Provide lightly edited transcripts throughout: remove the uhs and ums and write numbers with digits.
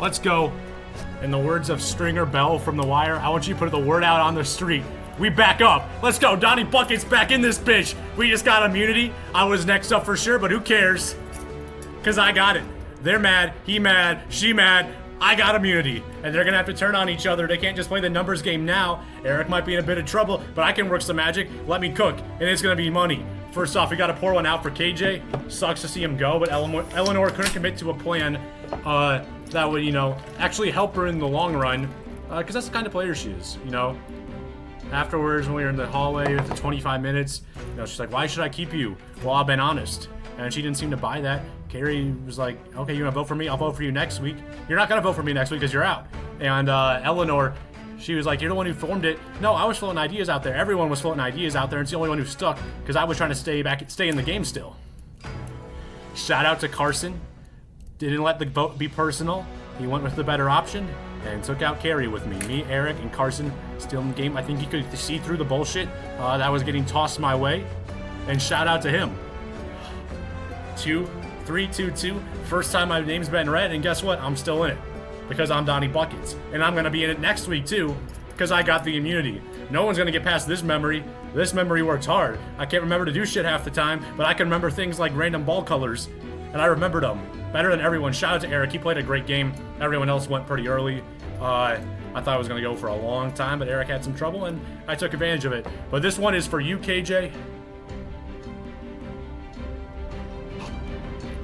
Let's go. In the words of Stringer Bell from The Wire, I want you to put the word out on the street. We back up. Let's go. Donnie Bucket's back in this bitch. We just got immunity. I was next up for sure, but who cares? Because I got it. They're mad. He mad. She mad. I got immunity. And they're going to have to turn on each other. They can't just play the numbers game now. Eric might be in a bit of trouble, but I can work some magic. Let me cook. And it's going to be money. First off, we got to pour one out for KJ. Sucks to see him go, but Eleanor couldn't commit to a plan that would, actually help her in the long run. Because that's the kind of player she is, Afterwards, when we were in the hallway after 25 minutes, she's like, why should I keep you? Well, I've been honest. And she didn't seem to buy that. Carrie was like, okay, you want to vote for me? I'll vote for you next week. You're not going to vote for me next week because you're out. And Eleanor, she was like, you're the one who formed it. No, I was floating ideas out there. Everyone was floating ideas out there. And it's the only one who stuck because I was trying to stay in the game still. Shout out to Carson. Didn't let the vote be personal. He went with the better option and took out Carrie with me. Me, Eric, and Carson still in the game. I think he could see through the bullshit that was getting tossed my way. And shout out to him. 2-3-2-2. First time my name's been read, and guess what? I'm still in it. Because I'm Donnie Buckets. And I'm going to be in it next week too, because I got the immunity. No one's going to get past this memory. This memory works hard. I can't remember to do shit half the time, but I can remember things like random ball colors. And I remembered them better than everyone. Shout out to Eric. He played a great game. Everyone else went pretty early. I thought I was going to go for a long time, but Eric had some trouble, and I took advantage of it. But this one is for you, KJ.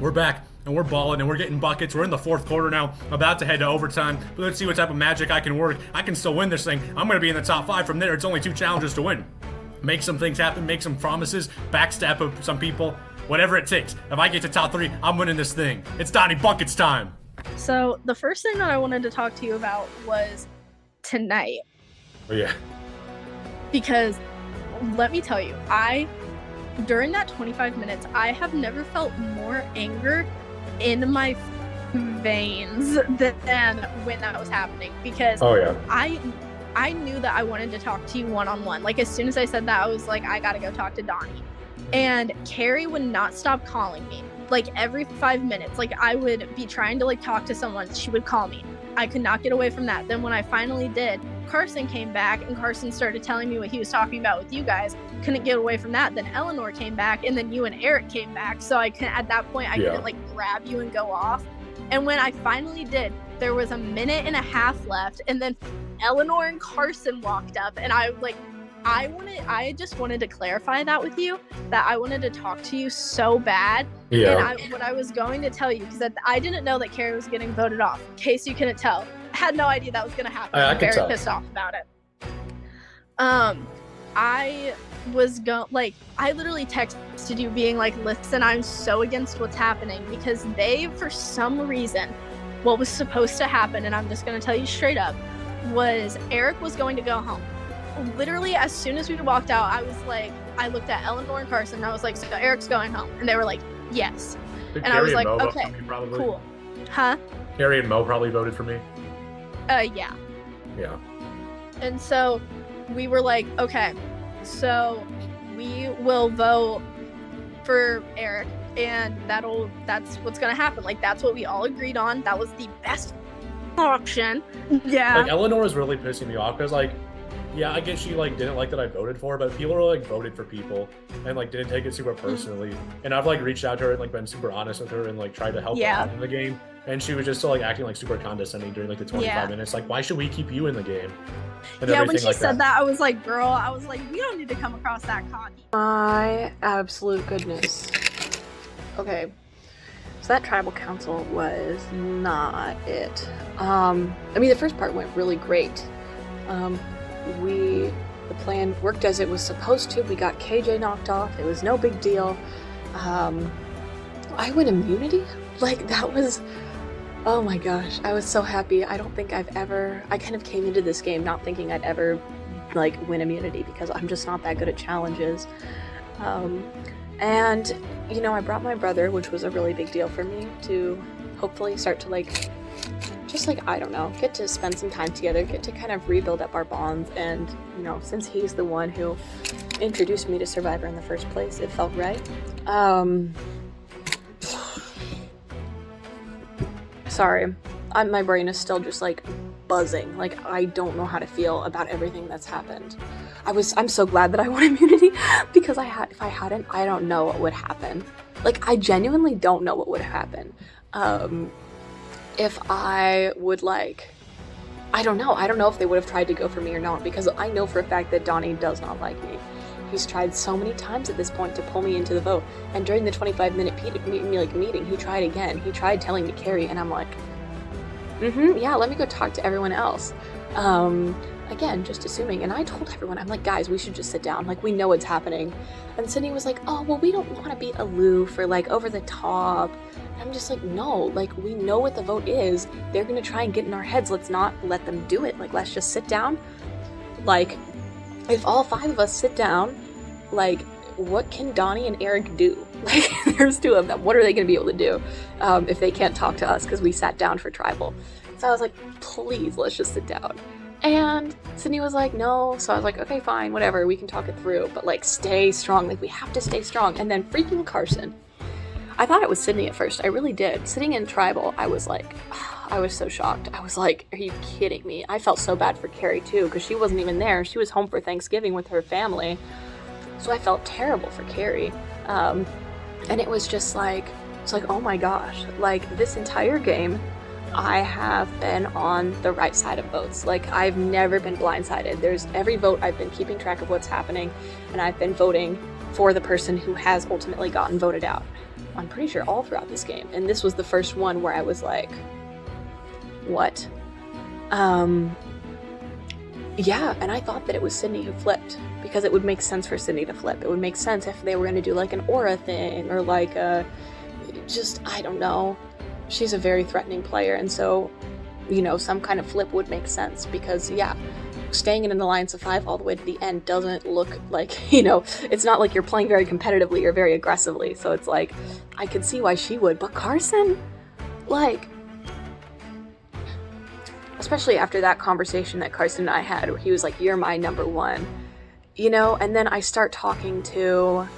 We're back, and we're balling, and we're getting buckets. We're in the fourth quarter now, about to head to overtime. But let's see what type of magic I can work. I can still win this thing. I'm going to be in the top 5 from there. It's only 2 challenges to win. Make some things happen, make some promises, backstab some people, whatever it takes. If I get to top 3, I'm winning this thing. It's Donnie Buckets time. So the first thing that I wanted to talk to you about was tonight. Oh, yeah. Because let me tell you, during that 25 minutes, I have never felt more anger in my veins than when that was happening. Because I knew that I wanted to talk to you one-on-one. Like, as soon as I said that, I was like, I gotta go talk to Donnie. And Carrie would not stop calling me. Like, every 5 minutes, like, I would be trying to, like, talk to someone. She would call me. I could not get away from that. Then when I finally did, Carson came back, and Carson started telling me what he was talking about with you guys. Couldn't get away from that. Then Eleanor came back, and then you and Eric came back. So at that point, I couldn't, like, grab you and go off. And when I finally did, there was a minute and a half left, and then Eleanor and Carson walked up, and I just wanted to clarify that with you, that I wanted to talk to you so bad. Yeah. And what I was going to tell you, because I didn't know that Carrie was getting voted off. In case you couldn't tell, I had no idea that was going to happen. I'm very pissed off about it. I literally texted you being like, listen, I'm so against what's happening, because for some reason, what was supposed to happen, and I'm just going to tell you straight up, was Eric was going to go home. Literally, as soon as we walked out, I looked at Eleanor and Carson, and I was like, so Eric's going home. And they were like, yes. Did and Carrie I was like, Mo okay, vote for me, probably? cool. Huh? Carrie and Mo probably voted for me. Yeah. Yeah. And so we were like, okay, so we will vote for Eric, and that's what's gonna happen. Like, that's what we all agreed on. That was the best option. Yeah. Like, Eleanor was really pissing me off because, like, yeah, I guess she, like, didn't like that I voted for her, but people were, like, voted for people and, like, didn't take it super personally. And I've, like, reached out to her and, like, been super honest with her and, like, tried to help her out in the game. And she was just still, like, acting, like, super condescending during, like, the 25 minutes. Like, why should we keep you in the game? And when she said that, I was like, girl, we don't need to come across that cocky. My absolute goodness. Okay. So that tribal council was not it. I mean, the first part went really great. The plan worked as it was supposed to. We got KJ knocked off. It was no big deal. I win immunity? Like, that was... Oh my gosh, I was so happy. I don't think I kind of came into this game not thinking I'd ever, like, win immunity, because I'm just not that good at challenges. And, I brought my brother, which was a really big deal for me, to hopefully start to, like, just, like, I don't know, get to spend some time together, get to kind of rebuild up our bonds, and, since he's the one who introduced me to Survivor in the first place, it felt right. Sorry. my brain is still just like buzzing. Like, I don't know how to feel about everything that's happened. I'm so glad that I won immunity, because if I hadn't, I don't know what would happen. Like, I genuinely don't know what would happen. If I would, like, I don't know if they would have tried to go for me or not, because I know for a fact that Donnie does not like me. He's tried so many times at this point to pull me into the vote, and during the 25-minute meeting, he tried again. He tried telling me Carrie, and I'm like, yeah, let me go talk to everyone else. Again, just assuming, and I told everyone, I'm like, guys, we should just sit down, like, we know what's happening. And Sydney was like, oh, well, we don't want to be aloof or, like, over the top. And I'm just like, no, like, we know what the vote is. They're gonna try and get in our heads. Let's not let them do it. Like, let's just sit down. Like, if all 5 of us sit down, like, what can Donnie and Eric do? Like, there's 2 of them. What are they gonna be able to do if they can't talk to us because we sat down for tribal? So I was like, please, let's just sit down. And Sydney was like, no. So I was like, okay, fine, whatever, we can talk it through, but, like, stay strong. Like, we have to stay strong. And then freaking Carson. I thought it was Sydney at first. I really did. Sitting in tribal, I was like, I was so shocked. I was like, are you kidding me? I felt so bad for Carrie too, because she wasn't even there. She was home for Thanksgiving with her family. So I felt terrible for Carrie. And it was just like, it's like, oh my gosh, like, this entire game, I have been on the right side of votes. Like, I've never been blindsided. There's every vote I've been keeping track of what's happening, and I've been voting for the person who has ultimately gotten voted out. I'm pretty sure all throughout this game. And this was the first one where I was like, what? Yeah, and I thought that it was Sydney who flipped, because it would make sense for Sydney to flip. It would make sense if they were going to do, like, an aura thing, or, like, I don't know. She's a very threatening player, and so, you know, some kind of flip would make sense, because, yeah, staying in an alliance of 5 all the way to the end doesn't look like, you know, it's not like you're playing very competitively or very aggressively, so it's like, I could see why she would, but Carson, like, especially after that conversation that Carson and I had, where he was like, you're my number 1, you know, and then I start talking to,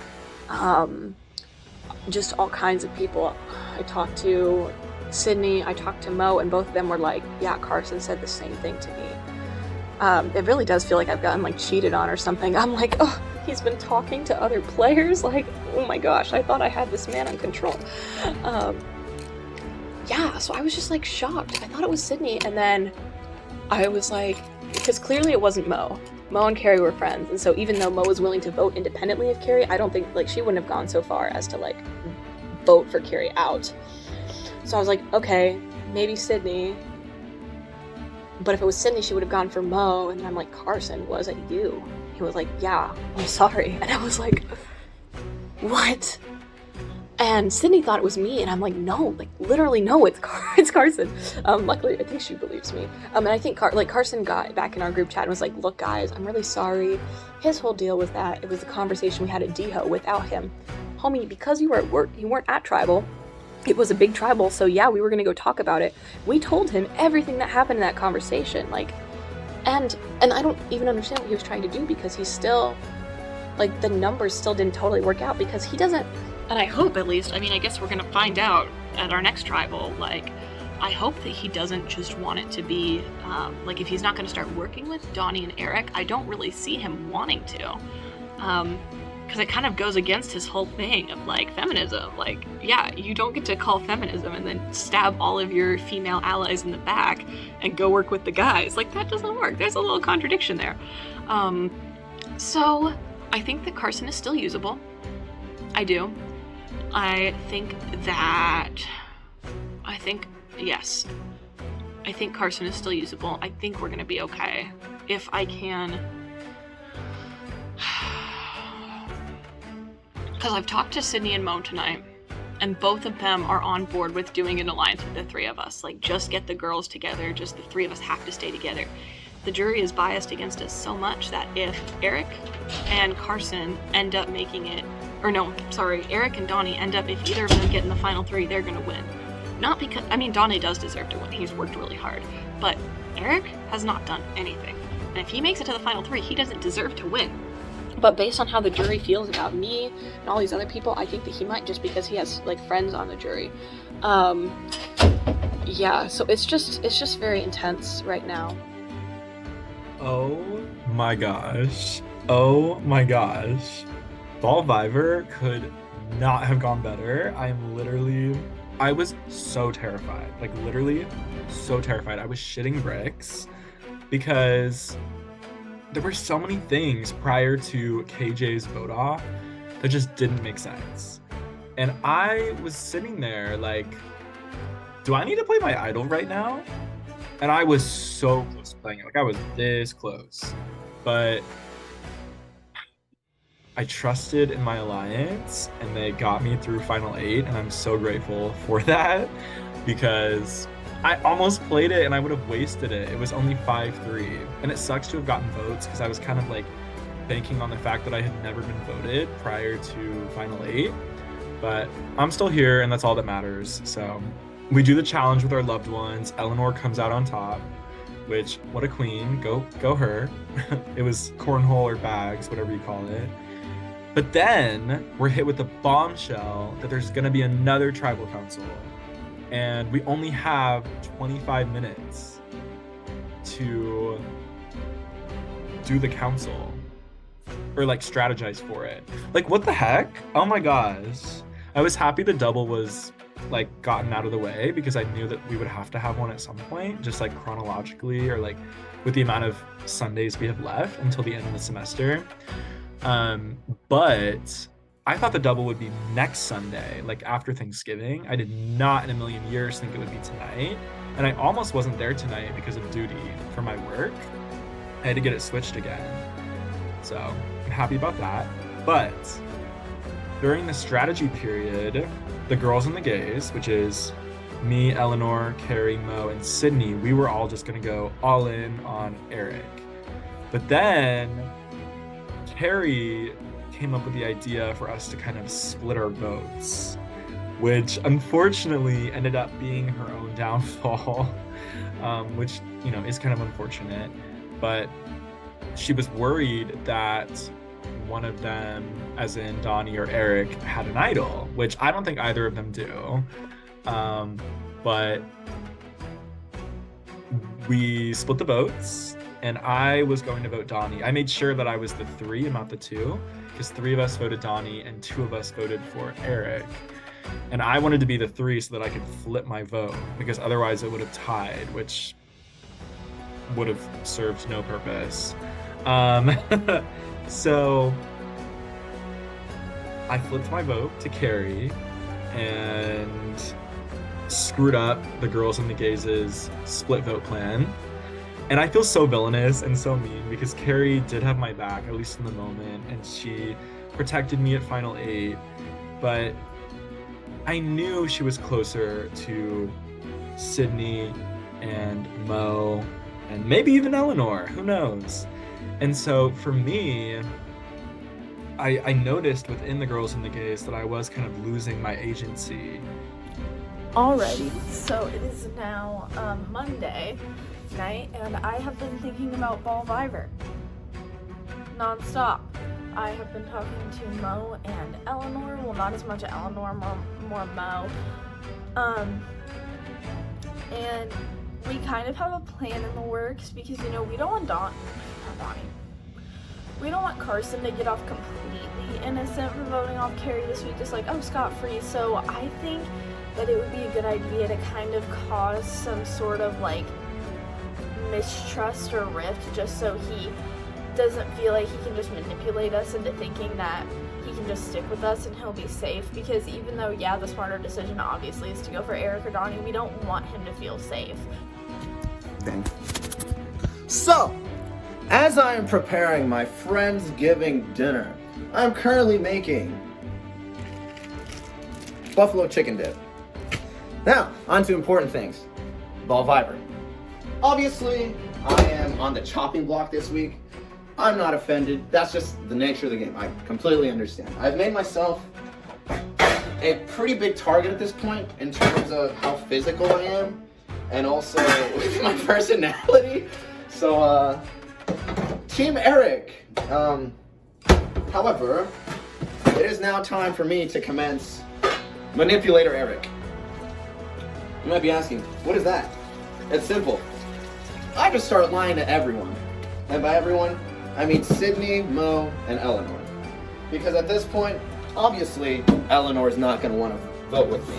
just all kinds of people. I talked to Sydney, I talked to Mo, and both of them were like, yeah, Carson said the same thing to me. It really does feel like I've gotten, like, cheated on or something. I'm like, oh, he's been talking to other players? Like, oh my gosh, I thought I had this man in control. Yeah, so I was just, like, shocked. I thought it was Sydney, and then I was like, because clearly it wasn't Mo. Mo and Carrie were friends, and so even though Mo was willing to vote independently of Carrie, I don't think, like, she wouldn't have gone so far as to, like, vote for Carrie out. So I was like, okay, maybe Sydney. But if it was Sydney, she would have gone for Mo, and then I'm like, Carson, was it you? He was like, yeah, I'm sorry. And I was like, what? And Sydney thought it was me, and I'm like, no, like, literally, no, it's Carson. Luckily, I think she believes me. And I think Carson got back in our group chat and was like, look, guys, I'm really sorry. His whole deal was that it was a conversation we had at Deho without him. Homie, because you were at work, you weren't at tribal. It was a big tribal, so yeah, we were gonna go talk about it. We told him everything that happened in that conversation, like, and I don't even understand what he was trying to do, because he's still, like, the numbers still didn't totally work out, because he doesn't. And I hope, at least, I mean, I guess we're gonna find out at our next tribal, like, I hope that he doesn't just want it to be, like, if he's not gonna start working with Donnie and Eric, I don't really see him wanting to, because it kind of goes against his whole thing of, like, feminism. Like, yeah, you don't get to call feminism and then stab all of your female allies in the back and go work with the guys. Like, that doesn't work. There's a little contradiction there. So I think that Carson is still usable. I do. Yes. I think Carson is still usable. I think we're gonna be okay. If I can... Because I've talked to Sydney and Mo tonight, and both of them are on board with doing an alliance with the 3 of us. Like, just get the girls together, just the 3 of us have to stay together. The jury is biased against us so much that if Eric and Carson end up making it, or no, sorry, Eric and Donnie end up, if either of them get in the final 3, they're gonna win. Not because, I mean, Donnie does deserve to win, he's worked really hard, but Eric has not done anything. And if he makes it to the final 3, he doesn't deserve to win. But based on how the jury feels about me and all these other people, I think that he might, just because he has, like, friends on the jury. yeah, so it's just very intense right now. Oh my gosh. Oh my gosh. BallVivor could not have gone better. I was so terrified. Like literally so terrified. I was shitting bricks because there were so many things prior to KJ's vote off that just didn't make sense. And I was sitting there like, do I need to play my idol right now? And I was so close to playing it. Like I was this close. But I trusted in my alliance and they got me through Final 8, and I'm so grateful for that because I almost played it and I would have wasted it. It was only 5-3. And it sucks to have gotten votes because I was kind of like banking on the fact that I had never been voted prior to Final 8. But I'm still here and that's all that matters. So we do the challenge with our loved ones. Eleanor comes out on top, which, what a queen. Go her. It was cornhole or bags, whatever you call it. But then we're hit with the bombshell that there's going to be another tribal council. And we only have 25 minutes to do the council or like strategize for it. Like, what the heck? Oh my gosh. I was happy the double was like gotten out of the way because I knew that we would have to have one at some point, just like chronologically or like with the amount of Sundays we have left until the end of the semester. But I thought the double would be next Sunday, like after Thanksgiving. I did not in a million years think it would be tonight. And I almost wasn't there tonight because of duty for my work. I had to get it switched again. So I'm happy about that. But during the strategy period, the girls and the gays, which is me, Eleanor, Carrie, Mo, and Sydney, we were all just gonna go all in on Eric. But then Carrie came up with the idea for us to kind of split our votes, which unfortunately ended up being her own downfall, which, you know, is kind of unfortunate. But she was worried that one of them, as in Donnie or Eric, had an idol, which I don't think either of them do. But we split the votes. And I was going to vote Donnie. I made sure that I was the 3 and not the 2, because 3 of us voted Donnie and 2 of us voted for Eric. And I wanted to be the 3 so that I could flip my vote, because otherwise it would have tied, which would have served no purpose. So I flipped my vote to Carrie and screwed up the girls and the gays' split vote plan. And I feel so villainous and so mean because Carrie did have my back, at least in the moment, and she protected me at Final 8. But I knew she was closer to Sydney and Mo and maybe even Eleanor, who knows? And so for me, I noticed within the girls and the gays that I was kind of losing my agency. Alrighty, so it is now Monday night, and I have been thinking about BallVivor non-stop. I have been talking to Mo and Eleanor, well, not as much Eleanor, more Mo, and we kind of have a plan in the works because, you know, we don't want we don't want Carson to get off completely innocent for voting off Carrie this week, just like, oh, scot-free. So I think that it would be a good idea to kind of cause some sort of like mistrust or rift, just so he doesn't feel like he can just manipulate us into thinking that he can just stick with us and he'll be safe. Because even though, yeah, the smarter decision obviously is to go for Eric or Donnie, we don't want him to feel safe. Dang. So, as I am preparing my Friendsgiving dinner, I'm currently making buffalo chicken dip. Now, on to important things. BallVivor. Obviously, I am on the chopping block this week. I'm not offended. That's just the nature of the game. I completely understand. I've made myself a pretty big target at this point in terms of how physical I am and also with my personality. So, Team Eric. However, it is now time for me to commence Manipulator Eric. You might be asking, what is that? It's simple. I just start lying to everyone. And by everyone, I mean Sydney, Mo, and Eleanor. Because at this point, obviously, Eleanor is not going to want to vote with me.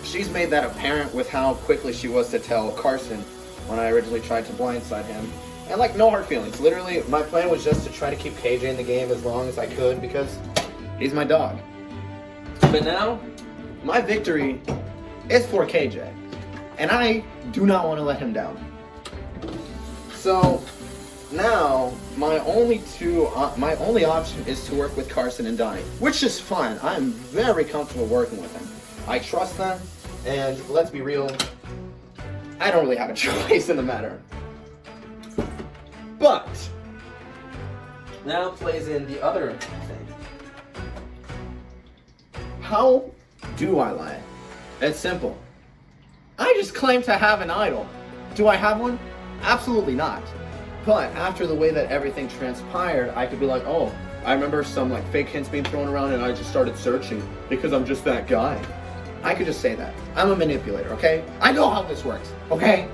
She's made that apparent with how quickly she was to tell Carson when I originally tried to blindside him. And like, no hard feelings. Literally, my plan was just to try to keep KJ in the game as long as I could because he's my dog. But now, my victory is for KJ. And I do not want to let him down. So, now, my only option is to work with Carson and Donnie, which is fine. I'm very comfortable working with them. I trust them, and let's be real, I don't really have a choice in the matter. But, now plays in the other thing. How do I lie? It's simple. I just claim to have an idol. Do I have one? Absolutely not. But after the way that everything transpired, I could be like, oh, I remember some like fake hints being thrown around and I just started searching because I'm just that guy. I could just say that. I'm a manipulator, okay? I know how this works, okay?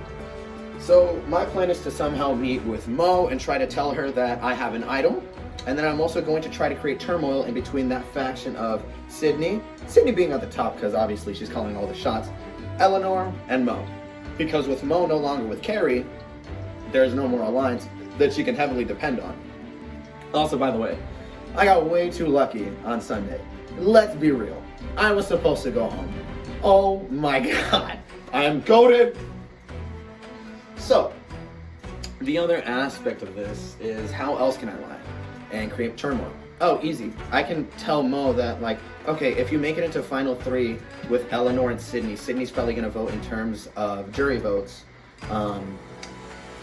So my plan is to somehow meet with Mo and try to tell her that I have an idol. And then I'm also going to try to create turmoil in between that faction of Sydney being at the top because obviously she's calling all the shots, Eleanor, and Mo. Because with Mo no longer with Carrie, there's no more alliance that she can heavily depend on. Also, by the way, I got way too lucky on Sunday. Let's be real. I was supposed to go home. Oh my god. I am goated. So, the other aspect of this is how else can I lie and create turmoil? Oh, easy. I can tell Mo that, like, okay, if you make it into Final 3 with Eleanor and Sydney, Sydney's probably going to vote in terms of jury votes.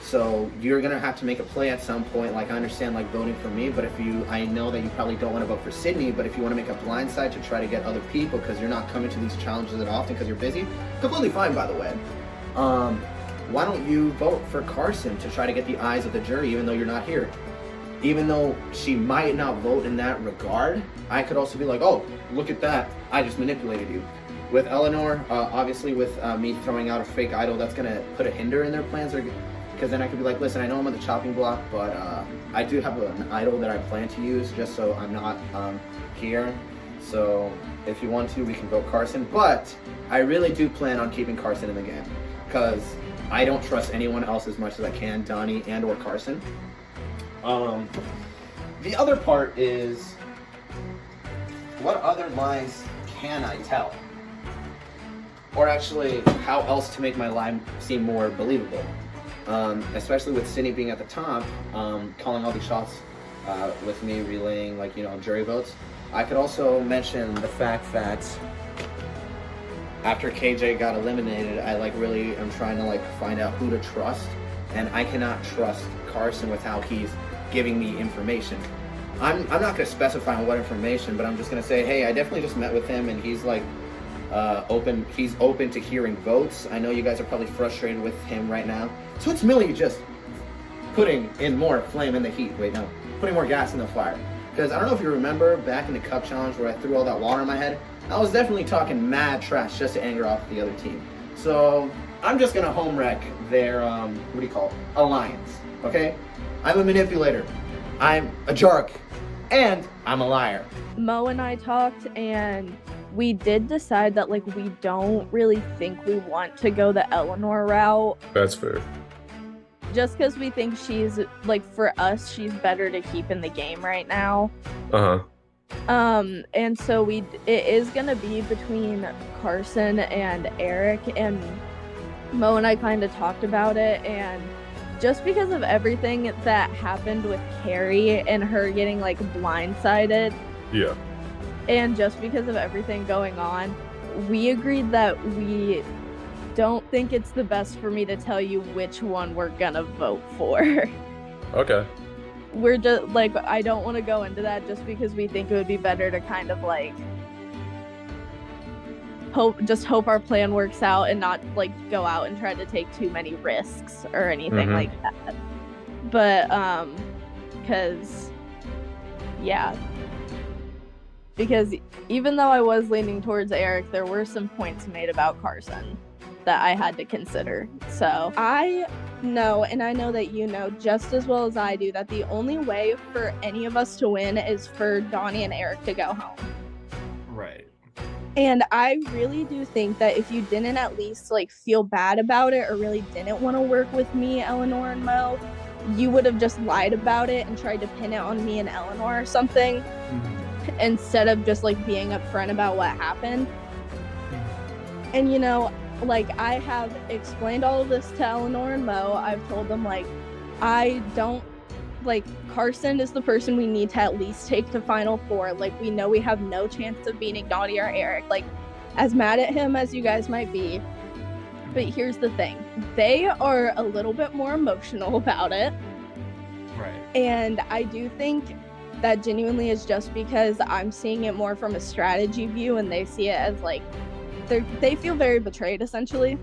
So you're going to have to make a play at some point. Like, I understand, like, voting for me, but I know that you probably don't want to vote for Sydney, but if you want to make a blindside to try to get other people because you're not coming to these challenges that often because you're busy, completely fine, by the way. Why don't you vote for Carson to try to get the eyes of the jury even though you're not here? Even though she might not vote in that regard, I could also be like, oh, look at that. I just manipulated you. With Eleanor, obviously with me throwing out a fake idol, that's going to put a hinder in their plans. Because then I could be like, listen, I know I'm on the chopping block, but I do have an idol that I plan to use just so I'm not here. So if you want to, we can vote Carson. But I really do plan on keeping Carson in the game. Because I don't trust anyone else as much as I can, Donnie and or Carson. The other part is, what other lies can I tell? Or actually, how else to make my lie seem more believable? Especially with Sydney being at the top, calling all these shots with me relaying, like, you know, jury votes. I could also mention the fact that after KJ got eliminated, I really am trying to find out who to trust, and I cannot trust Carson with how he's giving me information. I'm not going to specify on what information, but I'm just going to say, hey, I definitely just met with him, and he's open. He's open to hearing votes. I know you guys are probably frustrated with him right now, so it's merely just putting in more flame in the heat. Wait, no, putting more gas in the fire. Because I don't know if you remember back in the Cup Challenge where I threw all that water in my head. I was definitely talking mad trash just to anger off the other team. So I'm just gonna home wreck their alliance. Okay? I'm a manipulator. I'm a jerk. And I'm a liar. Mo and I talked, and we did decide that we don't really think we want to go the Eleanor route. That's fair. Just because we think she's for us, she's better to keep in the game right now. And so it is gonna be between Carson and Eric, and Mo and I kind of talked about it, and just because of everything that happened with Carrie and her getting blindsided, Yeah. and just because of everything going on, we agreed that we don't think it's the best for me to tell you which one we're gonna vote for. Okay. We're just I don't want to go into that just because we think it would be better to kind of hope our plan works out and not go out and try to take too many risks or anything like that. But because because even though I was leaning towards Eric, there were some points made about Carson that I had to consider. So I know, and I know that you know just as well as I do, that the only way for any of us to win is for Donnie and Eric to go home. Right. And I really do think that if you didn't at least like feel bad about it or really didn't want to work with me, Eleanor and Mo, you would have just lied about it and tried to pin it on me and Eleanor or something, instead of just like being upfront about what happened. And you know, like I have explained all of this to Eleanor and Mo. I've told them like I don't like Carson is the person we need to at least take to Final Four. Like we know we have no chance of beating Donnie or Eric. Like as mad at him as you guys might be, but here's the thing: they are a little bit more emotional about it. Right. And I do think that genuinely is just because I'm seeing it more from a strategy view, and they see it as like they feel very betrayed essentially.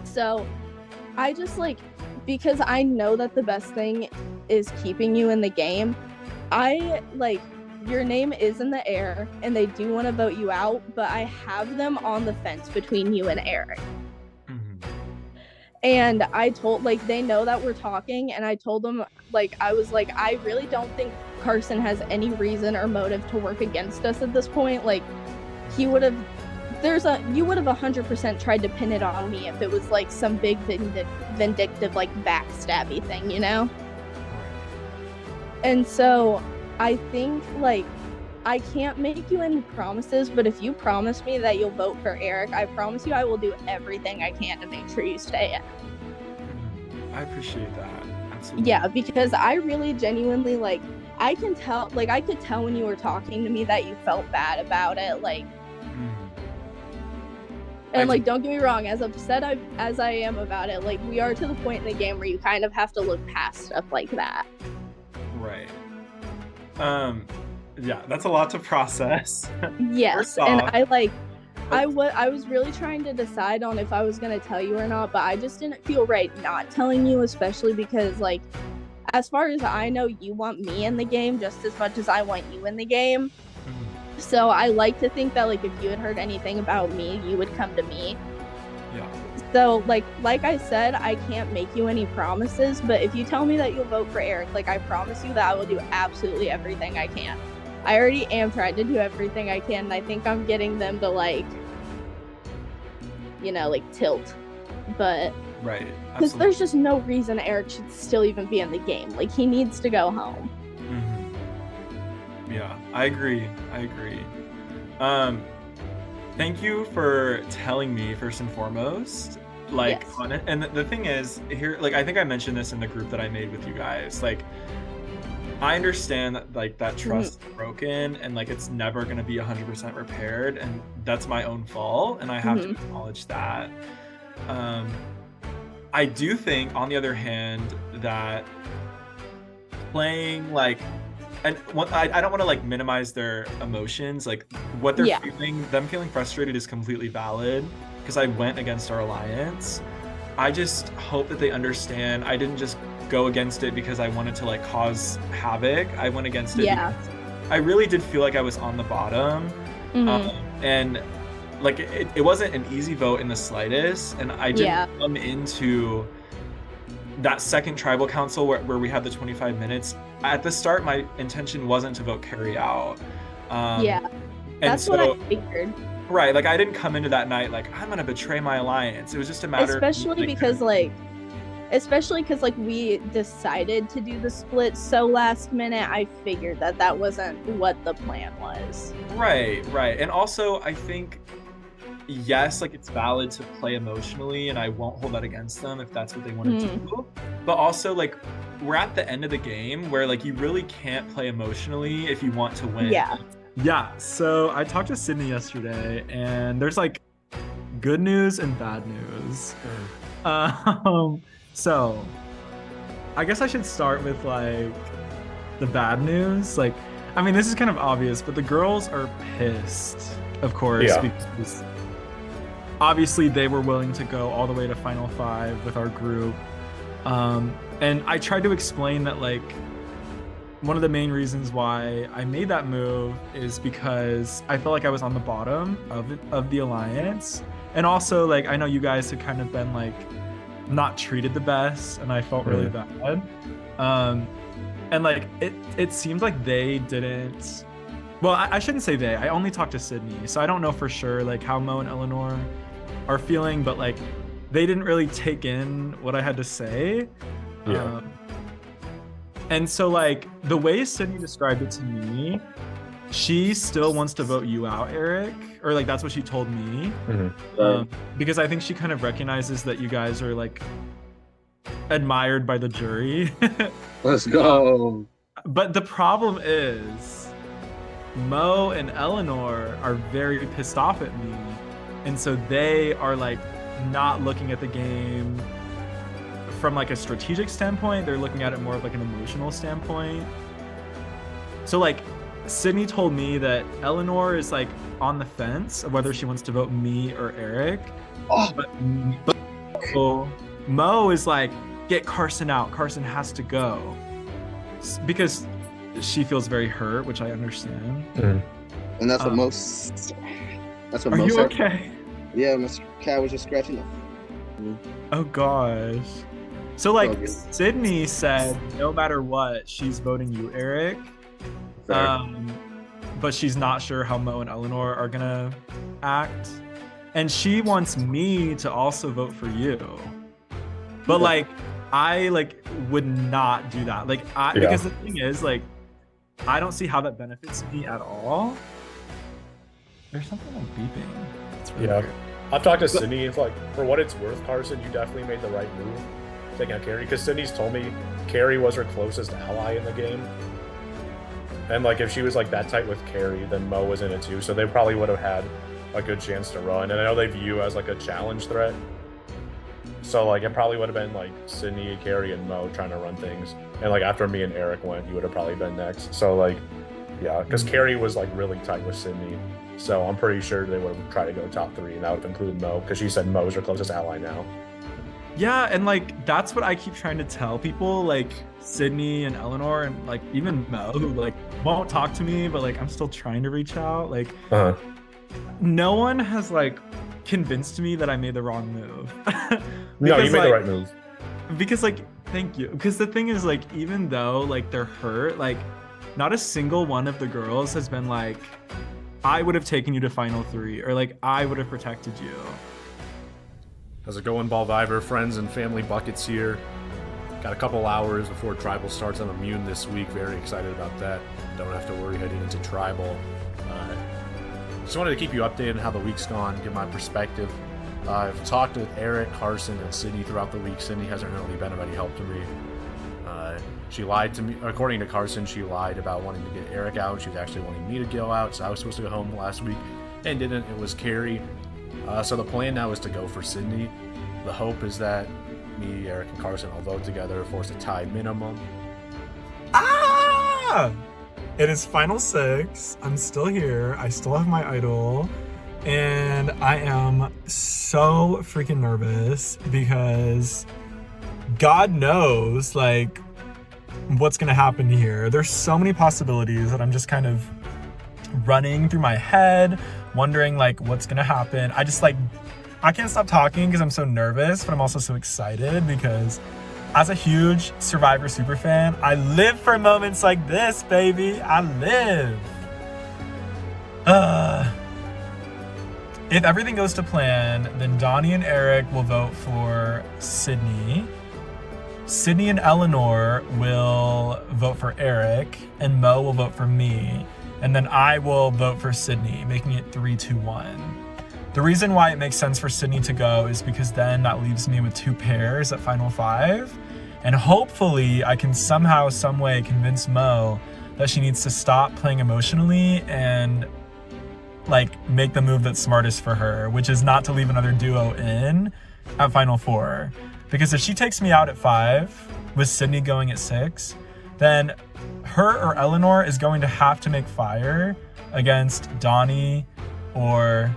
So I just like, because I know that the best thing is keeping you in the game, I like your name is in the air and they do want to vote you out, but I have them on the fence between you and Eric. And I told, like, they know that we're talking, and I told them, like, I was like, I really don't think Carson has any reason or motive to work against us at this point. Like, he would have, you would have 100% tried to pin it on me if it was, like, some big vindictive, like, backstabby thing, you know? And so, I think, like, I can't make you any promises, but if you promise me that you'll vote for Eric, I promise you I will do everything I can to make sure you stay in. I appreciate that. Absolutely. Yeah, because I really genuinely, like, I can tell, like, I could tell when you were talking to me that you felt bad about it, like, and, like, don't get me wrong, as upset as I am about it, like, we are to the point in the game where you kind of have to look past stuff like that. Right. Yeah, that's a lot to process. Yes, and I was really trying to decide on if I was going to tell you or not, but I just didn't feel right not telling you, especially because, like, as far as I know, you want me in the game just as much as I want you in the game. So I like to think that, like, if you had heard anything about me, you would come to me. Yeah. So, like I said, I can't make you any promises, but if you tell me that you'll vote for Eric, like, I promise you that I will do absolutely everything I can. I already am trying to do everything I can, and I think I'm getting them to, like, you know, like, tilt. But right, because there's just no reason Eric should still even be in the game. Like, he needs to go home. Yeah, I agree. Thank you for telling me first and foremost. Like, Yes. on it. And the thing is, here, like, I think I mentioned this in the group that I made with you guys. Like, I understand that, like, that trust is broken and, like, it's never going to be 100% repaired, and that's my own fault, and I have to acknowledge that. I do think, on the other hand, that playing, like, and I don't want to, like, minimize their emotions. Like, what they're feeling, them feeling frustrated is completely valid, because I went against our alliance. I just hope that they understand I didn't just go against it because I wanted to, like, cause havoc. I went against it because I really did feel like I was on the bottom. And, like, it wasn't an easy vote in the slightest, and I didn't come into that second tribal council where we had the 25 minutes. At the start, my intention wasn't to vote Carrie out. That's what I figured. Right, like, I didn't come into that night like, I'm gonna betray my alliance. It was just a matter especially because we decided to do the split so last minute. I figured that wasn't what the plan was. Right. And also, I think, yes, like, it's valid to play emotionally, and I won't hold that against them if that's what they want to do. But also, like, we're at the end of the game where, like, you really can't play emotionally if you want to win. Yeah, so I talked to Sydney yesterday, and there's, like, good news and bad news. So I guess I should start with, like, the bad news. Like, I mean, this is kind of obvious, but the girls are pissed, of course, because obviously they were willing to go all the way to Final Five with our group. And I tried to explain that, like, one of the main reasons why I made that move is because I felt like I was on the bottom of the alliance. And also, like, I know you guys had kind of been, like, not treated the best, and I felt really bad. And, like, it seems like they didn't... Well, I shouldn't say they. I only talked to Sydney, so I don't know for sure, like, how Mo and Eleanor are feeling, but, like, they didn't really take in what I had to say. Yeah. And so, like, the way Sydney described it to me, she still wants to vote you out, Eric, or like that's what she told me. Because I think she kind of recognizes that you guys are like admired by the jury. Let's go. But the problem is Mo and Eleanor are very pissed off at me, and so they are like not looking at the game from like a strategic standpoint. They're looking at it more of like an emotional standpoint. So like Sydney told me that Eleanor is like on the fence of whether she wants to vote me or Eric. But Mo is like, get Carson out. Carson has to go. Because she feels very hurt, which I understand. And that's what most. That's what are most. You okay? Yeah, Mr. Cat was just scratching the. Oh gosh. So like Sydney said, no matter what, she's voting you, Eric. But she's not sure how Mo and Eleanor are gonna act, and she wants me to also vote for you. But like, I like would not do that. Like, because the thing is, like, I don't see how that benefits me at all. There's something like beeping. It's really weird. I've talked to Sydney. It's like, for what it's worth, Carson, you definitely made the right move taking out Carrie, because Sydney's told me Carrie was her closest ally in the game. And like, if she was like that tight with Carrie, then Mo was in it too. So they probably would have had a good chance to run. And I know they view you as like a challenge threat. So like, it probably would have been like Sydney, Carrie, and Mo trying to run things. And like, after me and Eric went, you would have probably been next. So like, yeah, because Carrie was like really tight with Sydney. So I'm pretty sure they would have tried to go top 3, and that would have included Mo, because she said Mo's her closest ally now. Yeah, and like that's what I keep trying to tell people, like Sydney and Eleanor and like even Mo, who like won't talk to me, but like I'm still trying to reach out. Like no one has like convinced me that I made the wrong move. No, you made the right move. Because like, thank you. Because the thing is, like, even though like they're hurt, like not a single one of the girls has been like, I would have taken you to final 3, or like I would have protected you. How's it going, BallVivor friends and family buckets here? Got a couple hours before Tribal starts. I'm immune this week. Very excited about that. Don't have to worry heading into Tribal. Just wanted to keep you updated on how the week's gone, give my perspective. I've talked with Eric, Carson, and Sydney throughout the week. Sydney hasn't really been of any help to me. She lied to me. According to Carson, she lied about wanting to get Eric out. She was actually wanting me to go out, so I was supposed to go home last week and didn't. It was Carrie. So the plan now is to go for Sydney. The hope is that me, Eric, and Carson all vote together, force a tie minimum. It is final 6. I'm still here. I still have my idol. And I am so freaking nervous because God knows, like, what's going to happen here. There's so many possibilities that I'm just kind of running through my head, wondering, like, what's going to happen. I can't stop talking because I'm so nervous, but I'm also so excited because as a huge Survivor superfan, I live for moments like this, baby. I live. If everything goes to plan, then Donnie and Eric will vote for Sydney. Sydney and Eleanor will vote for Eric, and Mo will vote for me. And then I will vote for Sydney, making it 3-2-1. The reason why it makes sense for Sydney to go is because then that leaves me with 2 pairs at Final 5. And hopefully I can somehow, some way convince Mo that she needs to stop playing emotionally and like make the move that's smartest for her, which is not to leave another duo in at Final 4. Because if she takes me out at 5 with Sydney going at 6, then her or Eleanor is going to have to make fire against Donnie or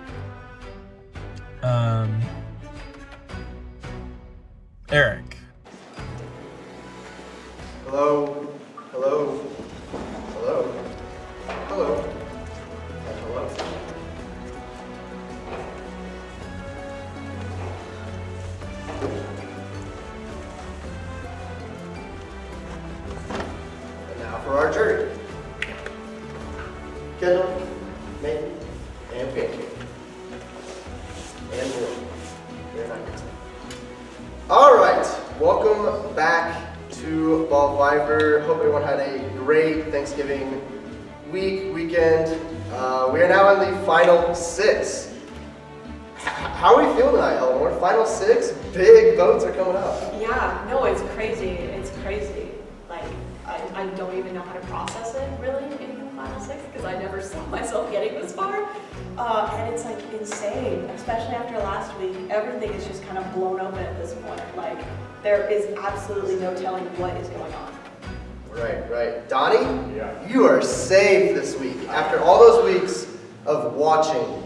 Eric. Hello? Hello? and more. Very nice. All right, welcome back to BallVivor. Hope everyone had a great Thanksgiving weekend. We are now in the final 6. How are we feeling tonight, Eleanor? Final 6, big votes are coming up. Yeah, no, it's crazy. It's crazy. Like, I don't even know how to process it, really, being in the final 6, because I never saw myself getting this far. And it's, like, insane, especially after last week. Everything is just kind of blown open at this point. Like, there is absolutely no telling what is going on. Right. Donnie? Yeah. You are safe this week. After all those weeks of watching,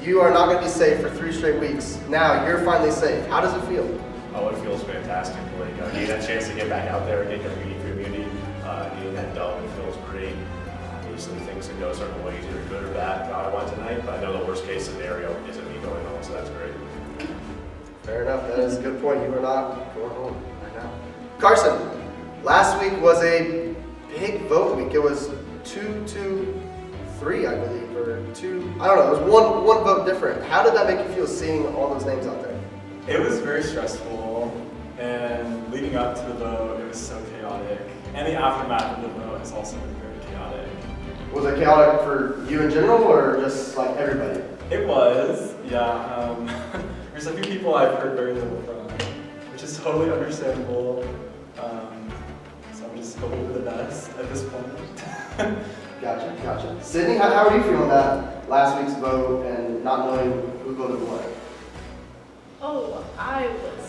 you are not going to be safe for 3 straight weeks. Now you're finally safe. How does it feel? Oh, it feels fantastic. Like getting that chance to get back out there, get your community, getting that dub, it feels great. Obviously, things can go certain ways, either good or bad. I won tonight, but I know the worst case scenario isn't me going home, so that's great. Fair enough. That is a good point. You are not going home right now. Carson, last week was a big vote week. It was 2-3, I believe, or 2. I don't know. It was one vote different. How did that make you feel seeing all those names out there? It was very stressful, and leading up to the vote, it was so chaotic. And the aftermath of the vote has also been very chaotic. Was it chaotic for you in general, or just like everybody? It was, yeah. There's a few people I've heard very little from, which is totally understandable. So I'm just hoping for the best at this point. Gotcha. Sydney, how are you feeling that last week's vote and not knowing who voted what? Oh, I was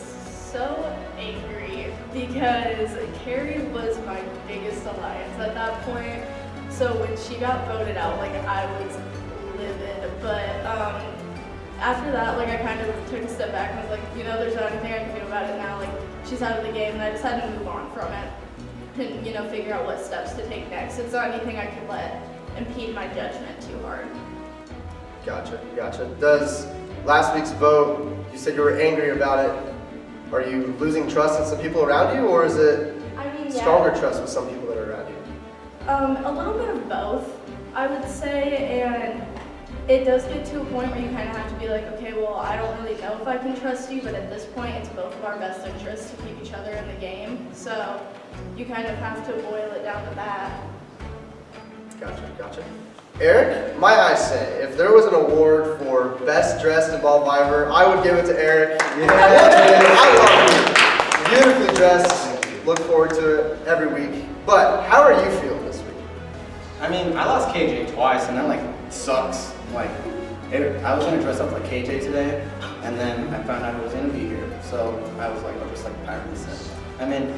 so angry because Carrie was my biggest alliance at that point. So when she got voted out, like, I was livid. But after that, like, I kind of took a step back and was like, you know, there's not anything I can do about it now. Like, she's out of the game, and I just had to move on from it and, you know, figure out what steps to take next. It's not anything I could let impede my judgment too hard. Gotcha. Does last week's vote, you said you were angry about it. Are you losing trust in some people around you, or is it stronger trust with some people that are around you? A little bit of both, I would say, and it does get to a point where you kind of have to be like, okay, well, I don't really know if I can trust you, but at this point, it's both of our best interests to keep each other in the game, so you kind of have to boil it down to that. Gotcha. Eric, my eyes say, if there was an award for best dressed in BallVivor, I would give it to Eric. Yeah. I love you. Beautifully dressed. Look forward to it every week. But how are you feeling this week? I mean, I lost KJ twice, and that like sucks. Like, I was gonna dress up like KJ today, and then I found out I was gonna be here. So I was like, I'll just like pirate this. I mean,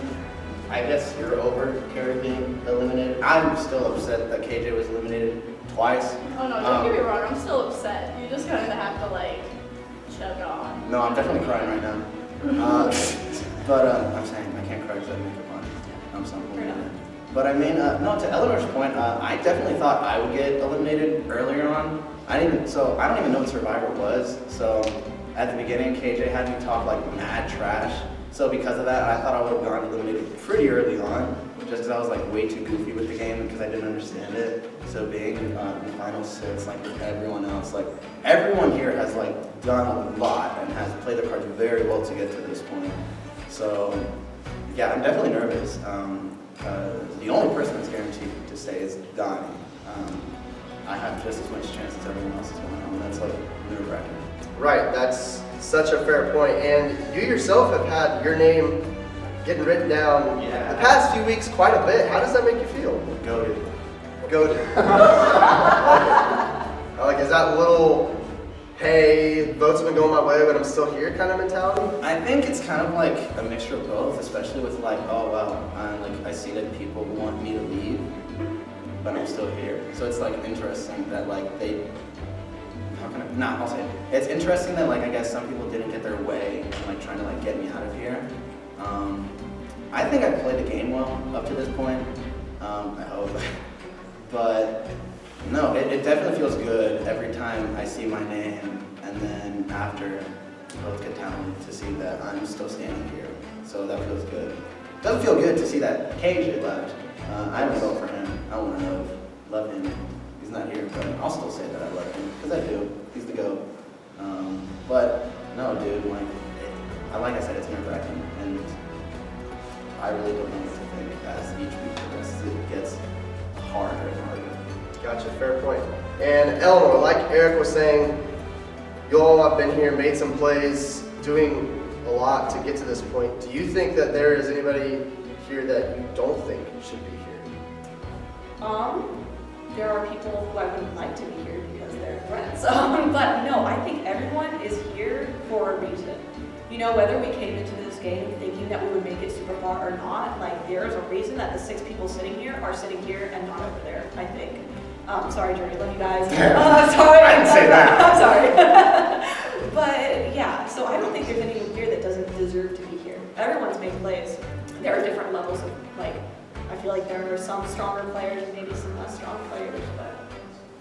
I guess you're over Carrie being eliminated. I'm still upset that KJ was eliminated twice. Oh no, don't get me wrong, I'm still upset. You just kind of have to like chug on. No, I'm definitely crying right now. But I'm saying I can't cry because I have makeup on. I'm something. But I mean, no, to Eleanor's point, I definitely thought I would get eliminated earlier on. I don't even know what Survivor was. So at the beginning, KJ had me talk like mad trash. So because of that, I thought I would have gotten eliminated pretty early on, just because I was like way too goofy with the game and because I didn't understand it. So being in the final 6, like with everyone else, like everyone here has like done a lot and has played their cards very well to get to this point. So yeah, I'm definitely nervous. The only person that's guaranteed to stay is Donnie. I have just as much chance as everyone else is going home. That's like nerve-wracking. Right, that's such a fair point. And you yourself have had your name getting written down the past few weeks quite a bit. How does that make you feel? Goated. Like, is that little, hey, votes have been going my way, but I'm still here kind of mentality? I think it's kind of like a mixture of both, especially with like, oh wow, like I see that people want me to leave, but I'm still here. So it's like interesting that like I'll say it. It's interesting that like I guess some people didn't get their way and like trying to like get me out of here. I think I played the game well up to this point. I hope. But no, it definitely feels good every time I see my name, and then after both get talented to see that I'm still standing here. So that feels good. It doesn't feel good to see that KJ left. I would vote for him. I want to love him. He's not here, but I'll still say that I love him because I do. He's the GOAT. like I said, it's nerve-wracking, and I really don't know what to think as each week progresses. It gets harder and harder. Gotcha, fair point. And Eleanor, like Eric was saying, you all have been here, made some plays, doing a lot to get to this point. Do you think that there is anybody here that you don't think should be here? There are people who I wouldn't like to be here because they're friends. But no, I think everyone is here for a reason. You know, whether we came into this game thinking that we would make it super far or not, like there's a reason that the 6 people sitting here are sitting here and not over there, I think. Sorry, Journey, love you guys. Sorry. I didn't say that. I'm sorry. But yeah, so I don't think there's anyone here that doesn't deserve to be here. Everyone's made plays. There are different levels of, like, I feel like there are some stronger players and maybe some less strong players, but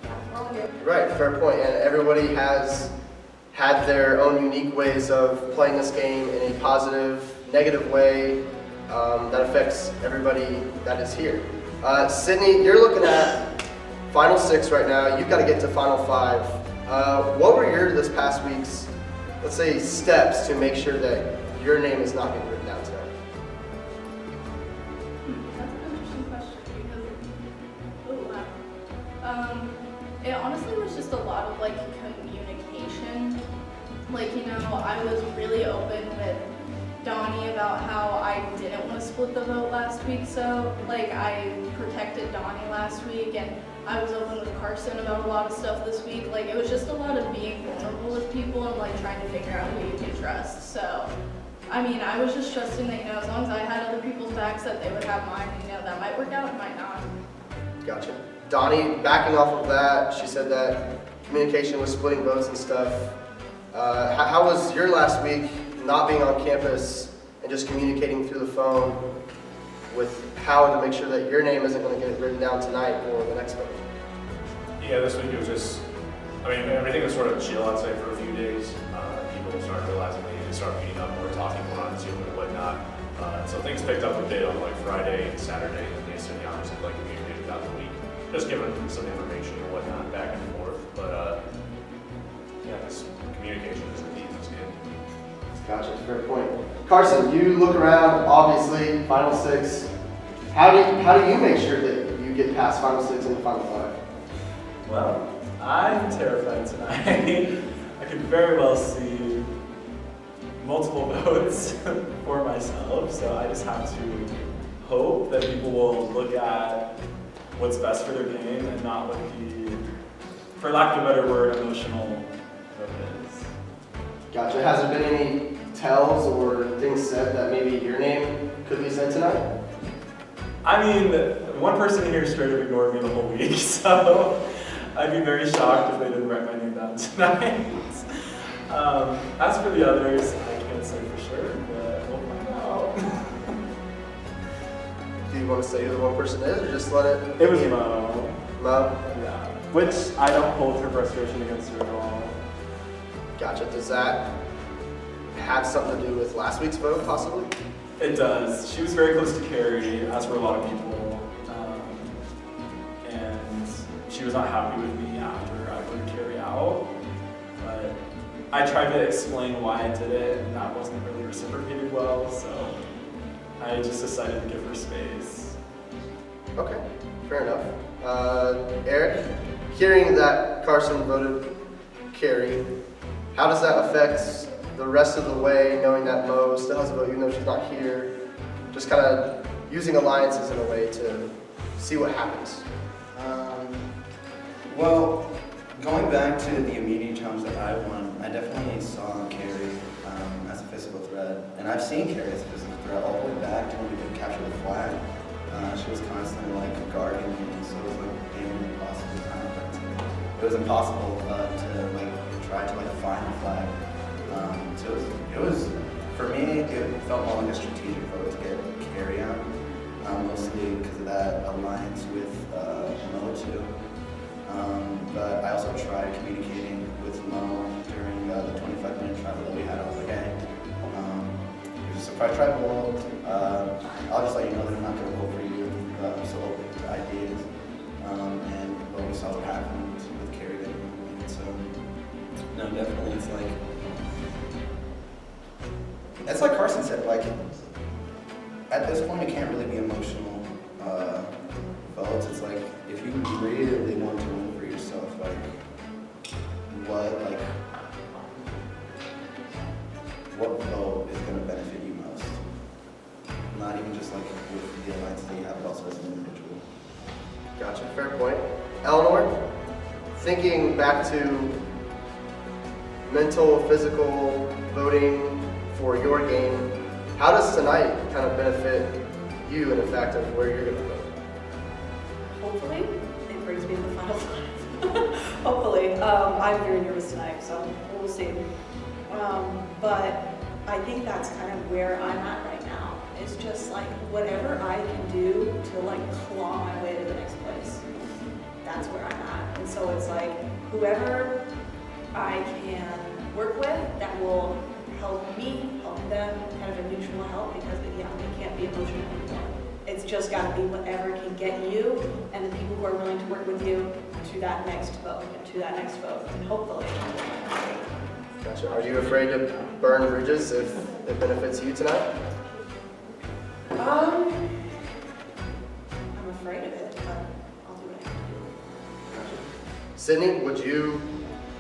yeah, we're all here. Right, fair point. And everybody has had their own unique ways of playing this game in a positive, negative way that affects everybody that is here. Sydney, you're looking at Final 6 right now. You've got to get to Final 5. What were your this past week's, let's say, steps to make sure that your name is not getting written down tonight? That's an interesting question because, it honestly was just a lot of like communication. Like, you know, I was really open with Donnie about how I didn't want to split the vote last week, so like I protected Donnie last week, and I was open with Carson about a lot of stuff this week. Like, it was just a lot of being vulnerable with people and like trying to figure out who you can trust. So I mean, I was just trusting that, you know, as long as I had other people's backs, that they would have mine, and, you know, that might work out, it might not. Gotcha. Donnie, backing off of that, she said that communication was splitting votes and stuff. How was your last week not being on campus and just communicating through the phone with how to make sure that your name isn't going to get written down tonight or the next vote? Yeah, this week it was just, I mean, everything was sort of chill, I'd say, for a few days. People started realizing they needed to start meeting up more, talking more on Zoom and whatnot. So things picked up a bit on like Friday and Saturday, and they said, obviously, like communicated throughout the week, just giving some information and whatnot back and forth. But yeah, just communication is the key in this game. Gotcha, fair point. Carson, you look around, obviously, Final 6. How do you make sure that you get past Final 6 and the Final 5? Well, I'm terrified tonight. I could very well see multiple votes for myself, so I just have to hope that people will look at what's best for their game and not what the, for lack of a better word, emotional vote is. Gotcha. Has there been any tells or things said that maybe your name could be sent tonight? I mean, one person here straight up ignored me the whole week, so I'd be very shocked if they didn't write my name down tonight. As for the others, I can't say for sure, but we'll find out. Do you want to say who the one person is, or just let it? It was Mo. Mo? Yeah. Which I don't hold her frustration against her at all. Gotcha. Does that have something to do with last week's vote, possibly? It does. She was very close to Carrie, as were a lot of people. And she was not happy with me after I put Carrie out. But I tried to explain why I did it, and that wasn't really reciprocated well, so I just decided to give her space. Okay, fair enough. Eric, hearing that Carson voted Carrie, how does that affect the rest of the way, knowing that Mo still has a vote, even though she's not here? Just kind of using alliances in a way to see what happens. Well, going back to the immunity challenge that I won, I definitely saw Carrie as a physical threat. And I've seen Carrie as a physical threat all the way back to when we did capture the flag. She was constantly like guarding me, so it was like nearly impossible time. It was impossible to like try to like find the flag. So it was for me, it felt more like a strategic vote to get Carrie out, mostly because of that alliance with Mo too. But I also tried communicating with Mo during the 25-minute tribal that we had. I was like, hey, there's a surprise tribal. I'll just let you know that I'm not going to vote for you. I'm so open to ideas. And well, we saw what happened with Carrie. So no, definitely, it's like it's like Carson said, like, at this point, it can't really be emotional votes. It's like, if you really want to win for yourself, like, what vote is going to benefit you most? Not even just like with the alliances that you have, but also as an individual. Gotcha, fair point. Eleanor, thinking back to mental, physical voting for your game, how does tonight kind of benefit you in the fact of where you're going to vote? Hopefully, it brings me to the final five. Hopefully. I'm very nervous tonight, so we'll see. But I think that's kind of where I'm at right now. It's just like whatever I can do to like claw my way to the next place. That's where I'm at. And so it's like whoever I can work with that will help me, help them, kind of a neutral help, because yeah, it can't be emotional anymore. It's just got to be whatever can get you and the people who are willing to work with you to that next vote and to that next vote, and hopefully. Gotcha. Are you afraid to burn bridges if it benefits you tonight? I'm afraid of it, but I'll do what I have to do. Sydney, would you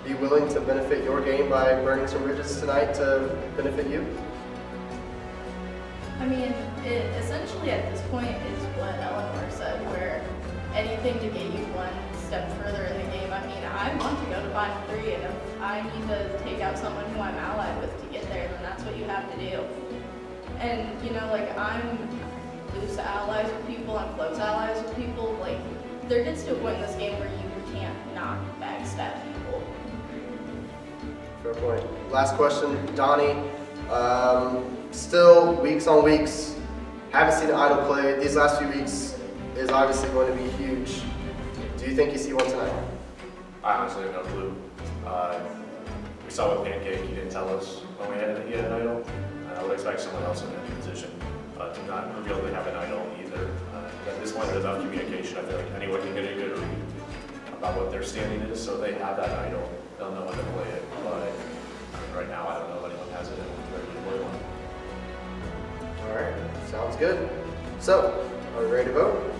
be willing to benefit your game by burning some bridges tonight to benefit you? I mean, it essentially at this point is what Eleanor said, where anything to get you one step further in the game. I mean, I want to go to 5-3, and if I need to take out someone who I'm allied with to get there, then that's what you have to do. And, you know, like, I'm loose allies with people, I'm close allies with people. Like, there gets to a point in this game where you can't not backstab people. Fair point. Last question, Donnie. Still weeks on weeks, haven't seen an idol play. These last few weeks is obviously going to be huge. Do you think you see one tonight? I honestly have no clue. We saw with Pancake, he didn't tell us when we had an idol. I would expect someone else in that position to not reveal they have an idol either. At this point, there's enough communication. I feel like anyone can get a good read about what their standing is, so they have that idol. They'll know when to play it. But right now, I don't know if anyone has it and they're ready to play one. All right, sounds good. So, are we ready to vote?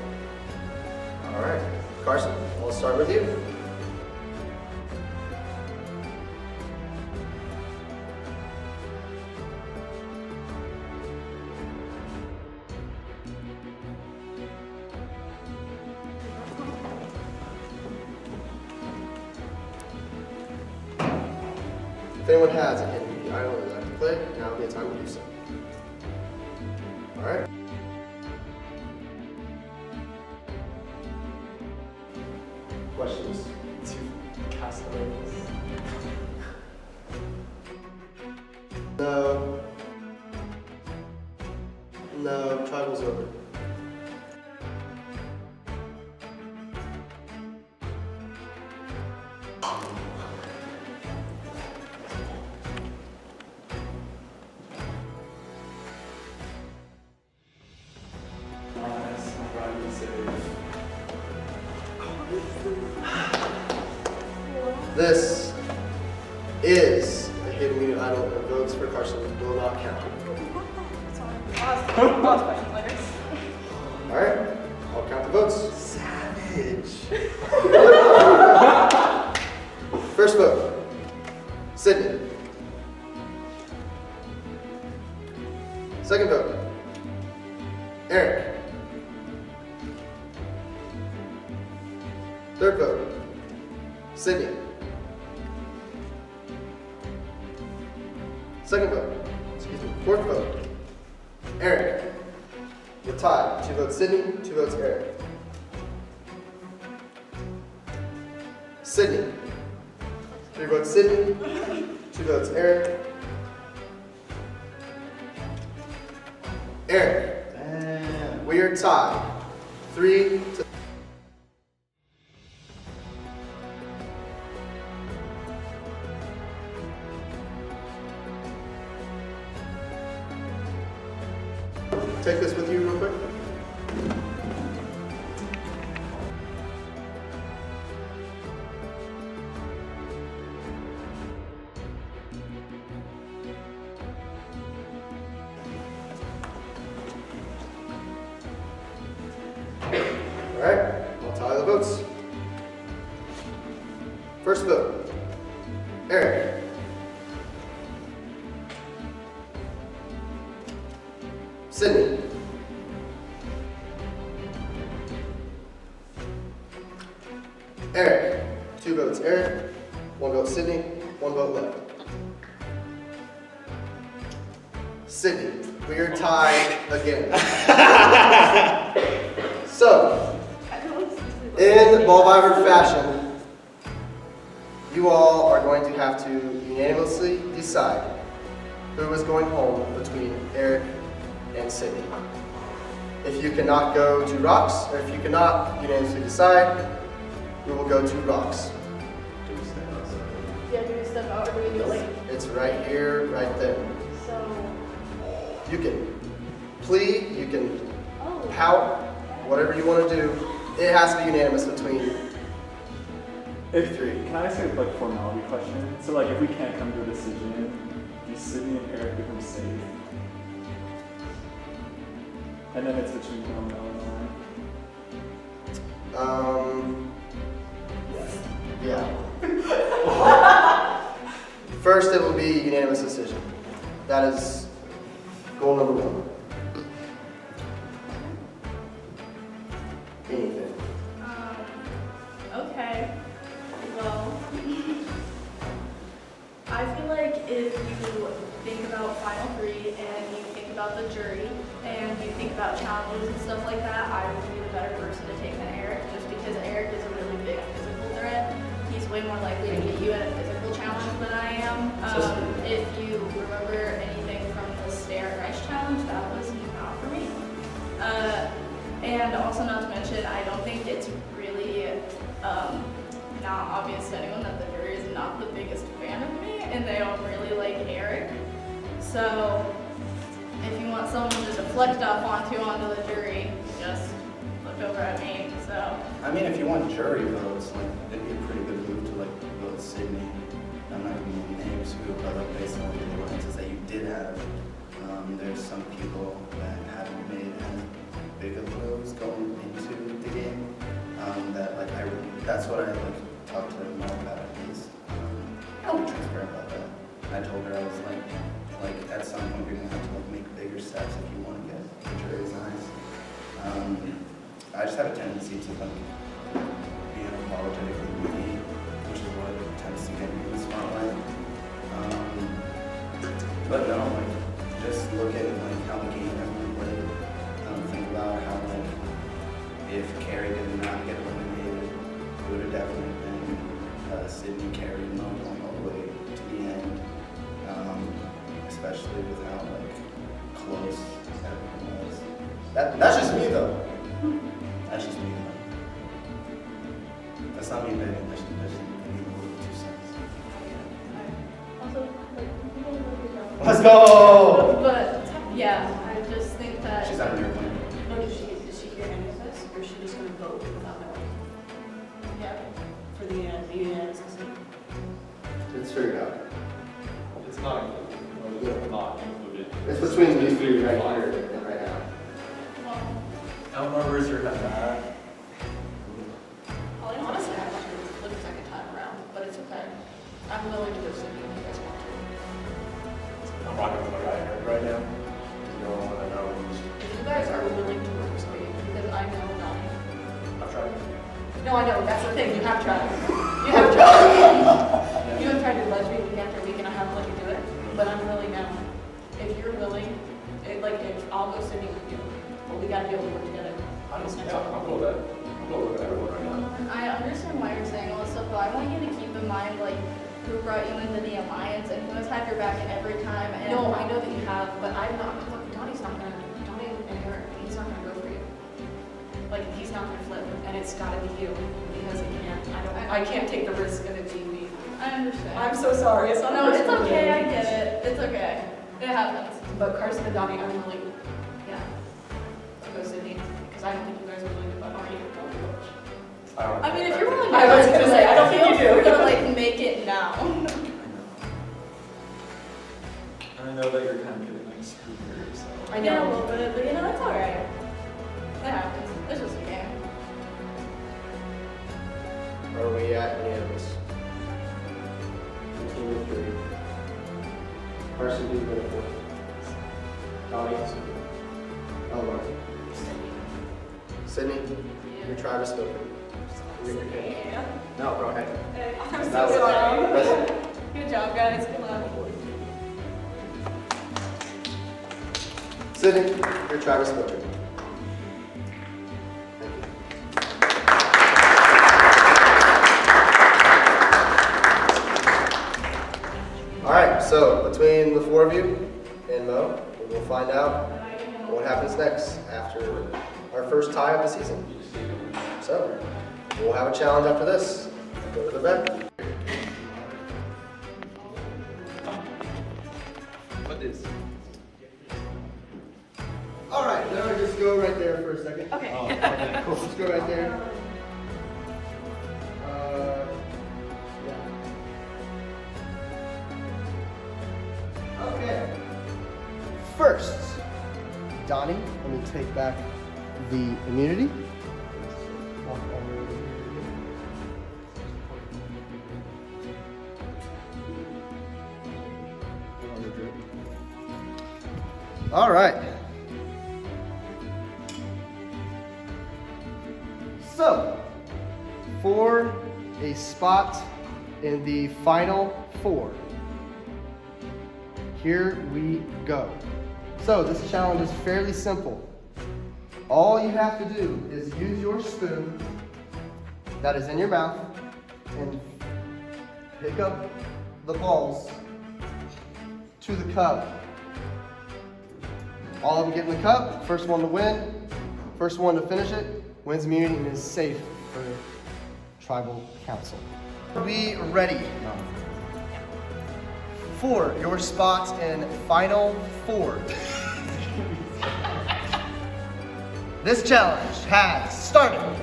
All right, Carson, we'll start with you. If anyone has an MVP idol that they'd like to play, now would be a time to do so. All right. Questions? Castaways. No. No, tribal's over. This is a hidden immunity idol, and votes for Carson will not count. Pause questions later. All right, I'll count the votes. Savage. First vote, Sydney. Second vote, Eric. Third vote, Sydney. Second vote, fourth vote, Eric. We're tied. 2 votes Sydney, 2 votes Eric. Sydney. 3 votes Sydney, 2 votes Eric. Eric. Damn. We are tied. 3 to take this with you real quick. First vote. Eric. Sydney. Eric. 2 votes Eric, 1 vote Sydney, 1 vote left. Sydney, we are tied again. So, in BallVivor fashion, you all are going to have to unanimously decide who is going home between Eric and Sydney. If you cannot go to rocks, or if you cannot unanimously decide, we will go to rocks. Yeah, do we step out or do we do like? It's right here, right there. So. You can plead, you can pout, whatever you want to do. It has to be unanimous between you three. Can I ask a like formality question? So like if we can't come to a decision, do Sydney and Eric become safe? And then it's between them and Eleanor. Yeah. First, it will be unanimous decision. That is goal number 1. Anything. Okay. Well, I feel like if you think about Final 3 and you think about the jury and you think about challenges and stuff like that, I would be the better person to take than Eric, just because Eric is a really big physical threat. He's way more likely to get you at a physical challenge than I am. If you remember anything from the stare and rice challenge, that was not for me. And also not to mention, I don't think it's really not obvious to anyone that the jury is not the biggest fan of me, and they don't really like Eric. So if you want someone to deflect off onto the jury, just look over at me. So I mean, if you want jury votes, like it'd be a pretty good move to like vote Sydney. I'm not gonna name names who, but like based on the alliances that you did have, there's some people that haven't made as big of moves going into the game. That like that's what I like talked to them more about at least. I'll be transparent about that. I told her I was like at some point you're gonna have to like make bigger steps if you want to get the jury's eyes. I just have a tendency to like be unapologetically me, which is what tends to get me in the spotlight. But no, like just look at like how the game has been played. Think about how like if Carrie did not get eliminated, it would have definitely been Sydney, Carrie, and Mo going all the way to the end. Especially with how like close everyone was. That's just me though. That's just me though. That's not me begging. That's just me a little 2 cents. also, like, Let's go! But yeah, I just think that. She's on your plan. No, did she hear any of this, or is she just gonna vote without knowing? Yeah. For the unanimous decision? It's figured out. It's not included. Not included. It's between these 3 right here and right now. Eleanor, where's your head at? Honestly, I want to look a second time around, but it's okay. I'm willing to go Sydney if you guys want to. I'm rocking with my guy Eric right now. He's the only one I know who's. If you guys are willing to work with me, because I know Donnie. I've tried. No, I know, that's the thing, you have tried. You have tried. You have tried to budge me week after week and I haven't let you do it, but I'm really now. If you're willing, I'll go Sydney with you, but we gotta be able to work together. I'm cool with that. I'm cool with everyone right now. I understand why you're saying all this stuff, but I want you to keep in mind, like, who brought you into the alliance and who has had your back every time. And No, I know that you have, but I'm not, look, Donnie and Eric, he's not gonna go for you. Like, he's not gonna flip, and it's gotta be you, because he can't, I can't take the risk of it being me. I understand. I'm so sorry, it's not No, it's okay, I get it. It's okay. It happens. But Carson and Donnie, I'm willing, yeah, to go Sydney, because I don't think you guys are willing to butt on you. I mean, if you're willing to I was gonna say, I don't think you do. We're gonna, like, make it now. I know that you're kind of getting like screwed here, so. I know a little bit, but you know, it's alright. It happens. It's just a game. Are we at unanimous? number 3. Carson, do you go to 4? Donnie? Eleanor? Sydney? Your tribe is spoken. Yeah. No, go ahead. I'm so That was- sorry. listen. Good job, guys. Good luck. Sydney, your tribe is spoken. Alright, so between the 4 of you and Mo, we will find out what happens next after our first tie of the season. So, we'll have a challenge after this. Go to the bed. What is? Alright, now we just go right there for a second. Okay. Oh, okay, cool. Just go right there. Okay. First, Donnie, let me take back the immunity. All right. So, for a spot in the final 4, here we go. So this challenge is fairly simple. All you have to do is use your spoon that is in your mouth and pick up the balls to the cup. All of them get in the cup. First one to win, first one to finish it, wins immunity and is safe for tribal council. Are we ready? For your spot in final 4. This challenge has started.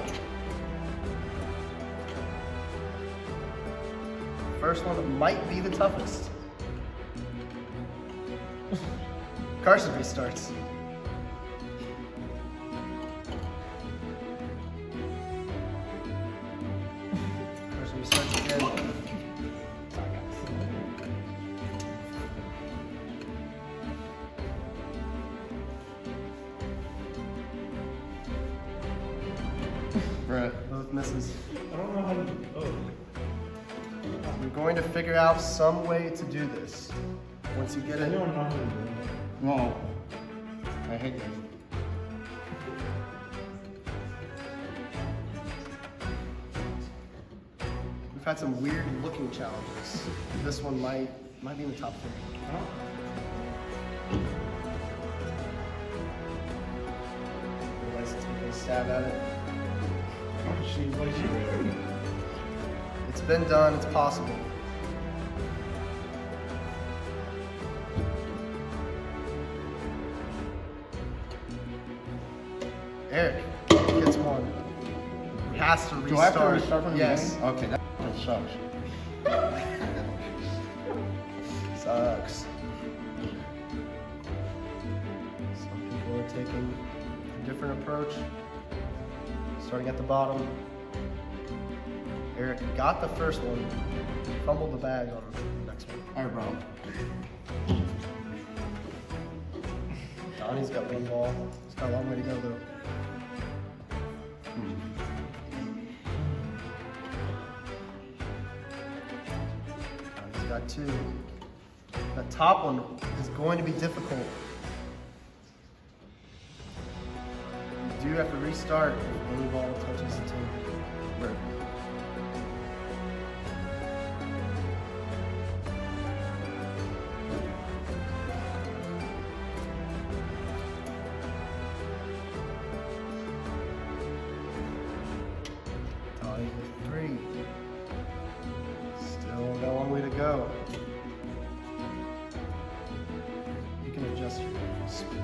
First one might be the toughest. Carson restarts. Carson restarts again. Both misses. I don't know how to. Oh. We're going to figure out some way to do this. Once you get it. Anyone know how to do it? No. I hate this. We've had some weird looking challenges. This one might be in the top 3. Everybody's taking a stab at it. It's been done, it's possible. Eric gets one. He has to restart. Do I have to restart from the Yes. beginning? Okay, that sucks. Sucks. Some people are taking a different approach. Starting at the bottom. Eric got the first one, fumbled the bag on the next one. Alright, bro. Donnie's got one ball. He's got a long way to go though. Donnie's got 2. That top one is going to be difficult. You do have to restart if any ball touches the table. Right. Donnie with 3. Still got a long way to go. You can adjust your speed.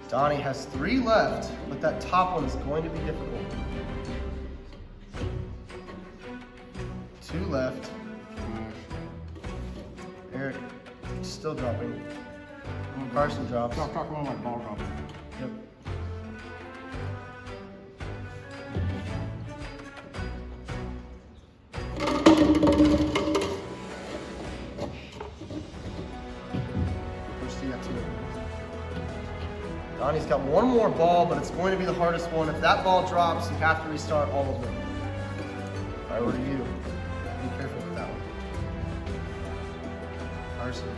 Donnie has 3 left, but that top one is going to be difficult. 2 left. Eric, still dropping. Carson drops. Stop talking about my ball dropping. Yep. Donnie's got one more ball, but it's going to be the hardest one. If that ball drops, you have to restart all of them. If I were you, be careful with that one. Carson,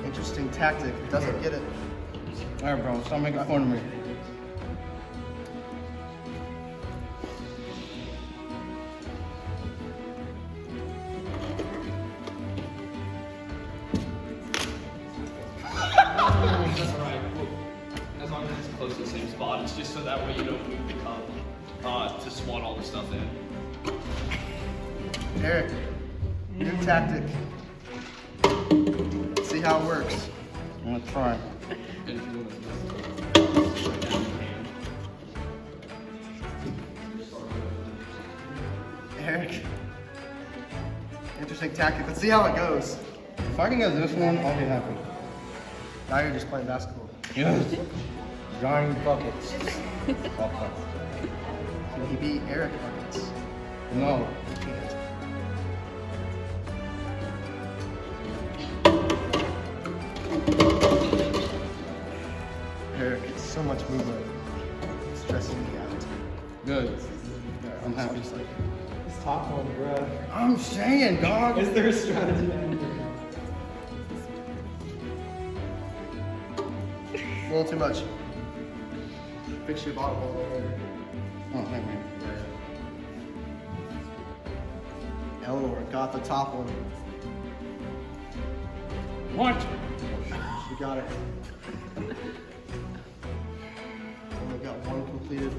interesting tactic. Doesn't get it. All right, bro. Stop making fun of me. That's alright. As long as it's close to the same spot, it's just so that way you don't move the cup to swat all the stuff in. Eric, new tactic. See how it works. I'm gonna try. Eric, interesting tactic. Let's see how it goes. If I can get this one, I'll be happy. Now you're just playing basketball. Yes. Johnny Buckets. Can he beat Eric Buckets? No. He can't. Eric, it's so much movement. It's stressing me out. Good. I'm happy. Just like, It's top one, bro. I'm saying, dog. Is there a strategy behind it? a little too much. Fix your bottom ball there. Oh, thank you. Eleanor got the top one. What? She got it. Only got one completed.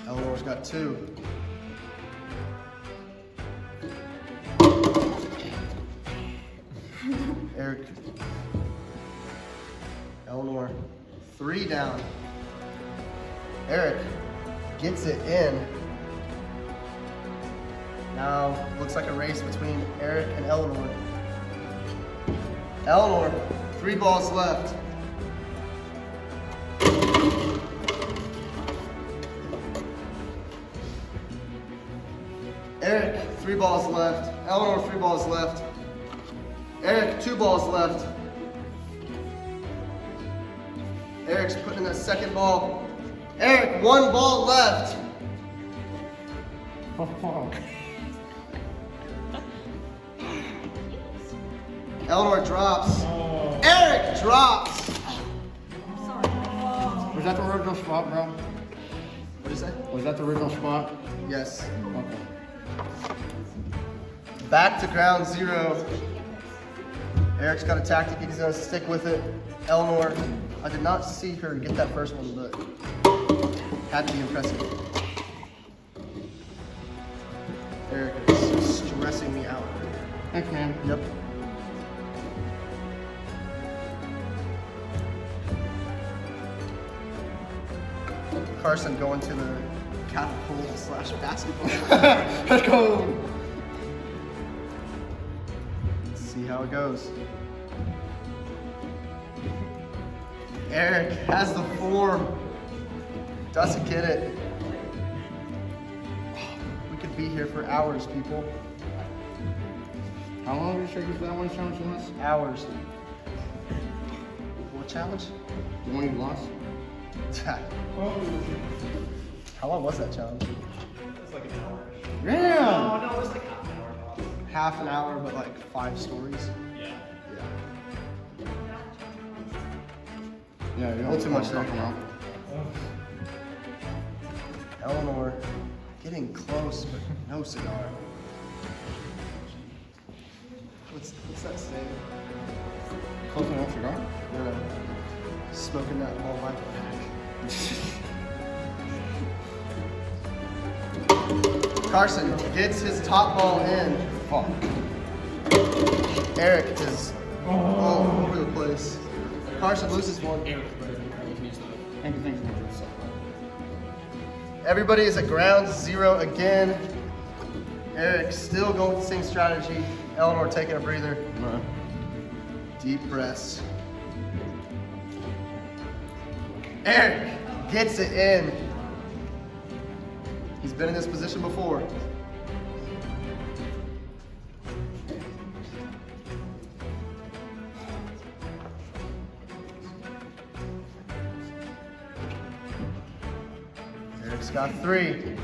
Eleanor's got two. Eric. Eleanor. 3 down. Eric gets it in. Now, looks like a race between Eric and Eleanor. Eleanor, 3 balls left. Eric, 3 balls left. Eleanor, 3 balls left. Eric, 2 balls left. Eric's putting in that second ball. Eric, 1 ball left. Eleanor drops. Eric drops. Was that the original spot, bro? What is that? Was that the original spot? Yes. Okay. Back to ground 0. Eric's got a tactic. He's going to stick with it. Eleanor, I did not see her get that first one, but had to be impressive. Eric is stressing me out. Thanks, man. Yep. Carson going to the catapult/basketball. Let's go. Let's see how it goes. Eric has the form. Doesn't get it. We could be here for hours, people. How long did you say that one challenge was? Hours. What challenge? The one you lost? How long was that challenge? It was like an hour. Yeah. No, it was like half an hour. Half an hour, but like 5 stories. Yeah. Yeah, you A little too much there. now. Eleanor getting close, but no cigar. What's that say? Close enough cigar? Yeah. Smoking that BallVivor pack. Carson gets his top ball in. Fuck. Eric is all over the place. Carson loses one. Thank you. Everybody is at ground 0 again. Eric still going with the same strategy. Eleanor taking a breather. Deep breaths. Eric gets it in. He's been in this position before. Eric's got 3.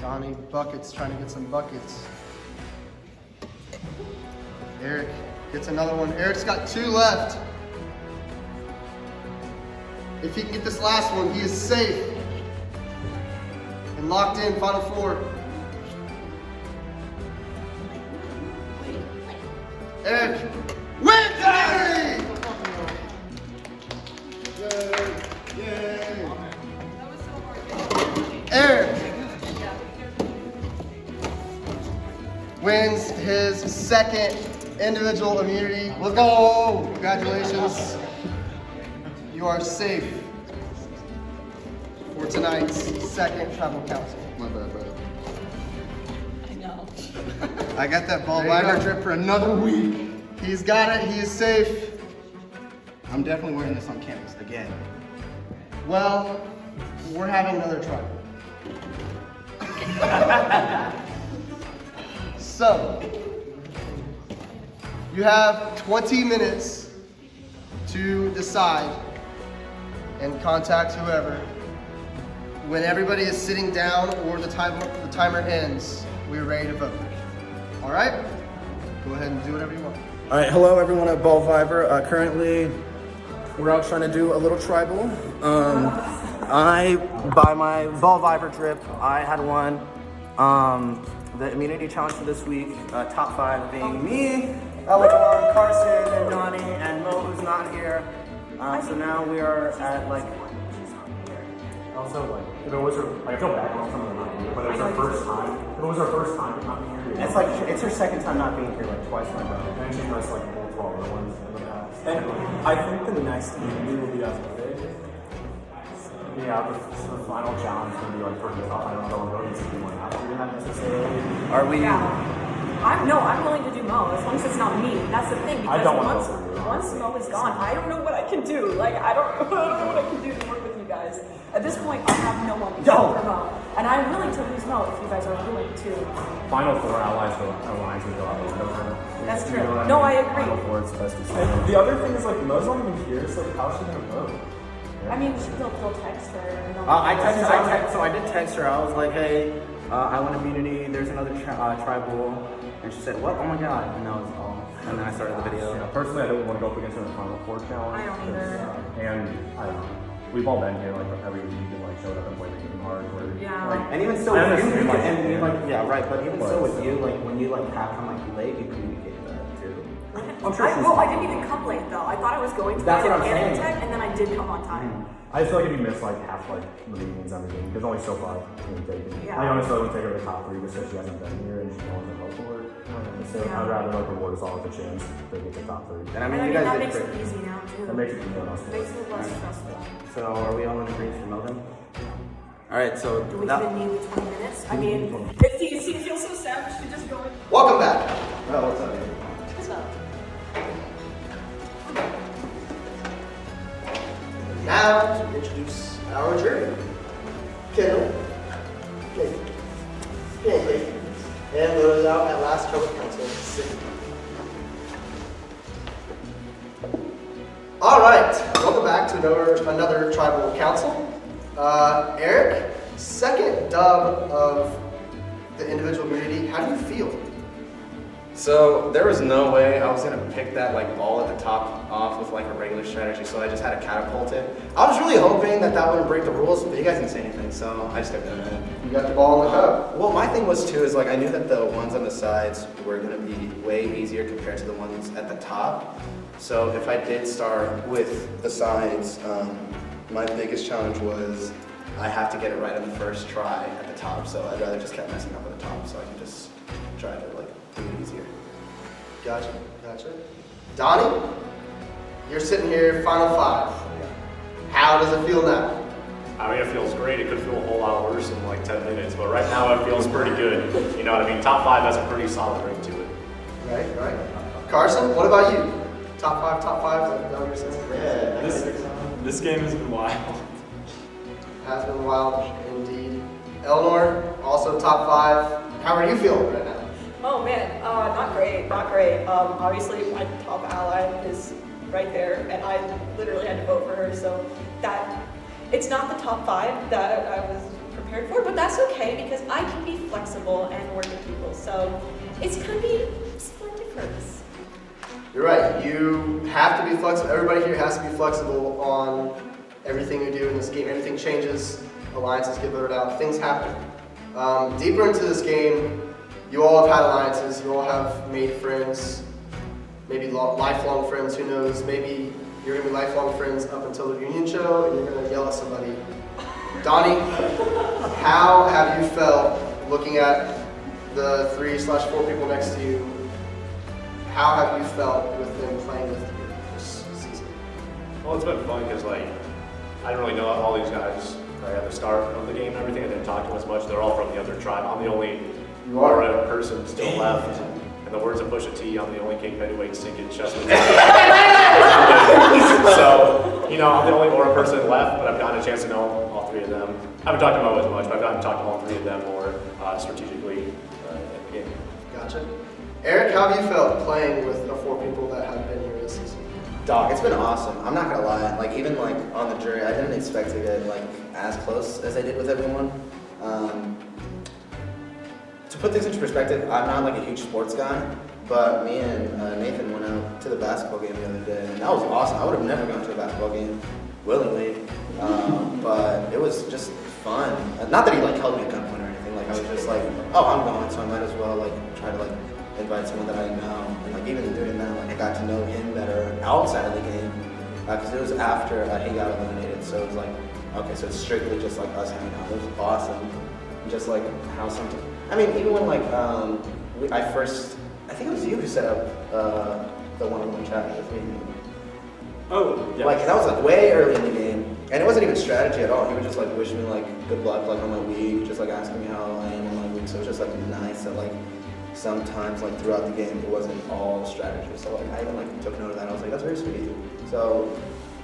Donnie, buckets, trying to get some buckets. Eric gets another one. Eric's got 2 left. If he can get this last one, he is safe. And locked in, final 4. Eric wins today! Yay! Eric wins his 2nd individual immunity. Let's go! Congratulations. You are safe for tonight's 2nd tribal council. My bad, brother. I know. I got that BallVivor drip for another week. He's got it. He is safe. I'm definitely wearing this on campus again. Well, we're having another try. So, you have 20 minutes to decide and contact whoever. When everybody is sitting down or the timer ends, we're ready to vote. All right? Go ahead and do whatever you want. All right, hello everyone at BallVivor. Currently, we're out trying to do a little tribal. By my BallVivor drip, I had won the immunity challenge for this week. Top 5 being me, Eleanor, Carson, and Donnie, and Mo, who's not here. So now we are at like. Also, like, if it was her, like, I feel bad for someone not being here, but it was her first time. If it was her first time not being here. It's like it's her 2nd time not being here, like twice in a row. And she missed like multiple other ones in the past. And I think the next meeting will be as big. Yeah, the final challenge is going to be like pretty tough. I don't know what it's going to happen necessarily. Are we? I'm willing to do Mo as long as it's not me. That's the thing. Because I don't want to go once Mo is gone, I don't know what I can do. Like I don't know what I can do to work with you guys. At this point, I have no one to for Mo, and I'm willing to lose Mo if you guys are willing to. Final 4 allies would go out the window. That's true. No, I agree. Final 4 it's best to say. And the other thing is like Mo's not even here, so like, how's she gonna vote? I mean, they'll text her. And So I did text her. I was like, hey, I want immunity. There's another tribal. And she said, what? Oh my god. And that was all. And then I started the video. Yeah, personally, I don't want to go up against her in the Final 4 challenge. I don't either. And I don't know. We've all been here like every week and like showed up and played the game hard. Yeah. Like, and even still, with you, yeah, right. But even still with you, like when you like have come like late, you communicated that too. I'm sure I didn't even come late though. I thought I was going to. That's what I'm saying. saying. And then I did come on time. I just feel like if you miss like half like the meetings and everything, there's only so far being taken. Yeah. I honestly would take her to the top 3 because she hasn't been here and she wants to vote for it. So Yeah. I'd rather like reward us all with a chance to get to top 3. And I mean, you guys that did makes great. it easy now too. That makes it easier. Makes it less stressful. So are we all in agreement for Melvin? All right. So Do we even need 20 minutes? I mean, if he feels so sad, we should just go in. Welcome back. Oh, what's up? What's up? Now to introduce our jury. Kendall, Kate, and voted out at last tribal council, Sydney. All right, welcome back to another tribal council. Eric, 2nd dub of the individual immunity. How do you feel? So there was no way I was gonna pick that like ball at the top off with like a regular strategy, so I just had to catapult it. I was really hoping that wouldn't break the rules, but you guys didn't say anything, so I just kept doing it. You got the ball in the cup. Well, my thing was too is like I knew that the ones on the sides were gonna be way easier compared to the ones at the top. So if I did start with the sides, my biggest challenge was I have to get it right on the first try at the top. So I'd rather just kept messing up at the top, so I can just try to like do it easier. Gotcha. Donnie, you're sitting here, final 5. How does it feel now? I mean, it feels great. It could feel a whole lot worse in like 10 minutes, but right now it feels pretty good. You know what I mean? Top 5 has a pretty solid ring to it. Right. Carson, what about you? Top 5, is that what you're saying? Yeah. This game has been wild. Has been wild, indeed. Eleanor, also top 5. How are you feeling right now? Oh man, not great. Obviously, my top ally is right there, and I literally had to vote for her. So that it's not the top 5 that I was prepared for, but that's okay because I can be flexible and work with people. So it's gonna be slightly different. You're right. You have to be flexible. Everybody here has to be flexible on everything you do in this game. Everything changes. Alliances get voted out. Things happen. Deeper into this game, you all have had alliances. You all have made friends. Maybe lifelong friends. Who knows? Maybe you're gonna be lifelong friends up until the reunion show, and you're gonna yell at somebody. Donnie, how have you felt looking at the 3/4 people next to you? How have you felt with them playing with you this season? Well, it's been fun because like I didn't really know all these guys right at the start of the game and everything. I didn't talk to them as much. They're all from the other tribe. I'm the only Aura person still left. In the words of Pusha T, I'm the only king heavyweight sinking chest. So, you know, I'm the only Aura person left, but I've gotten a chance to know all 3 of them. I haven't talked to Mo as much, but I've gotten to talk to all 3 of them more strategically in the game. Gotcha. Eric, how have you felt playing with the 4 people that have been here this season? Dog, it's been awesome. I'm not gonna lie. Like even like on the jury, I didn't expect to get like as close as I did with everyone. To put things into perspective, I'm not like a huge sports guy, but me and Nathan went out to the basketball game the other day, and that was awesome. I would have never gone to a basketball game willingly, but it was just fun. Not that he like held me at gunpoint or anything. Like I was just like, oh, I'm going, so I might as well like try to like invite someone that I know. And like even doing that, like I got to know him better outside of the game because it was after he got eliminated. So it was like, okay, so it's strictly just like us hanging out. It was awesome. Just like how sometimes, I mean, even when like I think it was you who set up the one-on-one chat with me. Oh, yeah. Like that was like way early in the game, and it wasn't even strategy at all. He would just like wish me like good luck like on my week, just like asking me how I am on my week. So it was just like nice that like sometimes like throughout the game it wasn't all strategy. So like I even like took note of that. I was like, that's very sweet of you. So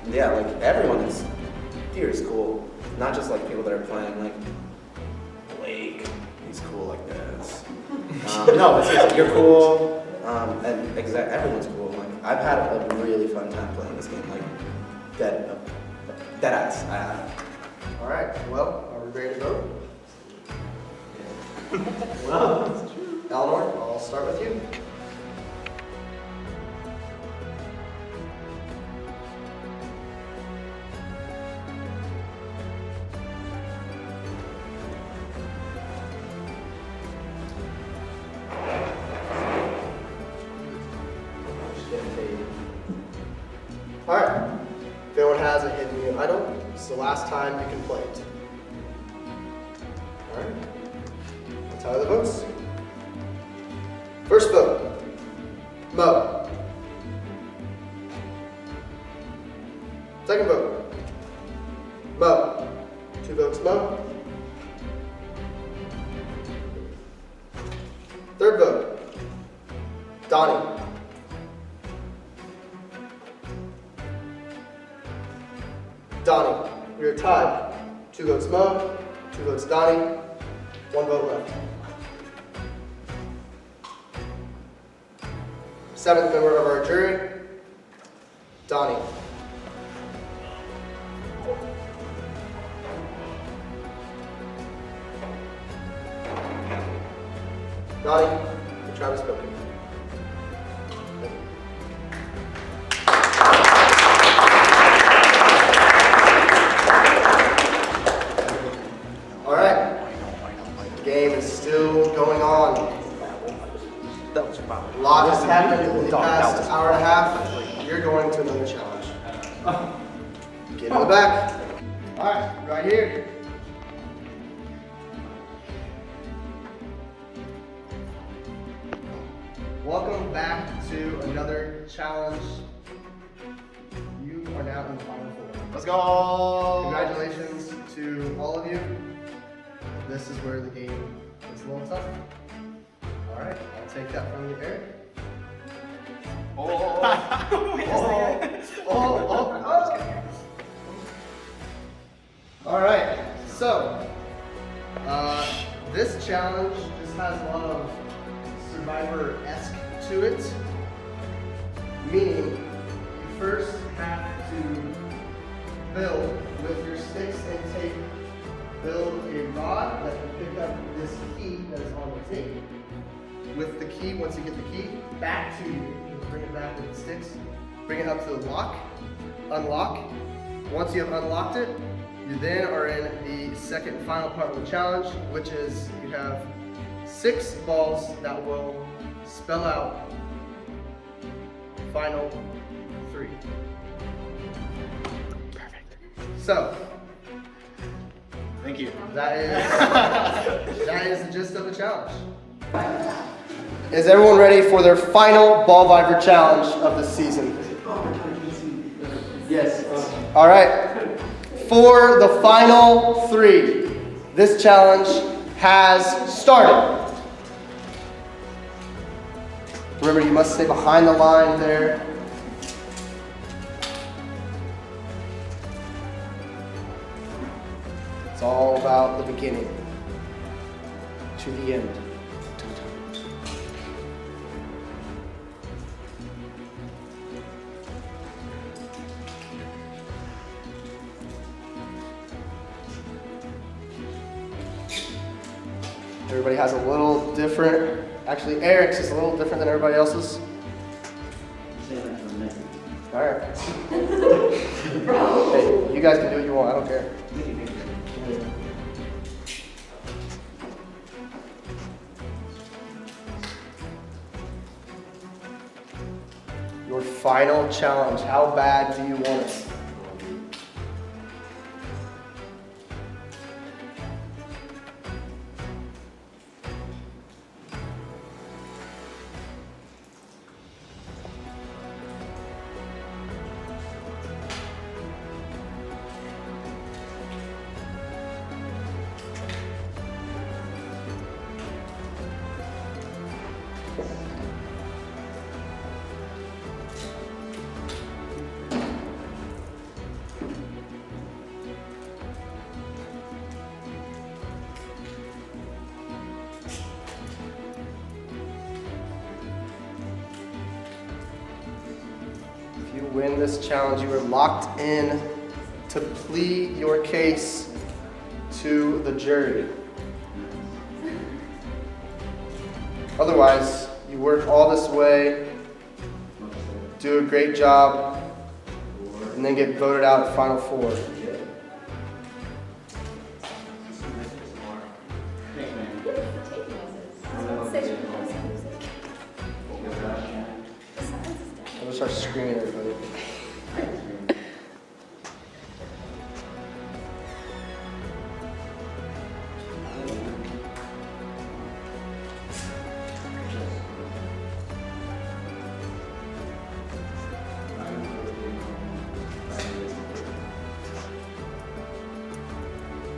yeah, like everyone is here is cool, not just like people that are playing like Blake. He's cool like this. No, but seriously, you're cool, and everyone's cool. Like I've had a really fun time playing this game. Like dead ass. I have. All right. Well, are we ready to vote? Well, Eleanor, I'll start with you. Alright, if anyone has a hidden new idol, this is the last time you can play it. Alright, I'll tally the votes. First vote, Mo. Second vote, Mo. 2 votes, Mo. Third vote, Donnie. Donnie, we are tied. 2 votes Mo, 2 votes Donnie, 1 vote left. 7th member of our jury, Donnie. Donnie, the tribe has spoken. A lot has happened in the past hour and a half. You're going to another challenge. Get in the back. All right, right here. Welcome back to another challenge. You are now in the final 4. Let's go! Congratulations to all of you. This is where the game gets a little tough. All right, I'll take that from you, Eric. All right, so this challenge just has a lot of Survivor-esque to it, meaning you first have to build with your sticks and tape. Build a rod that will pick up this key that is on the tape. With the key, once you get the key, back to you. You bring it back with the sticks. Bring it up to the lock. Unlock. Once you have unlocked it, you then are in the second and final part of the challenge, which is you have 6 balls that will spell out final 3. Perfect. So, thank you. That is the gist of the challenge. Is everyone ready for their final BallVivor challenge of the season? Yes. All right. For the final 3, this challenge has started. Remember, you must stay behind the line there. It's all about the beginning to the end. Everybody has a little different. Actually, Eric's is a little different than everybody else's. All right. Hey, you guys can do what you want. I don't care. Your final challenge. How bad do you want it? If you win this challenge, you are locked in to plead your case to the jury. Otherwise, you work all this way, do a great job, and then get voted out at Final Four. I'm gonna start screaming at everybody.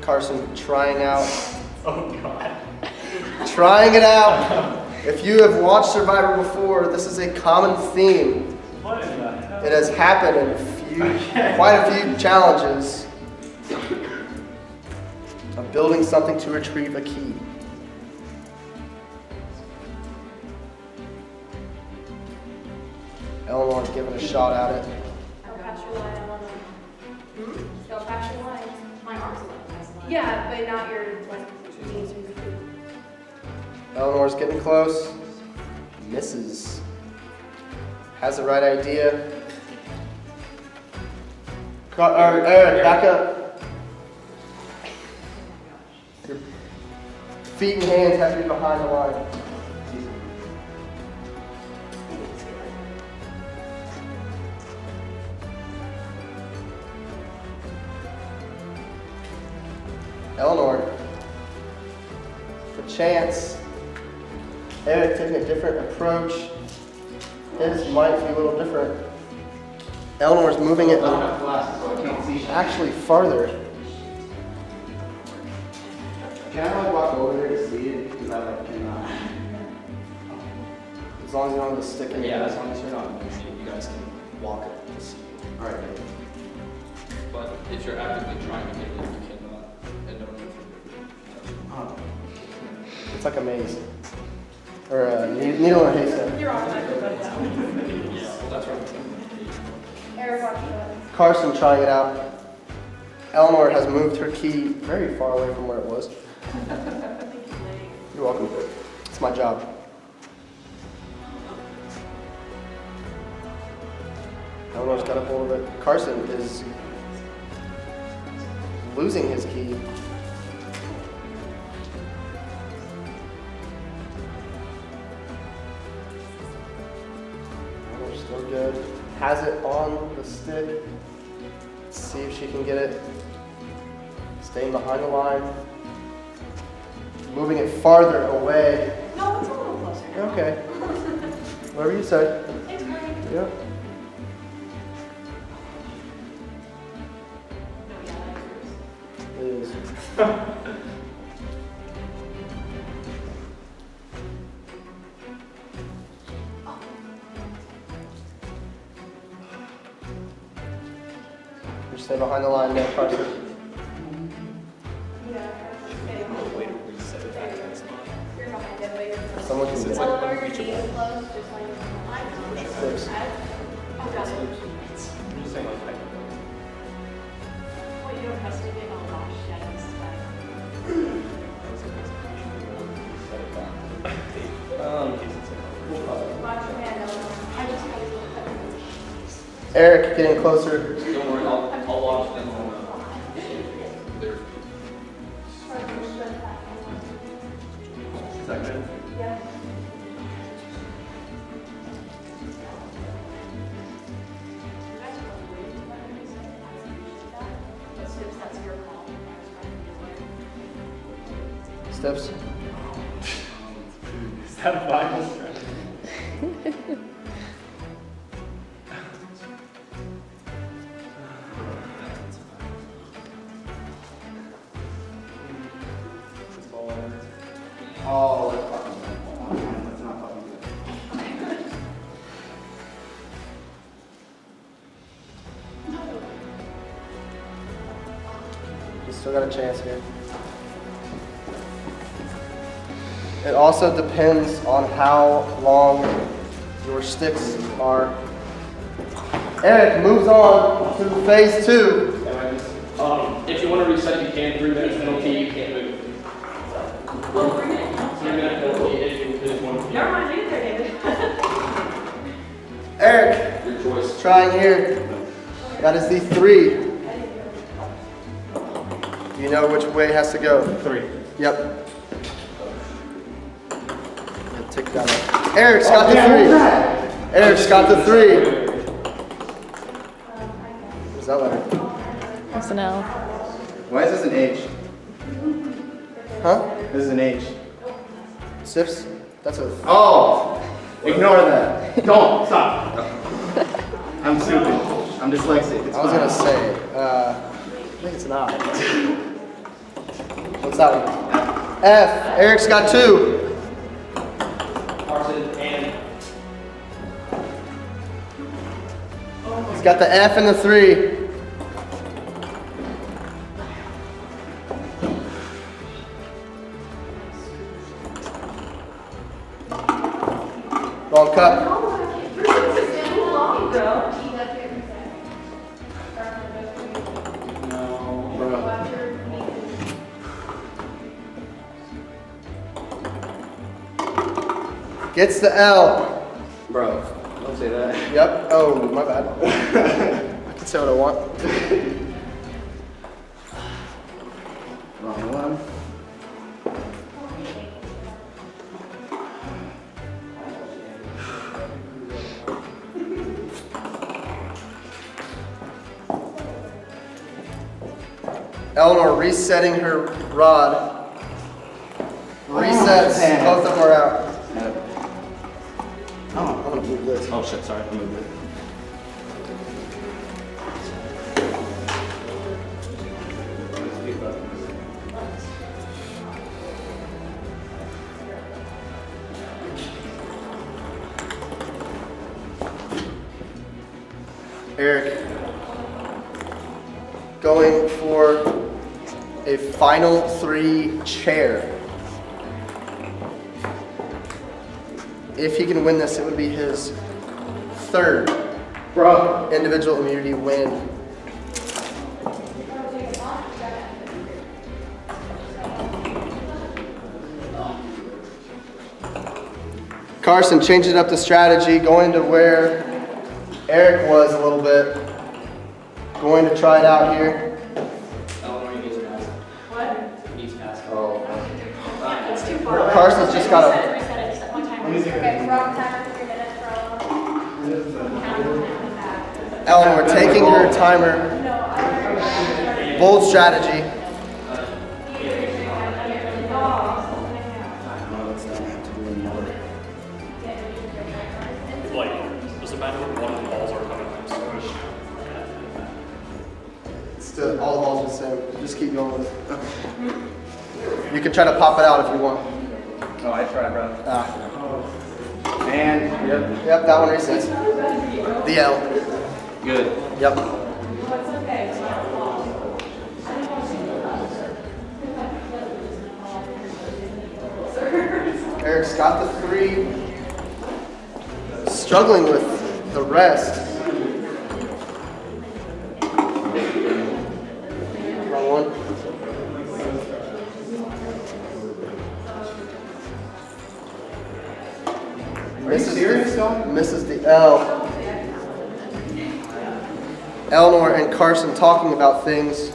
Carson trying out. Oh God. Trying it out. If you have watched Survivor before, this is a common theme. What in the hell? It has happened in quite a few challenges of building something to retrieve a key. Eleanor's giving a shot at it. I'll pass your line, Eleanor. I'll pass your line. My arm's a yeah, but not your knees. Eleanor's getting close. Misses. Has the right idea. Eric, back up. Your feet and hands have to be behind the line. Eleanor, for chance, Eric taking a different approach. His might be a little different. Eleanor's moving it actually farther. Can I like walk over there to see it? Because I like cannot. As long as you don't have to stick in. Yeah, as long as you're not moving, you guys can walk it to see it. Alright. But if you're actively trying to get it, you cannot. And don't move. It's like a maze. Or a needle in a haystack. You're automatically voted out. Yeah, well, that's right. Carson trying it out. Eleanor has moved her key very far away from where it was. You're welcome. It's my job. Eleanor's got a hold of it. Carson is losing his key. Eleanor's still good. Has it on the stick. Let's see if she can get it. Staying behind the line. Moving it farther away. No, it's a little closer now. Okay. Whatever you say. It's great. Yeah. It is. Just stay behind the line there, Carson. Someone can get it. Six. Eric getting closer. Don't worry, I'll watch them on their. Is that good? Yeah. Steps. Is that a Bible strategy? Oh, that's fucking good. That's not fucking good. You still got a chance here. It also depends on how long your sticks are. Eric moves on to phase 2. If you want to reset, you can. 3 minutes penalty, you can't move. 3-minute penalty if you want to. Never mind you there, David. Eric, Your choice. trying here. That is the 3. Do you know which way it has to go? 3. Yep. Tick down. Eric's got the 3. Eric's got the 3. What's that letter? That's an L. Why is this an H? Huh? This is an H. Sips? That's a. Oh! Ignore that. Don't. Stop. I'm stupid. I'm dyslexic. It's I was fine. gonna say, I think it's not. What's that one? F. Eric's got 2. Carson and. He's got the F and the 3. Wrong cup. Gets the L. Bro, don't say that. Yep. Oh, my bad. I can say what I want. Wrong one. Eleanor resetting her rod. Resets. man. Both of them are out. Oh, I'm gonna move this. oh shit, sorry, I moved it. Eric going for a final 3 chair. If he can win this, it would be his 3rd Bro. Individual immunity win. Carson changing up the strategy, going to where Eric was a little bit. Going to try it out here. It's too far. Carson's just got a. Okay, rock timer, 3 minutes, bro. Eleanor taking her timer. Bold strategy. Like, does it matter if one of the balls are coming from squish? Still, all the balls are the same. Just keep going with it. You can try to pop it out if you want. Oh, I tried, bro. And yep, that one resets. The L. Good. Yep. Eric's got the 3. Struggling with the rest. Wrong one. Misses the L. Eleanor and Carson talking about things.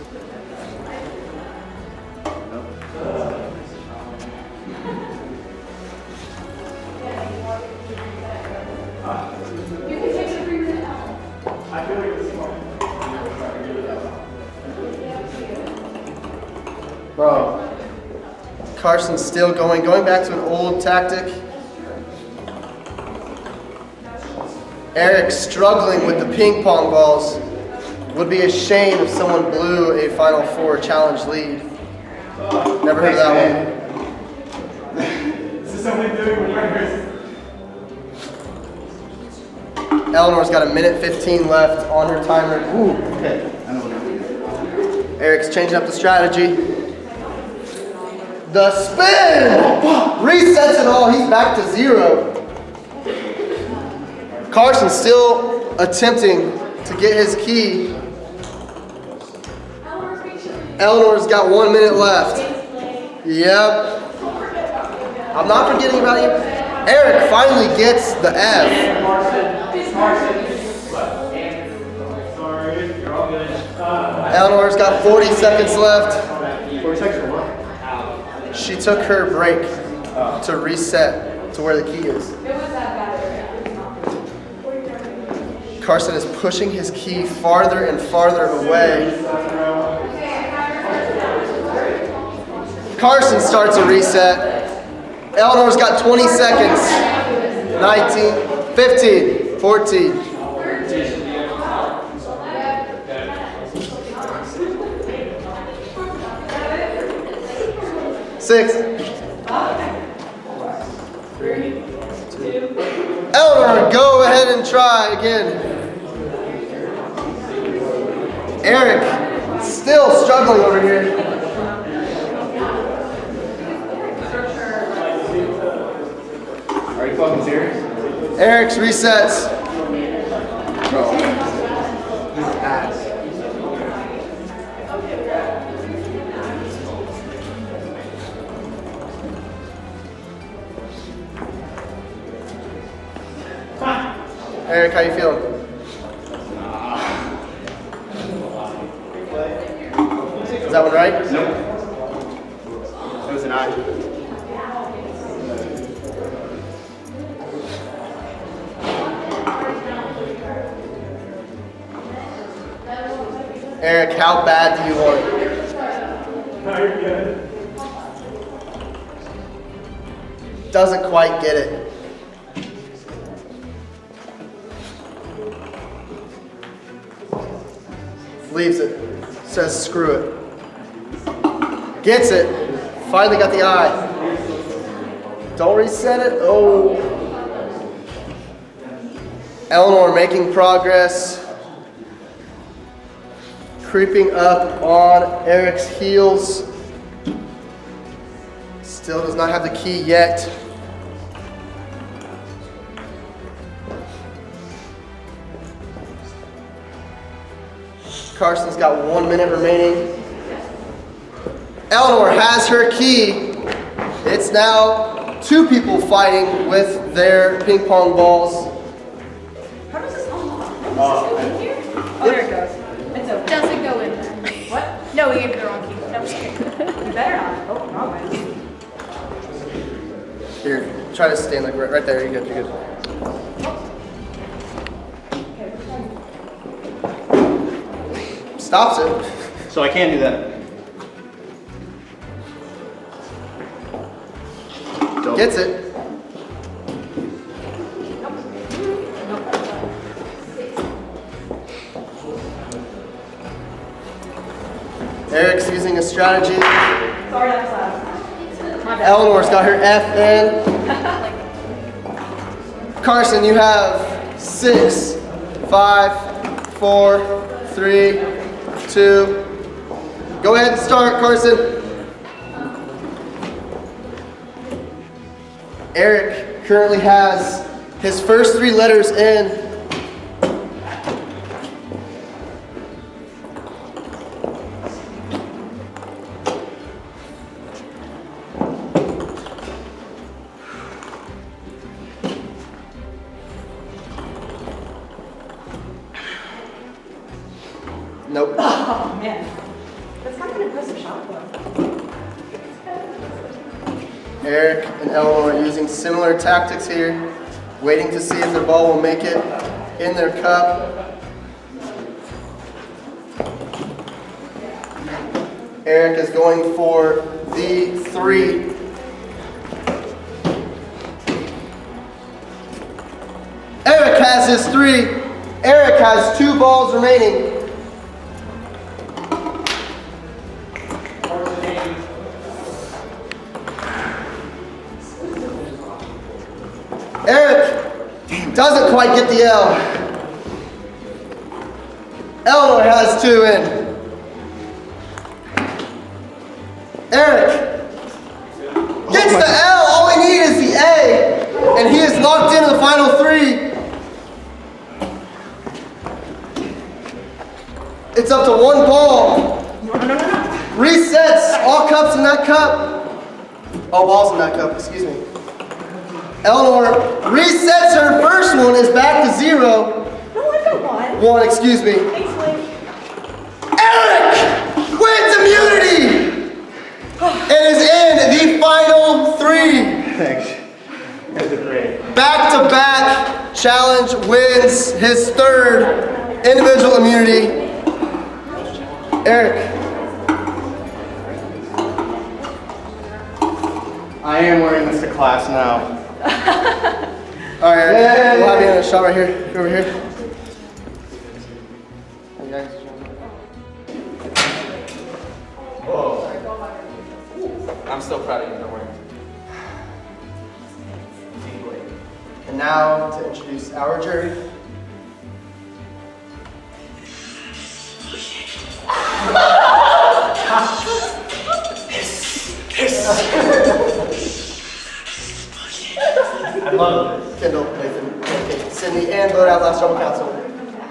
Bro. Carson's still going back to an old tactic. Eric struggling with the ping pong balls. Would be a shame if someone blew a Final Four challenge lead. Never heard of that one. This is something doing with records. Eleanor's got 1:15 left on her timer. Ooh, okay. Eric's changing up the strategy. The spin! Resets it all. He's back to 0. Carson's still attempting to get his key. Eleanor's got 1 minute left. Yep. I'm not forgetting about you. Eric finally gets the F. Eleanor's got 40 seconds left. 40 seconds for what? She took her break to reset to where the key is. Carson is pushing his key farther and farther away. Carson starts a reset. Eleanor's got 20 seconds. 19, 15, 14. 6. Eleanor, go ahead and try again. Eric, still struggling over here. Are you fucking serious? Eric's resets. Bro. His ass. Eric, how you feeling? Is that one right? Nope. It was an I. Eric, how bad do you want it? No, you're good. Doesn't quite get it. Leaves it. Says screw it. Gets it. Finally got the I. Don't reset it. Oh. Eleanor making progress. Creeping up on Eric's heels. Still does not have the key yet. Carson's got 1 minute remaining. Eleanor has her key. It's now 2 people fighting with their ping pong balls. How does this unlock? Does this go in here? Oh, there it goes. It's open. Does it go in there? What? No, we gave you the wrong key. No, I'm just kidding. You better not. Oh, wrong way. Here, try to stand like right there. You're good. You're good. Stops it. So I can't do that. Gets it. Eric's using a strategy. Sorry, that's loud. My bad. Eleanor's got her F in. Carson, you have 6, 5, 4, 3, 2. Go ahead and start, Carson. Eric currently has his first 3 letters in. Nope. Oh, man. That's kind of an impressive shot, though. Eric and Eleanor are using similar tactics here, waiting to see if their ball will make it in their cup. Eric is going for the 3. Eric has his 3. Eric has 2 balls remaining. Eric doesn't quite get the L. Eleanor has 2 in. Eric gets the L. All we need is the A. And he is locked into the final 3. It's up to 1 ball. Resets all cups in that cup. All balls in that cup, excuse me. Eleanor resets her first one, is back to 0. No, I got 1. 1, excuse me. Thanks, Link. Eric wins immunity and is in the final 3. Thanks. That was great. Back-to-back challenge wins his 3rd individual immunity. Eric. I am wearing this to class now. All right, Eric. We'll have you in a shot right here. Over here. Whoa. I'm still proud of you, don't worry. And now to introduce our jury. I love this. Kendall, Nathan, okay, Sydney, and vote out last trouble council,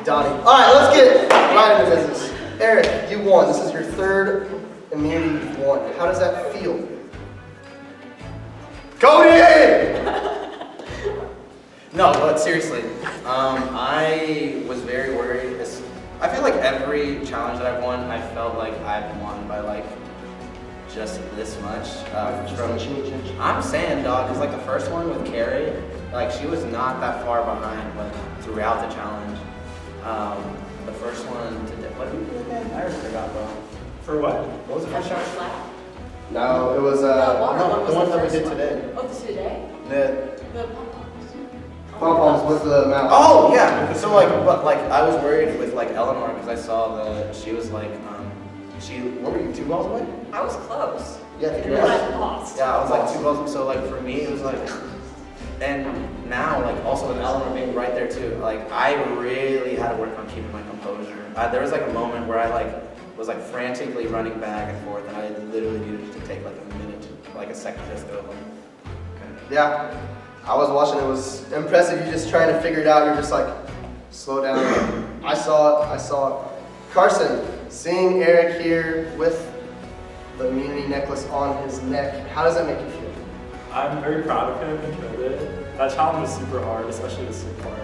Donnie. All right, let's get right into business. Eric, you won. This is your 3rd immunity you've won. How does that feel? Cody! No, but seriously, I was very worried. I feel like every challenge that I've won, I felt like I've won by like just this much. I'm saying, dog, because like the first one with Carrie, like she was not that far behind like throughout the challenge. The first one today, what did we do again? I already forgot, bro. For what? What was the first challenge? No, it was water the one that we did today. Oh, this today? The The pom-poms. pom-poms with the mouth. Oh yeah. So like, but like I was worried with like Eleanor because I saw she was like, what were you, 2 balls away? I was close. Yeah, I think And you're then right. I lost. Yeah, I was like 2 balls. So like for me, it was like, and now like also with Eleanor being right there too, like I really had to work on keeping my composure. There was like a moment where I like was like frantically running back and forth, and I literally needed to take like a minute, like a second just to go. Okay. Yeah, I was watching. It was impressive. You just trying to figure it out. You're just like, slow down. I saw it. Carson, seeing Eric here with the immunity necklace on his neck, how does that make you feel? I'm very proud of him. He killed it. That challenge was super hard, especially the soup part.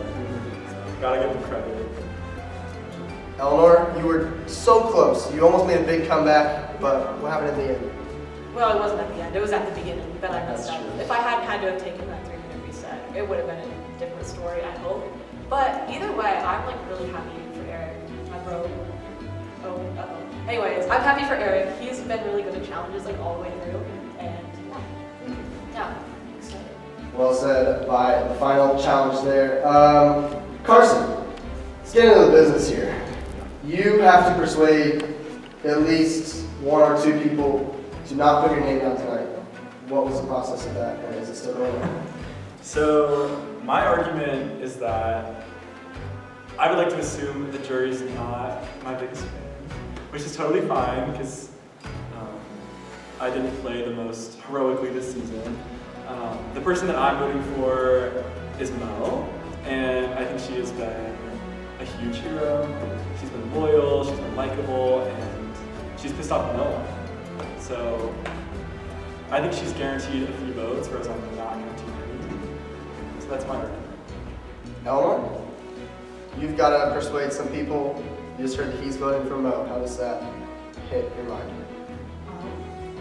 So, gotta give him credit. Eleanor, you were so close. You almost made a big comeback, but what happened in the end? Well, it wasn't at the end. It was at the beginning that I messed up. If I had kind of taken that 3-minute reset, it would have been a different story, I hope. But either way, I'm like really happy for Eric, my bro. Anyways, I'm happy for Eric. He's been really good at challenges like all the way through, and yeah. Excited. Well said by the final challenge there. Carson, let's get into the business here. You have to persuade at least 1 or 2 people to not put your name down tonight. What was the process of that, and is it still going on? So my argument is that I would like to assume the jury is not my biggest fan, which is totally fine because I didn't play the most heroically this season. The person that I'm voting for is Mel, and I think she has been a huge hero. She's been loyal, she's been likable, and she's pissed off no one. So I think she's guaranteed a few votes, whereas I'm not guaranteed any. So that's my argument. Eleanor, you've got to persuade some people. You just heard that he's voting for Mo. How does that hit your mind?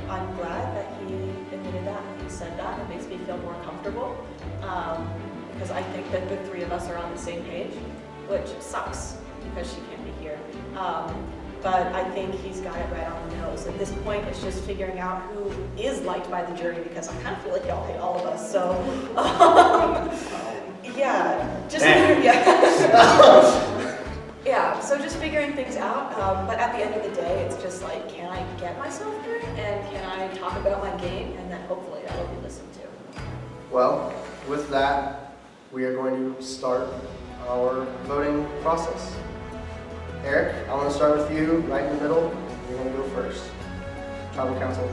I'm glad that he admitted that and he said that. It makes me feel more comfortable because I think that the 3 of us are on the same page, which sucks because she can't be here. But I think he's got it right on the nose. At this point, it's just figuring out who is liked by the jury because I kind of feel like y'all hate all of us. So, yeah, just yeah. So just figuring things out. But at the end of the day, it's just like, can I get myself through and can I talk about my game, and then hopefully that'll be listened to. Well, with that, we are going to start our voting process. Eric, I want to start with you right in the middle. You're going to go first. Tribal Council.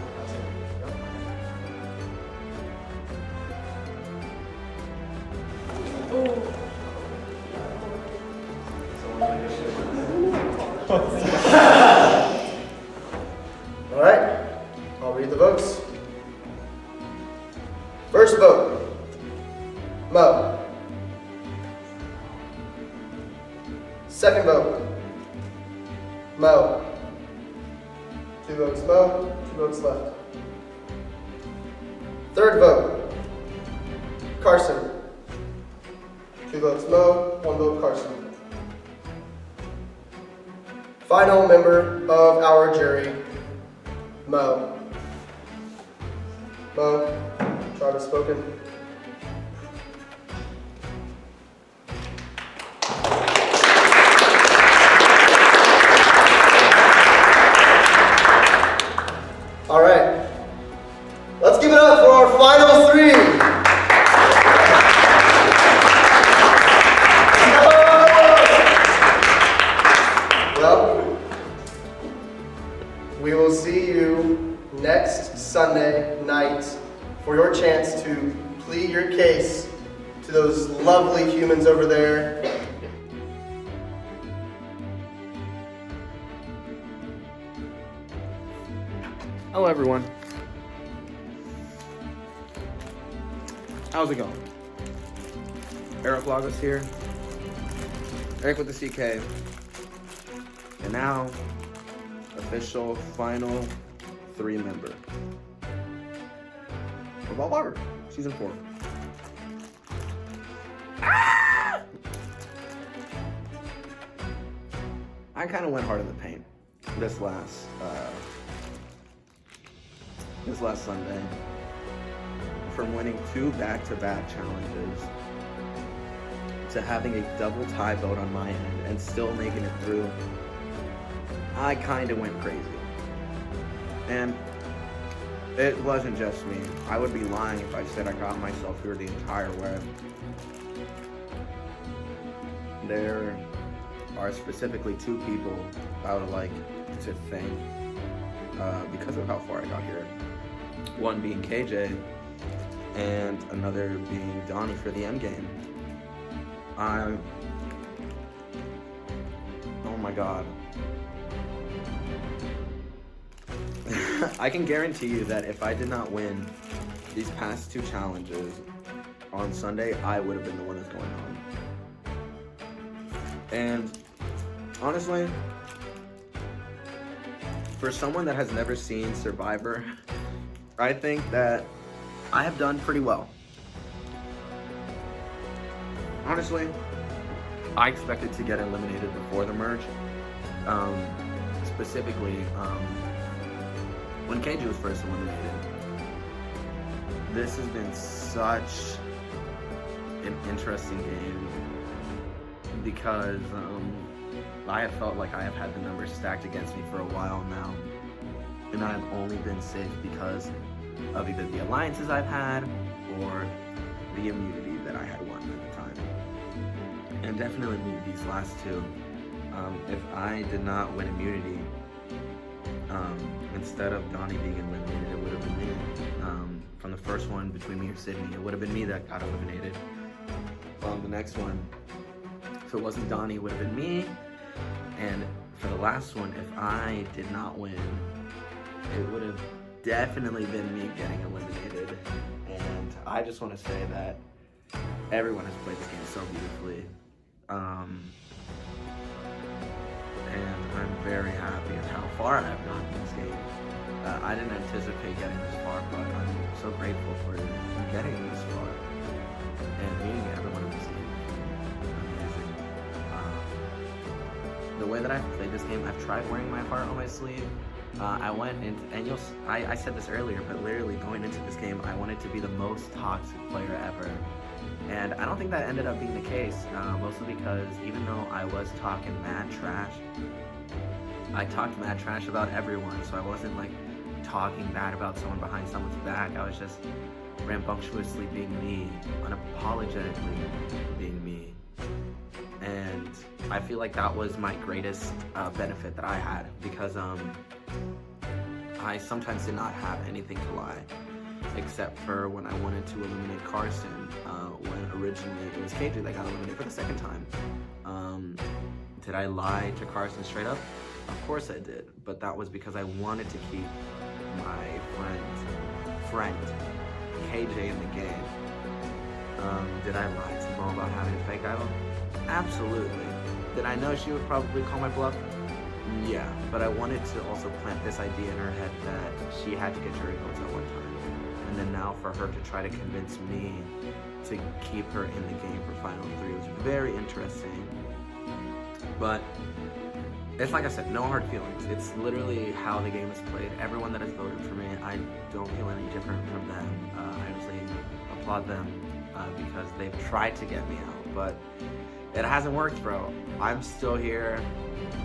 All right, I'll read the votes. First vote, Mo. Second vote, Mo. 2 votes Mo, 2 votes left. Third vote, Carson. 2 votes Mo, 1 vote Carson. Final member of our jury, Mo. Mo, tribe has spoken. All right, let's give it up for our final 3. Well, we will see you next Sunday night for your chance to plead your case to those lovely humans over there. Hello everyone. How's it going? Eric Lagos here. Eric with the CK. And now, official final 3 member of BallVivor, season 4. I kind of went hard in the paint this last Sunday. From winning 2 back-to-back challenges to having a double tie vote on my end and still making it through, I kind of went crazy. And it wasn't just me. I would be lying if I said I got myself through the entire way. There are specifically 2 people I would like to thank because of how far I got here. One being KJ, and another being Donnie for the end game. Oh my god. I can guarantee you that if I did not win these past 2 challenges on Sunday, I would have been the one that's going home. And honestly, for someone that has never seen Survivor, I think that I have done pretty well. Honestly, I expected to get eliminated before the merge. Specifically, when KJ was first eliminated. This has been such an interesting game because I have felt like I have had the numbers stacked against me for a while now, and I've only been safe because of either the alliances I've had or the immunity that I had won at the time. And definitely these last 2. If I did not win immunity, instead of Donnie being eliminated, it would have been me. From the first one between me and Sydney, it would have been me that got eliminated. The next one, if it wasn't Donnie, it would have been me. And for the last one, if I did not win, it would have definitely been me getting eliminated. And I just want to say that everyone has played this game so beautifully. And I'm very happy with how far I've gotten in this game. I didn't anticipate getting this far, but I'm so grateful for getting this far. And meeting everyone in this game has been amazing. The way that I've played this game, I've tried wearing my heart on my sleeve. I went into, and I said this earlier, but literally going into this game, I wanted to be the most toxic player ever. And I don't think that ended up being the case, mostly because even though I was talking mad trash, I talked mad trash about everyone, so I wasn't like talking bad about someone behind someone's back. I was just rambunctiously being me, unapologetically being me. And I feel like that was my greatest benefit that I had, because I sometimes did not have anything to lie, except for when I wanted to eliminate Carson, when originally it was KJ that got eliminated for the second time. Did I lie to Carson straight up? Of course I did, but that was because I wanted to keep my friend KJ in the game. Did I lie to Mo about having a fake idol? Absolutely. Did I know she would probably call my bluff? Yeah, but I wanted to also plant this idea in her head that she had to get jury votes at one time. And then now for her to try to convince me to keep her in the game for Final 3 was very interesting. But it's like I said, no hard feelings. It's literally how the game is played. Everyone that has voted for me, I don't feel any different from them. I honestly applaud them because they've tried to get me out, but it hasn't worked, bro. I'm still here.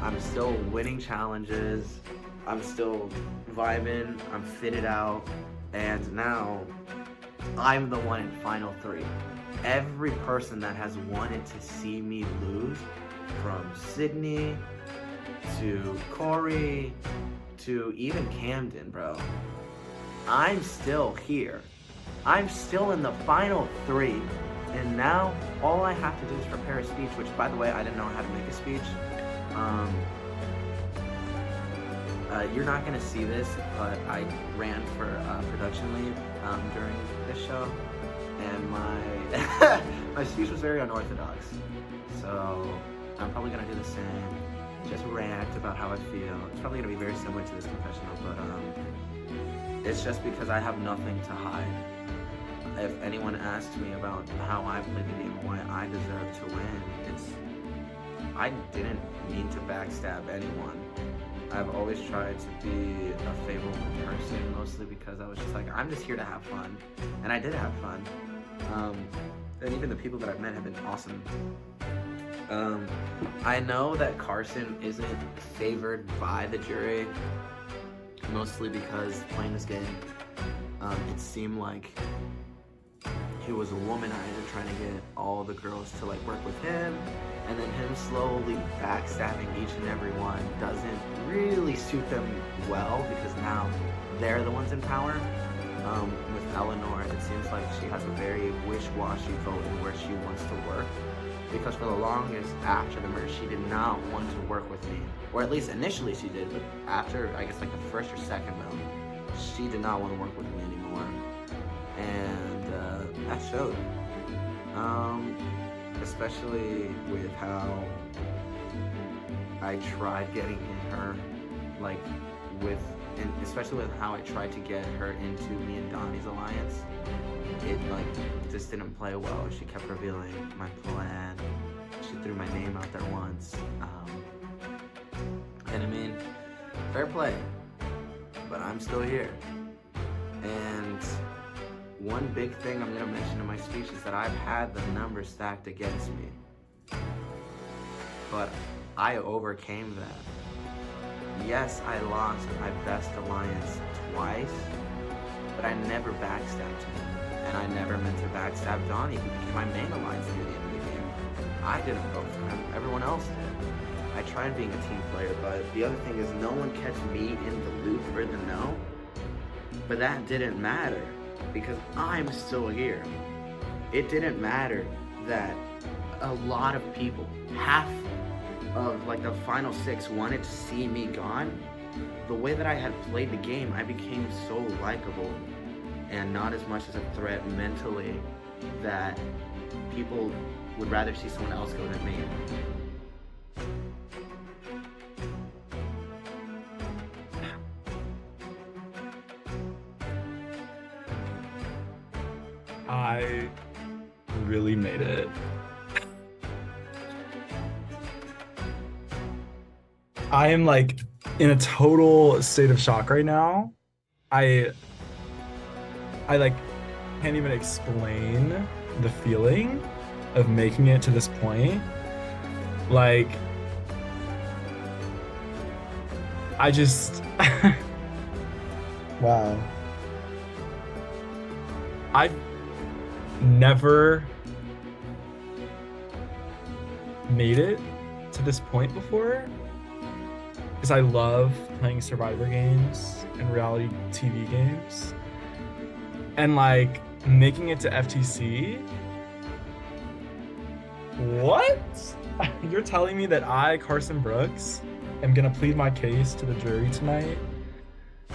I'm still winning challenges. I'm still vibing. I'm fitted out. And now I'm the one in Final 3. Every person that has wanted to see me lose, from Sydney to Corey to even Camden, bro, I'm still here. I'm still in the Final 3. And now all I have to do is prepare a speech, which, by the way, I didn't know how to make a speech. You're not gonna see this, but I ran for production lead during this show, and my my speech was very unorthodox. So I'm probably gonna do the same, just rant about how I feel. It's probably gonna be very similar to this confessional, but it's just because I have nothing to hide. If anyone asked me about how I played the game and why I deserve to win, I didn't mean to backstab anyone. I've always tried to be a favorable person, mostly because I was just like, I'm just here to have fun. And I did have fun. And even the people that I've met have been awesome. I know that Carson isn't favored by the jury, mostly because playing this game, it seemed like he was a womanizer trying to get all the girls to like work with him, and then him slowly backstabbing each and every one doesn't really suit them well, because now they're the ones in power. With Eleanor, it seems like she has a very wishy-washy vote in where she wants to work, because for the longest after the merge, she did not want to work with me, or at least initially she did, but after I guess like the first or second round, she did not want to work with me anymore, and that showed. Especially with how I tried getting in her, like and especially with how I tried to get her into me and Donnie's alliance. It just didn't play well. She kept revealing my plan. She threw my name out there once. And I mean, fair play, but I'm still here. And one big thing I'm gonna mention in my speech is that I've had the numbers stacked against me, but I overcame that. Yes, I lost my best alliance twice, but I never backstabbed him. And I never meant to backstab Donnie, who became my main alliance near the end of the game. I didn't vote for him, everyone else did. I tried being a team player, but the other thing is no one kept me in the loop or the know. But that didn't matter, because I'm still here. It didn't matter that a lot of people, half of the final 6 wanted to see me gone. The way that I had played the game, I became so likable and not as much as a threat mentally that people would rather see someone else go than me. I really made it. I am in a total state of shock right now. I can't even explain the feeling of making it to this point. I just wow. I've never made it to this point before, because I love playing Survivor games and reality TV games, and making it to FTC. What? You're telling me that I, Carson Brooks, am gonna plead my case to the jury tonight?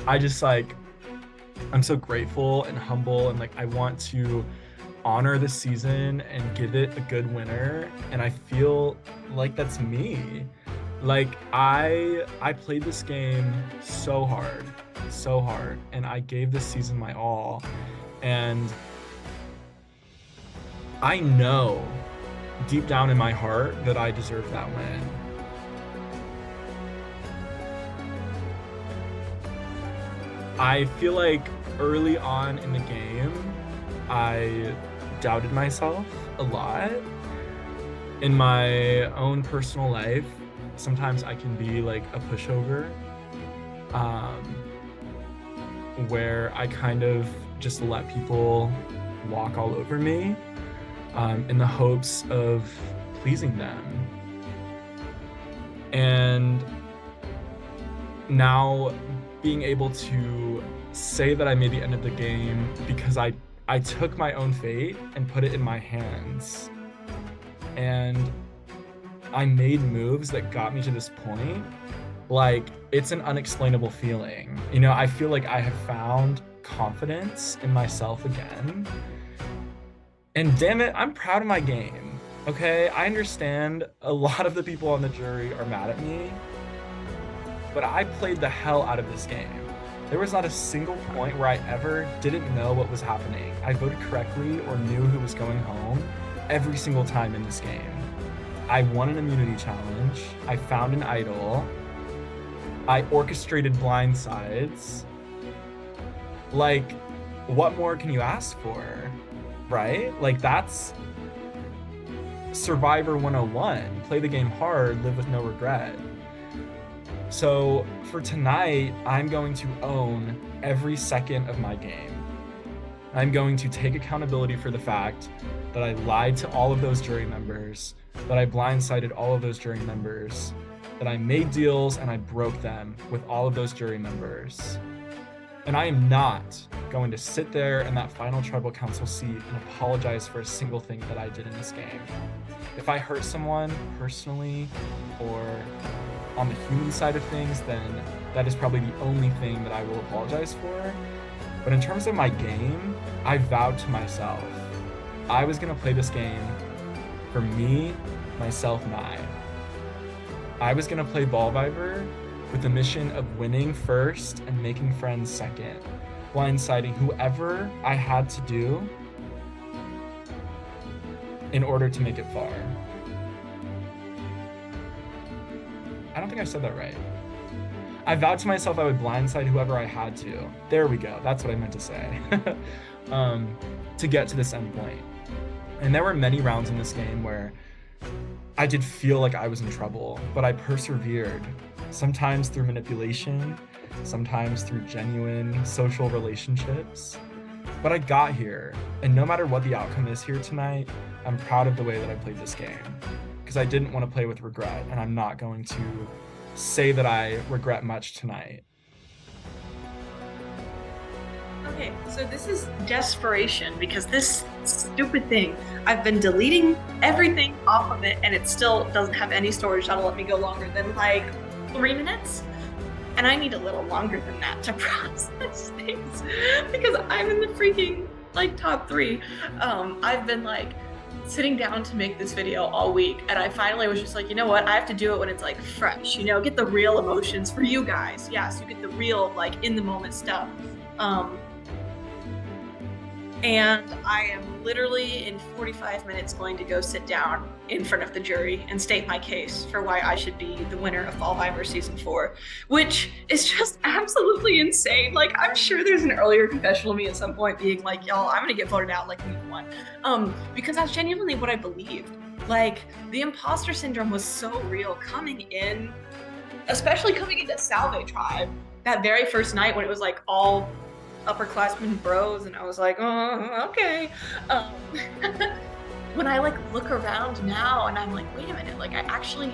I just I'm so grateful and humble, and I want to honor the season and give it a good winner, and I feel like that's me. I played this game so hard, and I gave this season my all, and I know deep down in my heart that I deserve that win. I feel like early on in the game, I doubted myself a lot. In my own personal life, sometimes I can be a pushover, where I kind of just let people walk all over me, in the hopes of pleasing them. And now being able to say that I made the end of the game because I took my own fate and put it in my hands. And I made moves that got me to this point. It's an unexplainable feeling. I feel like I have found confidence in myself again. And damn it, I'm proud of my game. Okay, I understand a lot of the people on the jury are mad at me, but I played the hell out of this game. There was not a single point where I ever didn't know what was happening. I voted correctly or knew who was going home every single time in this game. I won an immunity challenge. I found an idol. I orchestrated blindsides. What more can you ask for, right? That's Survivor 101. Play the game hard, live with no regret. So for tonight, I'm going to own every second of my game. I'm going to take accountability for the fact that I lied to all of those jury members, that I blindsided all of those jury members, that I made deals and I broke them with all of those jury members. And I am not going to sit there in that final tribal council seat and apologize for a single thing that I did in this game. If I hurt someone personally or on the human side of things, then that is probably the only thing that I will apologize for. But in terms of my game, I vowed to myself I was gonna play this game for me, myself, and I was gonna play BallVivor with the mission of winning first and making friends second, blindsiding whoever I had to do in order to make it far. I don't think I said that right. I vowed to myself I would blindside whoever I had to. There we go. That's what I meant to say. To get to this end point. And there were many rounds in this game where I did feel like I was in trouble, but I persevered. Sometimes through manipulation, sometimes through genuine social relationships. But I got here, and no matter what the outcome is here tonight, I'm proud of the way that I played this game. Because I didn't want to play with regret, and I'm not going to say that I regret much tonight. Okay, so this is desperation because this stupid thing, I've been deleting everything off of it and it still doesn't have any storage that'll let me go longer than like 3 minutes. And I need a little longer than that to process things because I'm in the freaking like top 3. I've been like sitting down to make this video all week and I finally was just like, you know what, I have to do it when it's like fresh, you know, get the real emotions for you guys. Yes, you get the real like in the moment stuff. And I am literally in 45 minutes going to go sit down in front of the jury and state my case for why I should be the winner of BallVivor Season 4, which is just absolutely insane. Like, I'm sure there's an earlier confessional of me at some point being like, y'all, I'm gonna get voted out like week 1. Because that's genuinely what I believed. Like, the imposter syndrome was so real coming in, especially coming into Salve Tribe that very first night when it was like all upperclassmen bros and I was like, oh, okay. When I like look around now and I'm like, wait a minute, like I actually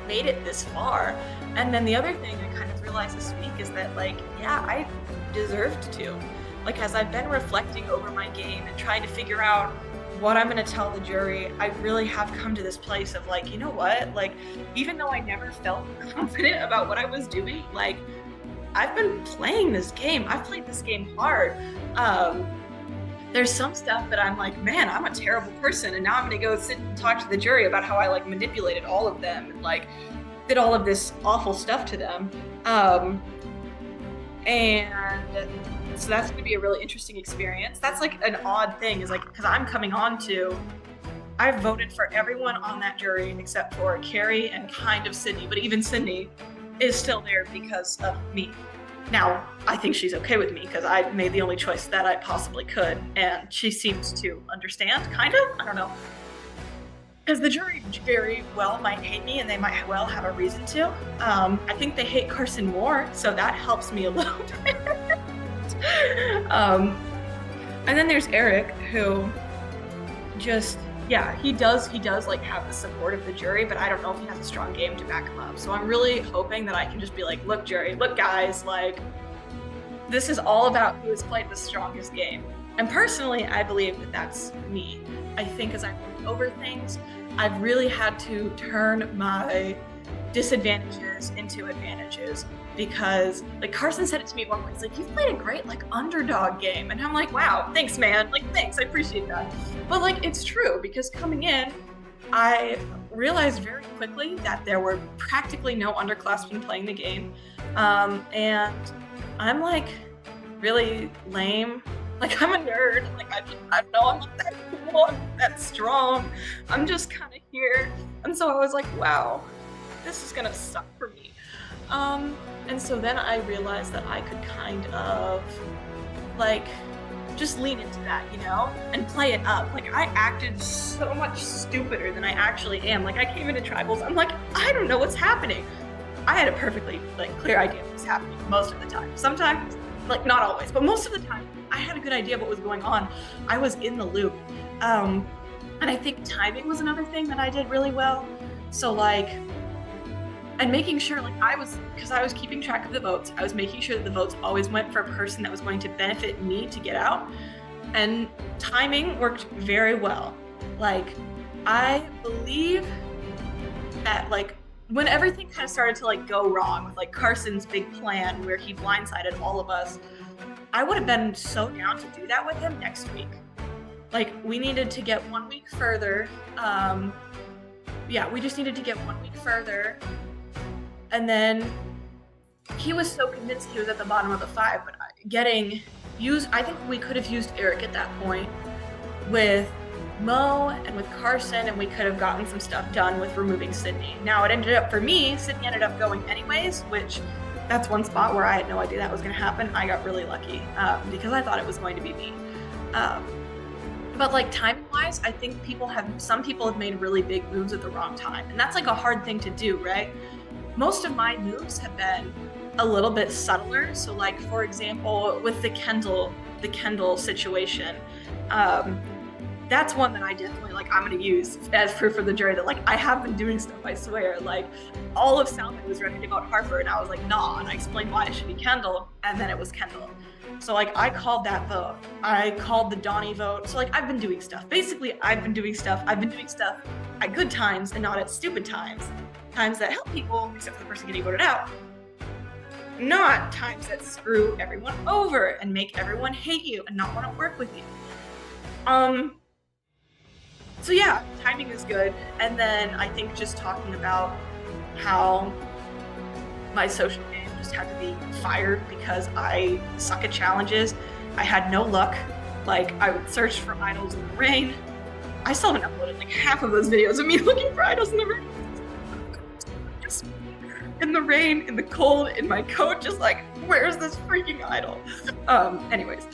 made it this far. And then the other thing I kind of realized this week is that like, yeah, I deserved to. Like as I've been reflecting over my game and trying to figure out what I'm gonna tell the jury, I really have come to this place of like, you know what? Like, even though I never felt confident about what I was doing, like I've been playing this game. I've played this game hard. There's some stuff that I'm like, man, I'm a terrible person. And now I'm gonna go sit and talk to the jury about how I like manipulated all of them and like did all of this awful stuff to them. And so that's gonna be a really interesting experience. That's like an odd thing is like, cause I'm coming on to, I've voted for everyone on that jury except for Carrie and kind of Sydney, but even Sydney is still there because of me. Now, I think she's okay with me because I made the only choice that I possibly could, and she seems to understand, kind of, I don't know. Because the jury very well might hate me and they might well have a reason to. I think they hate Carson more, so that helps me a little bit. And then there's Eric, who just, yeah, he does like have the support of the jury, but I don't know if he has a strong game to back him up. So I'm really hoping that I can just be like, look, jury, look, guys, like, this is all about who has played the strongest game. And personally, I believe that that's me. I think as I've looked over things, I've really had to turn my disadvantages into advantages because like Carson said it to me at one point, he's like, you've played a great like underdog game. And I'm like, wow, thanks man, like thanks, I appreciate that. But like it's true because coming in, I realized very quickly that there were practically no underclassmen playing the game. And I'm like really lame. Like I'm a nerd, like I know I'm not that cool, I'm not that strong. I'm just kind of here. And so I was like, wow, this is gonna suck for me. And so then I realized that I could kind of like just lean into that, you know, and play it up. Like I acted so much stupider than I actually am. Like I came into tribals, I'm like, I don't know what's happening. I had a perfectly like clear idea of what was happening most of the time. Sometimes, like not always, but most of the time, I had a good idea of what was going on. I was in the loop. And I think timing was another thing that I did really well. So like, and making sure like because I was keeping track of the votes, I was making sure that the votes always went for a person that was going to benefit me to get out. And timing worked very well. Like, I believe that like when everything kind of started to like go wrong with like Carson's big plan where he blindsided all of us, I would have been so down to do that with him next week. Like, we needed to get 1 week further. We just needed to get 1 week further. And then he was so convinced he was at the bottom of the 5, but I think we could have used Eric at that point with Mo and with Carson, and we could have gotten some stuff done with removing Sydney. Now, it ended up, for me, Sydney ended up going anyways, which that's one spot where I had no idea that was going to happen. I got really lucky because I thought it was going to be me. But like timing-wise, I think some people have made really big moves at the wrong time, and that's like a hard thing to do, right? Most of my moves have been a little bit subtler. So like, for example, with the Kendall situation, that's one that I definitely like, I'm going to use as proof for the jury that like, I have been doing stuff, I swear. Like, all of Salmon was ready to vote Harper, and I was like, nah, and I explained why it should be Kendall, and then it was Kendall. So like, I called that vote. I called the Donnie vote. So like, I've been doing stuff. Basically, I've been doing stuff at good times and not at stupid times. Times that help people, except for the person getting voted out. Not times that screw everyone over and make everyone hate you and not want to work with you. So yeah, timing is good. And then I think just talking about how my social game just had to be fired because I suck at challenges. I had no luck. Like, I would search for idols in the rain. I still haven't uploaded like half of those videos of me looking for idols in the rain. Just in the rain, in the cold, in my coat, just like, where's this freaking idol? Anyways.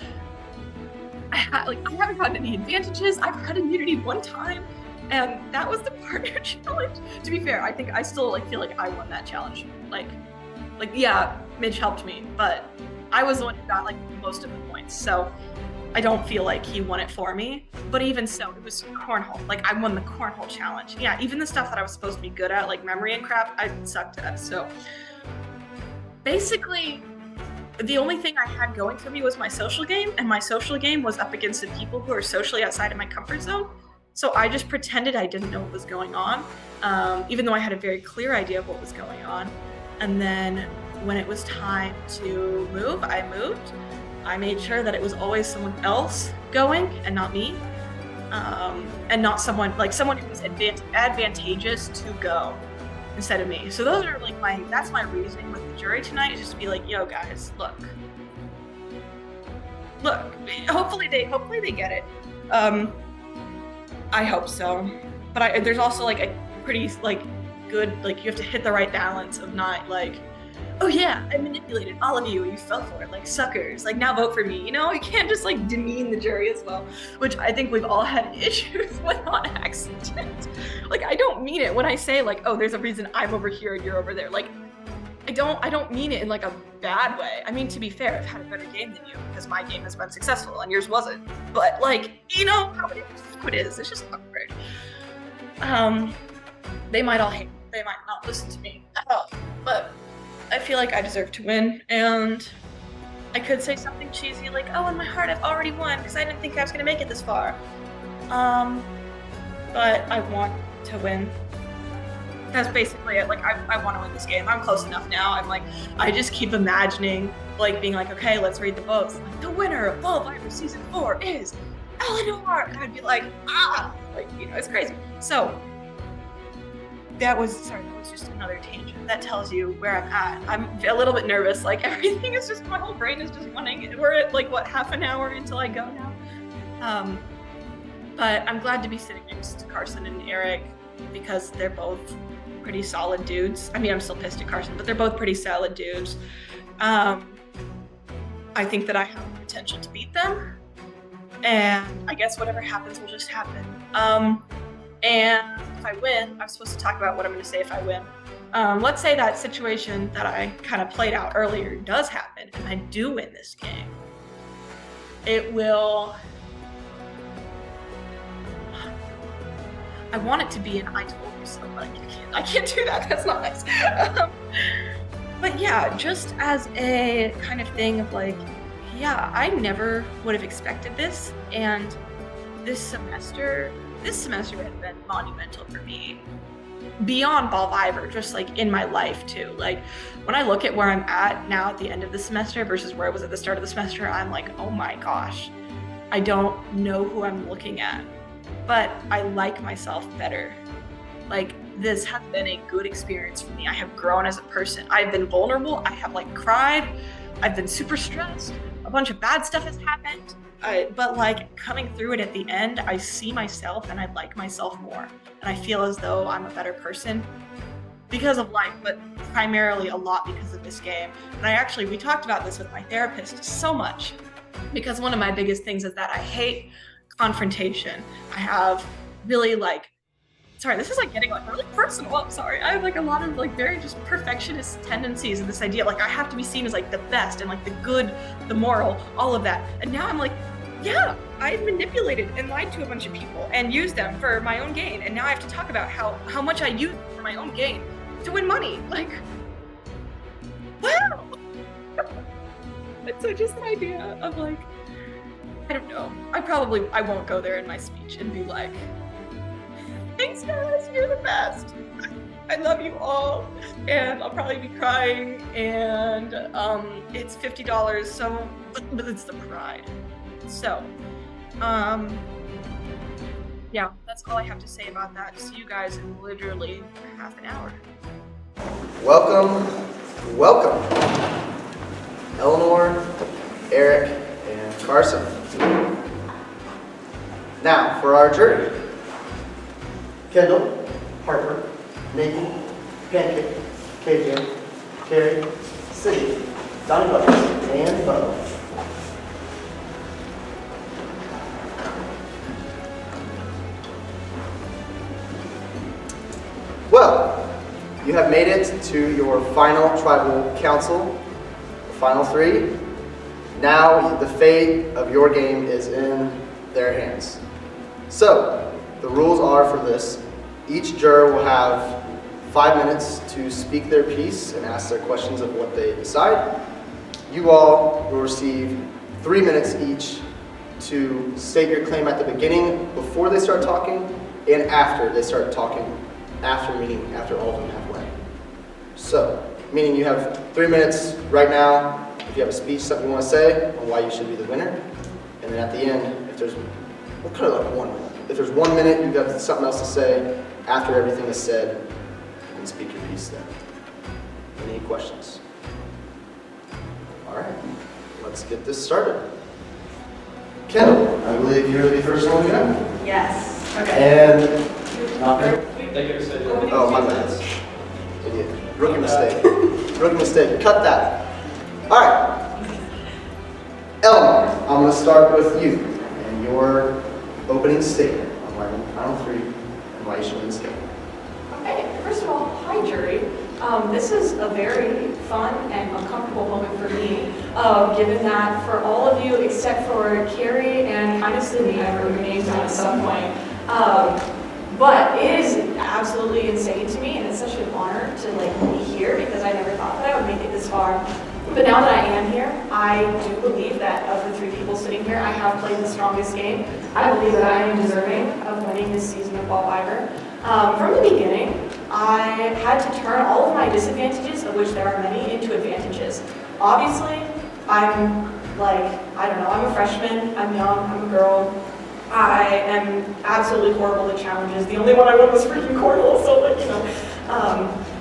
I haven't gotten any advantages. I've got immunity one time, and that was the partner challenge. To be fair, I think I still like feel like I won that challenge. Like yeah, Midge helped me, but I was the one who got like most of the points. So I don't feel like he won it for me. But even so, it was cornhole. Like, I won the cornhole challenge. Yeah, even the stuff that I was supposed to be good at, like memory and crap, I sucked at. So basically, the only thing I had going for me was my social game, and my social game was up against the people who are socially outside of my comfort zone. So I just pretended I didn't know what was going on, even though I had a very clear idea of what was going on. And then when it was time to move, I moved. I made sure that it was always someone else going and not me, and not someone who was advantageous to go instead of me. So those are like that's my reasoning with the jury tonight, is just to be like, yo guys, look, hopefully they get it. I hope so. But there's also like a pretty like good, like, you have to hit the right balance of not like, oh yeah, I manipulated all of you and you fell for it, like suckers, like now vote for me. You know, you can't just like demean the jury as well, which I think we've all had issues with on accident. Like, I don't mean it when I say like, oh, there's a reason I'm over here and you're over there. Like, I don't mean it in like a bad way. I mean, to be fair, I've had a better game than you because my game has been successful and yours wasn't. But like, you know how it is. It's just awkward. They might all hate me. They might not listen to me at all. But I feel like I deserve to win, and I could say something cheesy like, oh, in my heart I've already won because I didn't think I was going to make it this far. But I want to win. That's basically it. Like, I want to win this game. I'm close enough now. I'm like, I just keep imagining, like, being like, okay, let's read the votes. Like, the winner of BallVivor Season 4 is Eleanor! And I'd be like, like, you know, it's crazy. So, that was just another tangent. That tells you where I'm at. I'm a little bit nervous. Like, everything is just, my whole brain is just running. We're at, like, what, half an hour until I go now? But I'm glad to be sitting next to Carson and Eric because they're both pretty solid dudes. I mean, I'm still pissed at Carson, but they're both pretty solid dudes. I think that I have the potential to beat them. And I guess whatever happens will just happen. And if I win, I'm supposed to talk about what I'm going to say if I win. Let's say that situation that I kind of played out earlier does happen, and I do win this game. It will... I want it to be an I told you so, but I can't do that. That's not nice. But yeah, just as a kind of thing of like, yeah, I never would have expected this, and this semester has been monumental for me. beyond BallVivor, just like in my life too. Like when I look at where I'm at now at the end of the semester versus where I was at the start of the semester, I'm like, oh my gosh, I don't know who I'm looking at, but I like myself better. Like this has been a good experience for me. I have grown as a person. I've been vulnerable. I have like cried. I've been super stressed. A bunch of bad stuff has happened. But like coming through it at the end, I see myself and I like myself more. And I feel as though I'm a better person because of life, but primarily a lot because of this game. And we talked about this with my therapist so much, because one of my biggest things is that I hate confrontation. I have really sorry, this is like getting like really personal. I'm sorry. I have like a lot of like very just perfectionist tendencies and this idea like I have to be seen as like the best and like the good, the moral, all of that. And now I'm like, yeah, I've manipulated and lied to a bunch of people and used them for my own gain. And now I have to talk about how much I use for my own gain to win money. Like, wow. And so just the idea of like, I don't know. I won't go there in my speech and be like, thanks guys, you're the best. I love you all. And I'll probably be crying and it's $50, so, but it's the pride. So, yeah, that's all I have to say about that. See you guys in literally half an hour. Welcome, Eleanor, Eric, and Carson. Now, for our jury. Kendall, Harper, Nikki, Pancake, KJ, Carrie, City, Donnie Butters, and Bo. Well, you have made it to your final tribal council, the final three. Now the fate of your game is in their hands. So, the rules are for this. Each juror will have 5 minutes to speak their piece and ask their questions of what they decide. You all will receive 3 minutes each to state your claim at the beginning before they start talking and after they start talking, meaning after all of them halfway. So, meaning you have 3 minutes right now if you have a speech, something you want to say on why you should be the winner. And then at the end, if there's, we'll cut it like 1 minute. If there's 1 minute, you've got something else to say after everything is said, you can speak your piece then. Any questions? All right, let's get this started. Kendall, I believe you're the first one again. Yes. And not Oh, my bad. Idiot. Rookie mistake. Rookie mistake. Cut that. All right. Eleanor, I'm going to start with you and your opening statement on why the final three and why you should win this game. Okay, first of all, hi jury. This is a very fun and uncomfortable moment for me, given that for all of you except for Carrie and kind of Sydney, I wrote your names down at some point. But it is absolutely insane to me, and it's such an honor to be here because I never thought that I would make it this far. But now that I am here, I do believe that of the 3 people sitting here, I have played the strongest game. I believe that I am deserving of winning this season of BallVivor. From the beginning, I had to turn all of my disadvantages, of which there are many, into advantages. Obviously, I'm I'm a freshman, I'm young, I'm a girl. I am absolutely horrible at challenges. The only one I won was freaking Cornell, so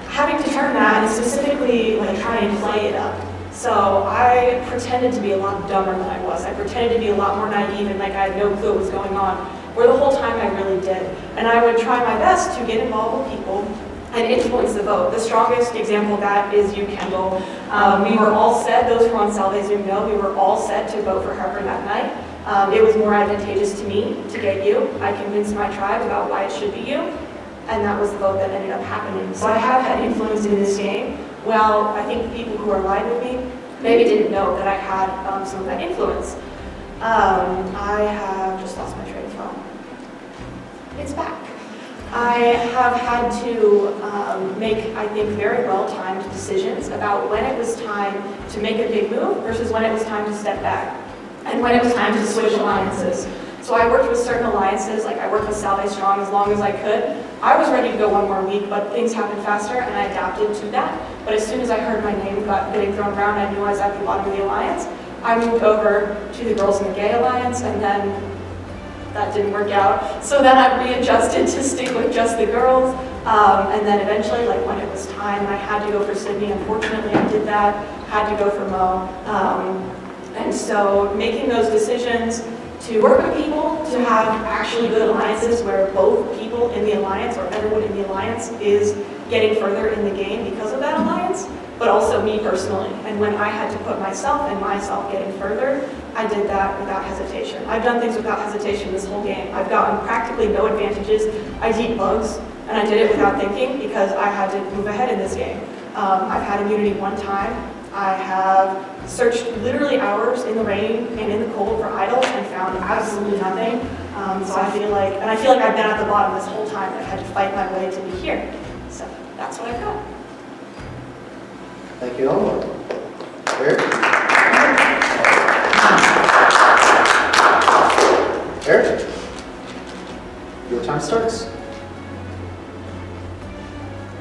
having to turn that and specifically try and play it up. So I pretended to be a lot dumber than I was. I pretended to be a lot more naive and I had no clue what was going on, where the whole time I really did. And I would try my best to get involved with people and influence the vote. The strongest example of that is you, Kendall. We were all set, those who are on Salve Zoom know, we were all set to vote for Harper that night. It was more advantageous to me to get you. I convinced my tribe about why it should be you, and that was the vote that ended up happening. So I have had influence in this game. Well, I think the people who are aligned with me maybe didn't know that I had some of that influence. I have just lost my train of thought. It's back. I have had to make, I think, very well-timed decisions about when it was time to make a big move versus when it was time to step back, and when it was time to switch alliances. So I worked with certain alliances, like I worked with Salve Strong as long as I could. I was ready to go one more week, but things happened faster and I adapted to that. But as soon as I heard my name getting thrown around, I knew I was at the bottom of the alliance. I moved over to the Girls in the Gay Alliance, and then that didn't work out. So then I readjusted to stick with just the girls. And then eventually, like when it was time, I had to go for Sydney. Unfortunately, I did that. Had to go for Mo. And so making those decisions to work with people, to have actually good alliances where both people in the alliance or everyone in the alliance is getting further in the game because of that alliance, but also me personally. And when I had to put myself and myself getting further, I did that without hesitation. I've done things without hesitation this whole game. I've gotten practically no advantages. I deep bugs, and I did it without thinking because I had to move ahead in this game. I've had immunity one time. I have searched literally hours in the rain and in the cold for idols and found absolutely nothing. So I feel like I've been at the bottom this whole time. I've had to fight my way to be here. So that's what I've got. Thank you, Eleanor. Eric? Eric? Your time starts.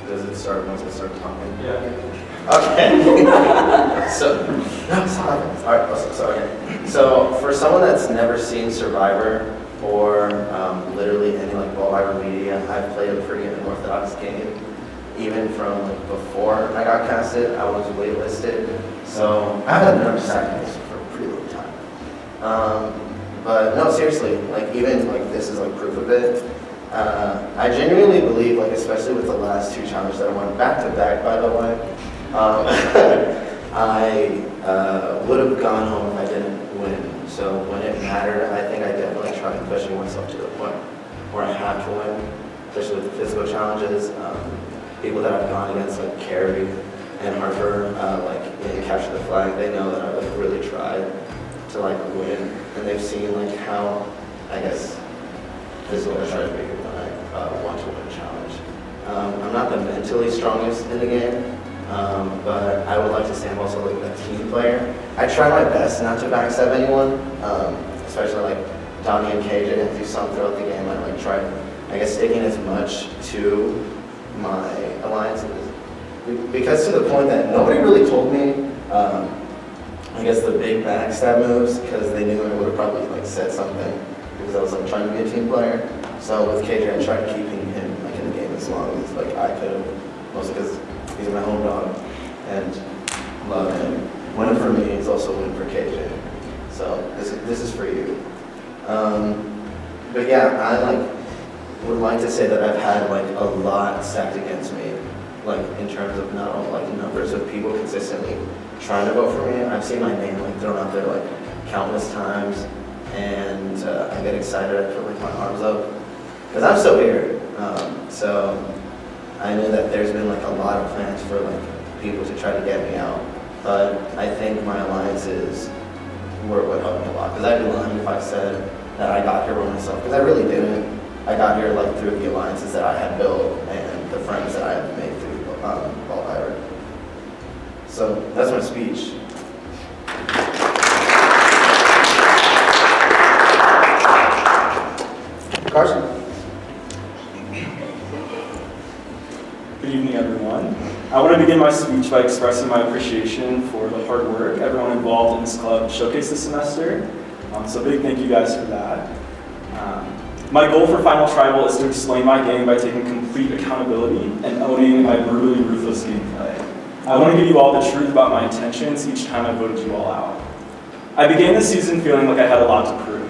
Does it start once I start talking? Yeah. Okay. So for someone that's never seen Survivor or literally any like BallVivor media, I've played a pretty unorthodox game. Even from like before I got casted, I was waitlisted. So I've had the number seconds for a pretty long time. But no, seriously, like even like this is like proof of it. I genuinely believe, like especially with the last two challenges that I won back to back, by the way. I would have gone home if I didn't win. So when it mattered, I think I definitely tried pushing myself to the point where I have to win, especially with the physical challenges. People that I've gone against, like Carrie and Harper, like in Capture the Flag, they know that I like really tried to like win, and they've seen like how, I guess, this is what I try to make it when I want to win a challenge. I'm not the mentally strongest in the game. But I would like to say I'm also like a team player. I try my best not to backstab anyone, especially like Donnie and KJ and do some throughout the game. I like try, I guess, sticking as much to my alliances. Because to the point that nobody really told me, I guess the big backstab moves, because they knew I would have probably like said something, because I was like trying to be a team player. So with KJ, I tried keeping him like in the game as long as like I could, mostly because he's my home dog, and love him. Winning for me is also winning for KJ. So this is for you. But yeah, I would like to say that I've had like a lot stacked against me, like in terms of not only like numbers of people consistently trying to vote for me. I've seen my name like thrown out there like countless times, and I get excited. I put like my arms up because I'm still here. So I knew that there's been like a lot of plans for like people to try to get me out, but I think my alliances were what helped me a lot, because I'd be lying if I said that I got here by myself, because I really didn't. I got here like through the alliances that I had built and the friends that I had made through BallVivor. So that's my speech. Carson. Good evening, everyone. I want to begin my speech by expressing my appreciation for the hard work everyone involved in this club showcased this semester. So big thank you guys for that. My goal for Final Tribal is to explain my game by taking complete accountability and owning my brutally ruthless gameplay. I want to give you all the truth about my intentions each time I voted you all out. I began this season feeling like I had a lot to prove.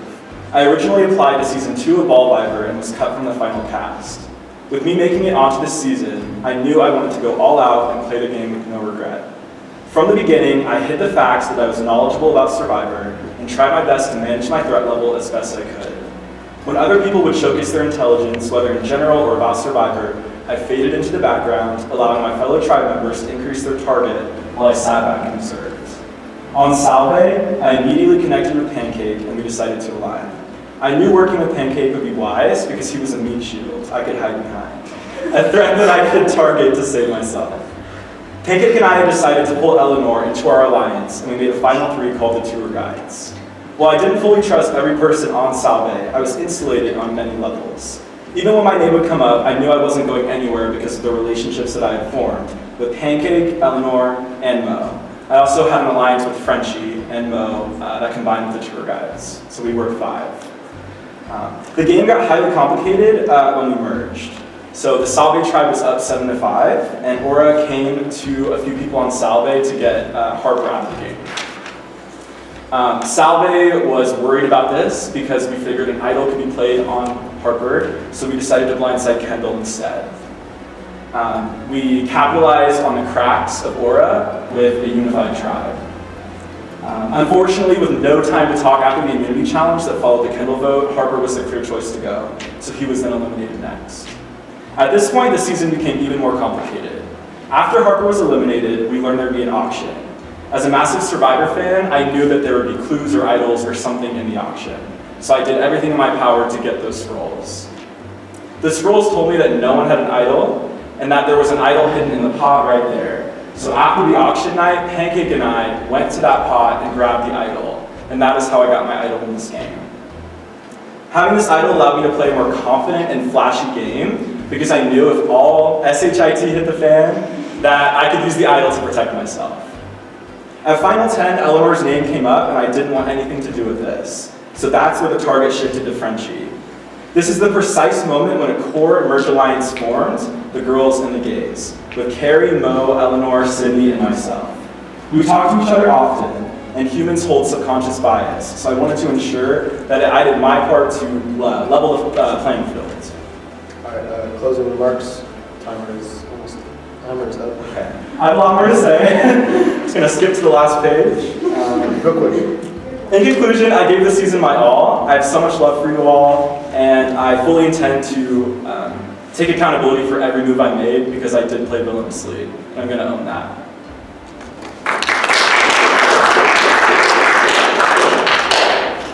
I originally applied to Season 2 of BallVivor and was cut from the final cast. With me making it onto this season, I knew I wanted to go all out and play the game with no regret. From the beginning, I hid the facts that I was knowledgeable about Survivor and tried my best to manage my threat level as best I could. When other people would showcase their intelligence, whether in general or about Survivor, I faded into the background, allowing my fellow tribe members to increase their target while I sat back and observed. On Salve, I immediately connected with Pancake and we decided to align. I knew working with Pancake would be wise because he was a meat shield I could hide behind, a threat that I could target to save myself. Pancake and I decided to pull Eleanor into our alliance, and we made a final 3 called the Tour Guides. While I didn't fully trust every person on Salve, I was insulated on many levels. Even when my name would come up, I knew I wasn't going anywhere because of the relationships that I had formed with Pancake, Eleanor, and Mo. I also had an alliance with Frenchie and Mo that combined with the tour guides, so we were 5. The game got highly complicated when we merged. So the Salve tribe was up 7-5, and Aura came to a few people on Salve to get Harper out of the game. Salve was worried about this because we figured an idol could be played on Harper, so we decided to blindside Kendall instead. We capitalized on the cracks of Aura with a unified tribe. Unfortunately, with no time to talk after the immunity challenge that followed the Kendall vote, Harper was the clear choice to go, so he was then eliminated next. At this point, the season became even more complicated. After Harper was eliminated, we learned there'd be an auction. As a massive Survivor fan, I knew that there would be clues or idols or something in the auction, so I did everything in my power to get those scrolls. The scrolls told me that no one had an idol, and that there was an idol hidden in the pot right there. So after the auction night, Pancake and I went to that pot and grabbed the idol, and that is how I got my idol in this game. Having this idol allowed me to play a more confident and flashy game, because I knew if all SHIT hit the fan, that I could use the idol to protect myself. At Final 10, Eleanor's name came up, and I didn't want anything to do with this. So that's where the target shifted to Frenchie. This is the precise moment when a core merge alliance formed, the girls and the gays, with Carrie, Mo, Eleanor, Sydney, and myself. We talk to each other often, and humans hold subconscious bias, so I wanted to ensure that I did my part to level the playing field. All right, closing remarks. Timer is up. Okay. I have a lot more to say. I'm just going to skip to the last page. Real quick. In conclusion, I gave this season my all. I have so much love for you all, and I fully intend to take accountability for every move I made because I did play villainously, and I'm going to own that.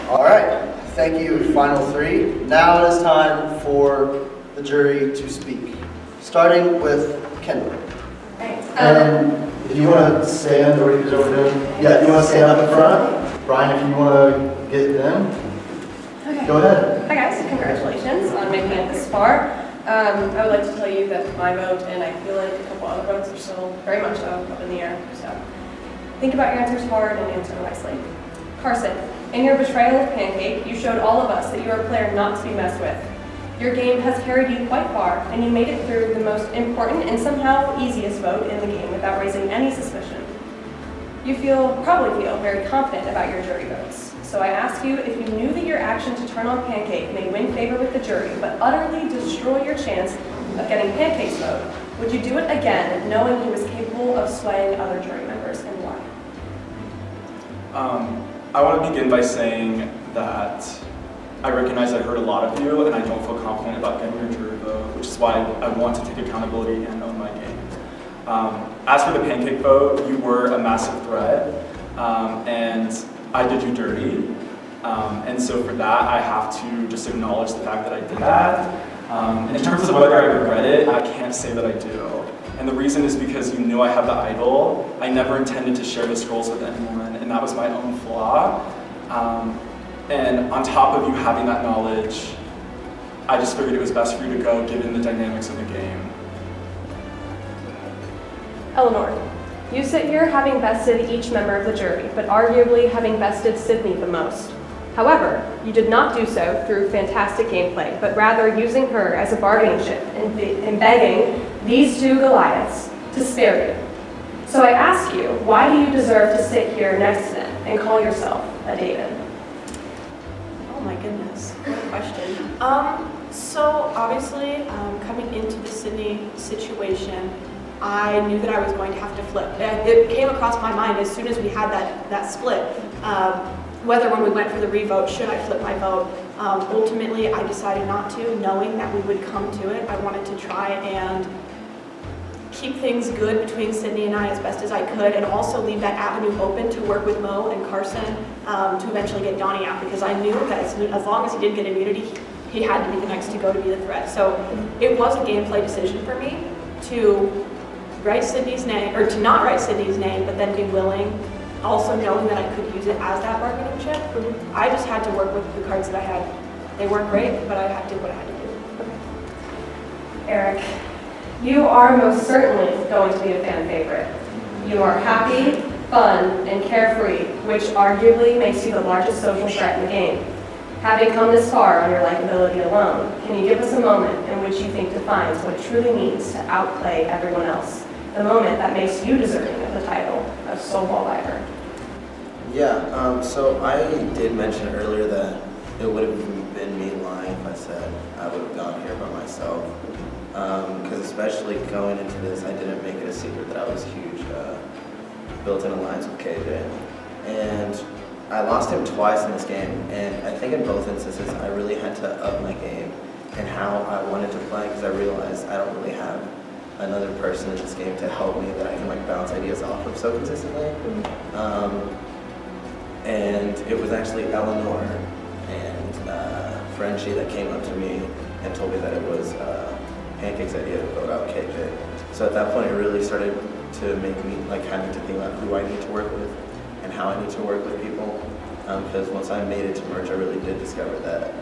All right, thank you, final 3. Now it is time for the jury to speak, starting with Kendall. And if you want to stand over there, yeah, if you want to stand up in front. Brian, if you want to get them, okay. Go ahead. Hi guys, congratulations on making it this far. I would like to tell you that my vote, and I feel like a couple other votes, are still very much up in the air. So think about your answers hard and answer wisely. Carson, in your betrayal of Pancake, you showed all of us that you are a player not to be messed with. Your game has carried you quite far, and you made it through the most important and somehow easiest vote in the game without raising any suspicion. You probably feel very confident about your jury votes. So I ask you, if you knew that your action to turn on Pancake may win favor with the jury, but utterly destroy your chance of getting Pancake's vote, would you do it again, knowing he was capable of swaying other jury members, and why? I want to begin by saying that I recognize I hurt a lot of you, and I don't feel confident about getting your jury vote, which is why I want to take accountability and own my game. As for the Pancake vote, you were a massive threat, and I did you dirty. And so for that, I have to just acknowledge the fact that I did that. And in terms of whether I regret it, I can't say that I do. And the reason is because you knew I had the idol. I never intended to share the scrolls with anyone, and that was my own flaw. And on top of you having that knowledge, I just figured it was best for you to go given the dynamics of the game. Eleanor, you sit here having bested each member of the jury, but arguably having bested Sydney the most. However, you did not do so through fantastic gameplay, but rather using her as a bargaining chip and begging these 2 Goliaths to spare you. So I ask you, why do you deserve to sit here next to them and call yourself a David? Oh my goodness, what a question. So obviously, coming into the Sydney situation, I knew that I was going to have to flip. It came across my mind as soon as we had that split, whether when we went for the revote, should I flip my vote. Ultimately, I decided not to, knowing that we would come to it. I wanted to try and keep things good between Sydney and I as best as I could, and also leave that avenue open to work with Mo and Carson to eventually get Donnie out, because I knew that as long as he did get immunity, he had to be the next to go to be the threat. So it was a gameplay decision for me to write Sydney's name, or to not write Sydney's name, but then be willing also knowing that I could use it as that bargaining chip. I just had to work with the cards that I had. They weren't great, but I did what I had to do. Eric, you are most certainly going to be a fan favorite. You are happy, fun, and carefree, which arguably makes you the largest social threat in the game. Having come this far on your likability alone, can you give us a moment in which you think defines what it truly means to outplay everyone else? The moment that makes you deserving of the title of Sole BallVivor. Yeah, so I did mention earlier that it would have been me lying if I said I would have gone here by myself. Because especially going into this, I didn't make it a secret that I was huge, built-in alliance with KJ. And I lost him twice in this game, and I think in both instances I really had to up my game and how I wanted to play, because I realized I don't really have another person in this game to help me that I can like bounce ideas off of so consistently. And it was actually Eleanor and Frenchie that came up to me and told me that it was Pancake's idea to vote out KJ. So at that point it really started to make me like having to think about who I need to work with and how I need to work with people. Because once I made it to merge, I really did discover that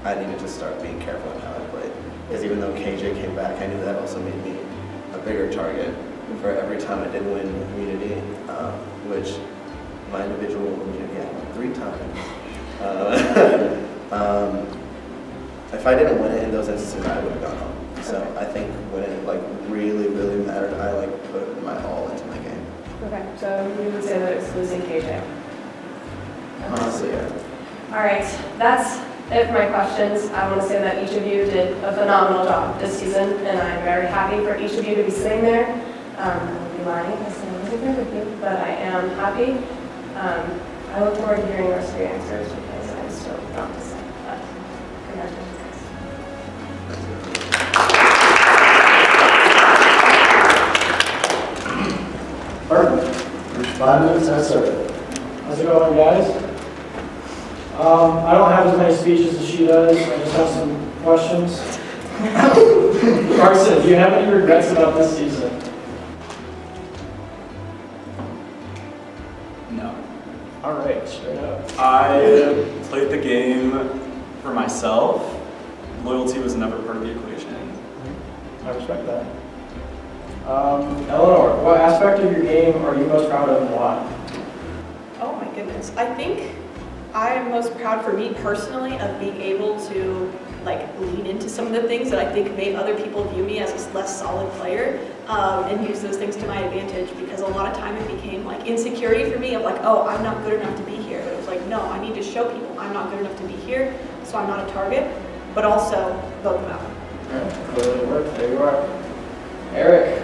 I needed to start being careful in how I played. Because even though KJ came back, I knew that also made me a bigger target for every time I did win immunity, which my individual immunity I won 3 times. If I didn't win it in those instances, I would have gone home. So I think when it like really, really mattered, I like put my all into my game. Okay, so you would say that it's losing KJ. Honestly, yeah. All right, that's it for my questions. I want to say that each of you did a phenomenal job this season, and I'm very happy for each of you to be sitting there. I would be lying if I said I wasn't there with you, but I am happy. I look forward to hearing the rest of your answers because I'm still not to say, but congratulations. Perfect. First 5 minutes, that's it. How's it going, guys? I don't have as many speeches as she does. I just have some questions. Carson, do you have any regrets about this season? No. All right, straight up. I played the game for myself. Loyalty was never part of the equation. I respect that. Eleanor, what aspect of your game are you most proud of and why? Oh my goodness. I think I'm most proud for me personally of being able to like lean into some of the things that I think made other people view me as a less solid player, and use those things to my advantage, because a lot of time it became like insecurity for me of like, oh, I'm not good enough to be here. But it was like, no, I need to show people I'm not good enough to be here, so I'm not a target, but also vote them out. Alright, clearly worked. There you are. Eric,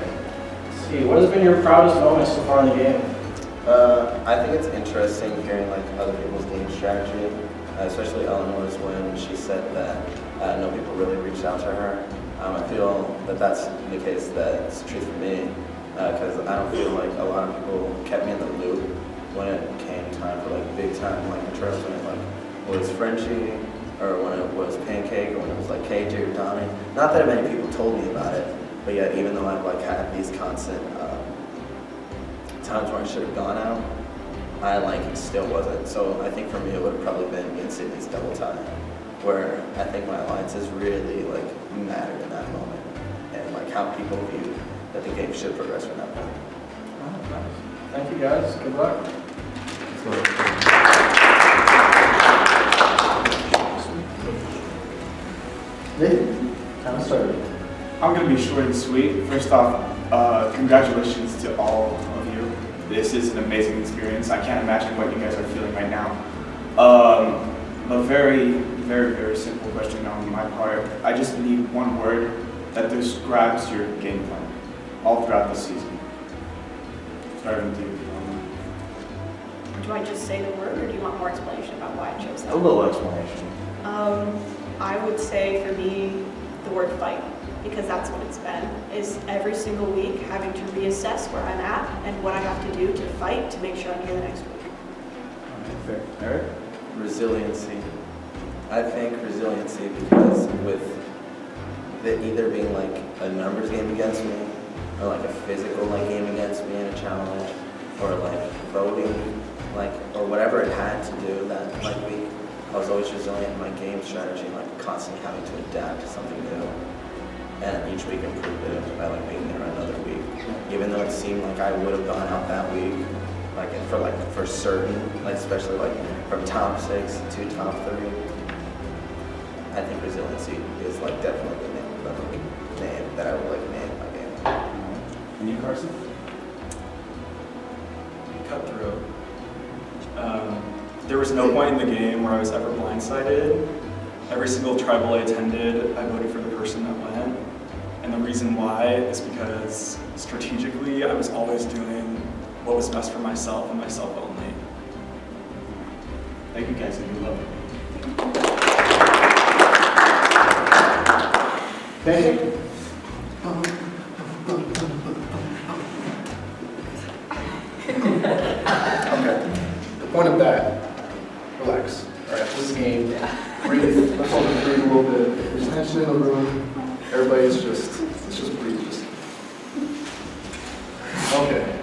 let's see, what has been your proudest moment so far in the game? I think it's interesting hearing like other people's game strategy, especially Eleanor's when she said that no people really reached out to her. I feel that that's the case, that's the truth for me, because I don't feel like a lot of people kept me in the loop when it came time for like big time like betrayals, when it like was Frenchie or when it was Pancake or when it was like KJ or Donnie. Not that many people told me about it, but yet even though I've like had these constant times where I should have gone out, I like still wasn't. So I think for me it would have probably been me and Sydney's double tie, where I think my alliances really like mattered in that moment, and like how people viewed that the game should progress from that point. Oh, nice. Thank you guys. Good luck. Time to start. I'm going to be short and sweet. First off, congratulations to all of you. This is an amazing experience. I can't imagine what you guys are feeling right now. A very, very, very simple question on my part. I just need one word that describes your game plan all throughout the season. Starting with you. Do I just say the word, or do you want more explanation about why I chose that? A little explanation. I would say for me, the word fight, because that's what it's been, is every single week having to reassess where I'm at and what I have to do to fight to make sure I'm here the next week. Fair. Eric? Resiliency. I think resiliency because with it either being like a numbers game against me or like a physical like game against me in a challenge or like voting or whatever it had to do that week, I was always resilient in my game strategy, constantly having to adapt to something new. And each week improved it by being there another week. Even though it seemed like I would have gone out that week, for certain, especially from top 6 to top 3. I think resiliency is definitely the name that I would name my game. And you, Carson? Cutthroat. There was no point in the game where I was ever blindsided. Every single tribal I attended, I voted for the person that went. And the reason why is because strategically, I was always doing what was best for myself and myself only. Thank you guys, and you love it. Thank you. Okay. The point of that, relax. All right, this is a game. Breathe. Let's all just breathe a little bit. There's tension in the room. Everybody's let's just breathe. Okay.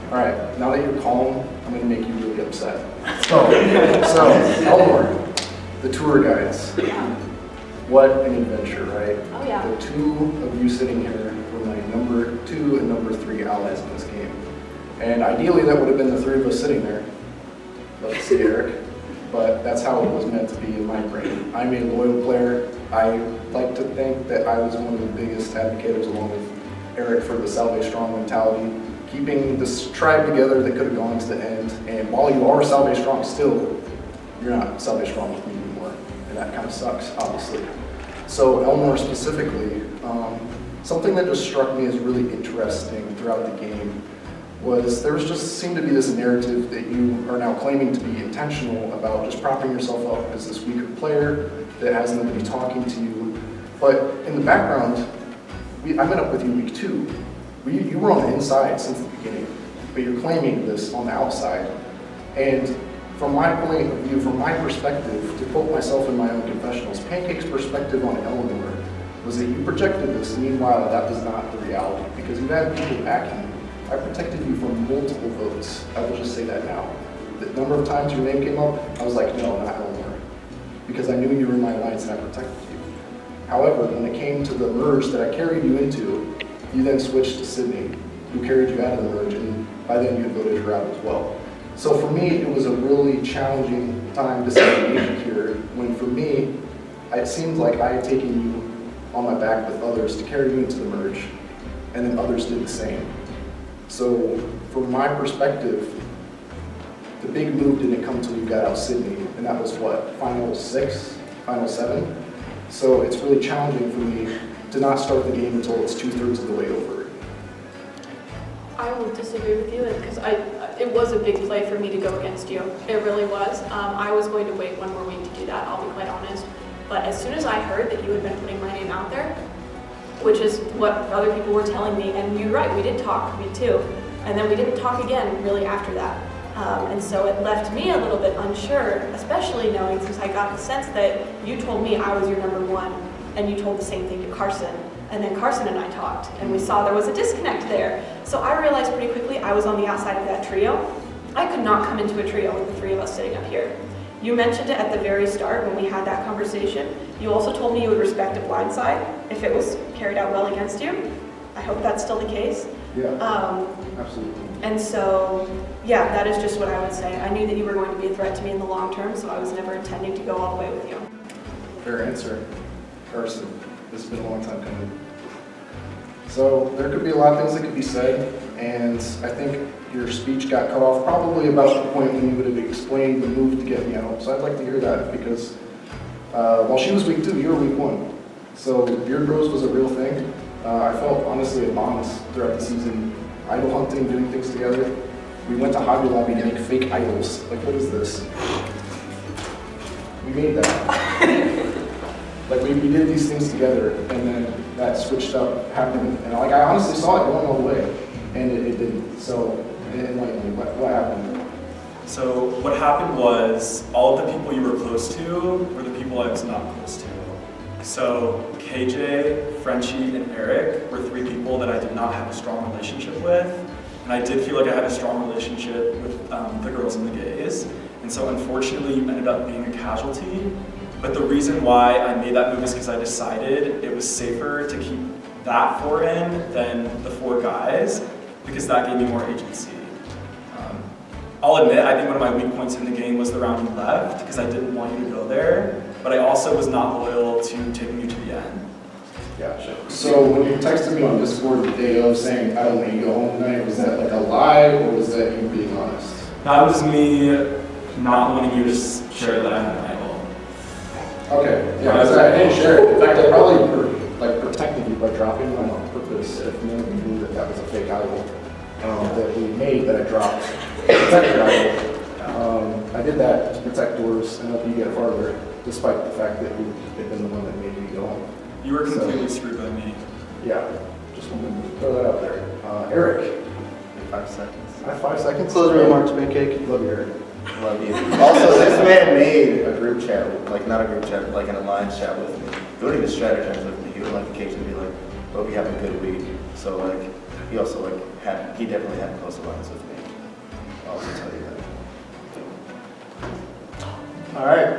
All right, now that you're calm, I'm gonna make you really upset. So Elmore, the tour guides. What an adventure, right? Oh, yeah. The two of you sitting here were my number 2 and number 3 allies in this game. And ideally that would have been the 3 of us sitting there. Let's see, Eric. But that's how it was meant to be in my brain. I'm a loyal player. I like to think that I was one of the biggest advocates along with Eric for the Salve Strong mentality, keeping this tribe together that could have gone to the end. And while you are Salve Strong still, you're not Salve Strong with me anymore. And that kind of sucks, obviously. So Elmore specifically, something that just struck me as really interesting throughout the game was just seemed to be this narrative that you are now claiming to be intentional about just propping yourself up as this weaker player that has nobody talking to you. But in the background, I met up with you week 2. You were on the inside since the beginning, but you're claiming this on the outside. And from my point of view, from my perspective, to quote myself in my own confessionals, Pancake's perspective on Eleanor was that you projected this, meanwhile that was not the reality, because you had people backing you. I protected you from multiple votes. I will just say that now. The number of times your name came up, I was like, no, not Eleanor, because I knew you were in my alliance and I protected you. However, when it came to the merge that I carried you into, you then switched to Sydney, who carried you out of the merge, and by then you had voted her out as well. So for me, it was a really challenging time to say here, when for me, it seemed like I had taken you on my back with others to carry you into the merge, and then others did the same. So from my perspective, the big move didn't come until you got out Sydney, and that was what, final 6, final 7? So it's really challenging for me to not start the game until it's 2/3 of the way over. I will disagree with you because it was a big play for me to go against you. It really was. I was going to wait one more week to do that, I'll be quite honest. But as soon as I heard that you had been putting my name out there, which is what other people were telling me, and you're right, we did talk, me too, and then we didn't talk again really after that. And so it left me a little bit unsure, especially knowing since I got the sense that you told me I was your number 1, and you told the same thing to Carson. And then Carson and I talked, and we saw there was a disconnect there. So I realized pretty quickly I was on the outside of that trio. I could not come into a trio with the 3 of us sitting up here. You mentioned it at the very start when we had that conversation. You also told me you would respect a blindside if it was carried out well against you. I hope that's still the case. Yeah, absolutely. And so, yeah, that is just what I would say. I knew that you were going to be a threat to me in the long term, so I was never intending to go all the way with you. Fair answer, Carson. This has been a long time coming. So there could be a lot of things that could be said, and I think your speech got cut off probably about the point when you would have explained the move to get me out. So I'd like to hear that because while she was week 2, you were week 1. So Beard Bros was a real thing. I felt honestly a bonus throughout the season, idol hunting, doing things together. We went to Hobby Lobby to make fake idols. Like, what is this? We made that. Like we did these things together, and then that switched up happened, and I honestly saw it going all the way, and it didn't. So enlighten me, what happened? So what happened was all of the people you were close to were the people I was not close to. So KJ, Frenchie, and Eric were 3 people that I did not have a strong relationship with, and I did feel like I had a strong relationship with the girls and the gays. And so unfortunately, you ended up being a casualty. But the reason why I made that move is because I decided it was safer to keep that 4 in than the 4 guys, because that gave me more agency. I'll admit, I think one of my weak points in the game was the round you left, because I didn't want you to go there, but I also was not loyal to taking you to the end. Gotcha. So when you texted me on Discord the day of saying, I don't want you to go home tonight, was that like a lie, or was that you being honest? That was me not wanting you to share that I had an idol. Okay, yeah, because I didn't share it. In fact, I probably protected you by dropping mine on purpose if none of you knew that that was a fake idol that we made that I dropped. Protect your idol. I did that to protect yours and help you get farther, despite the fact that you had been the one that made me go home. You were completely screwed by me. Yeah, just wanted to throw that out there. Eric. 5 seconds. I have 5 seconds. Closing remarks, Pancake. Love you, Eric. Love you. Also, this man made a group chat, like not a group chat, like an alliance chat with me. He wouldn't even strategize with me. He would like occasionally be like, "Hope you have a good week." So like, he also like he definitely had a close alliance with me. I'll also tell you that. All right.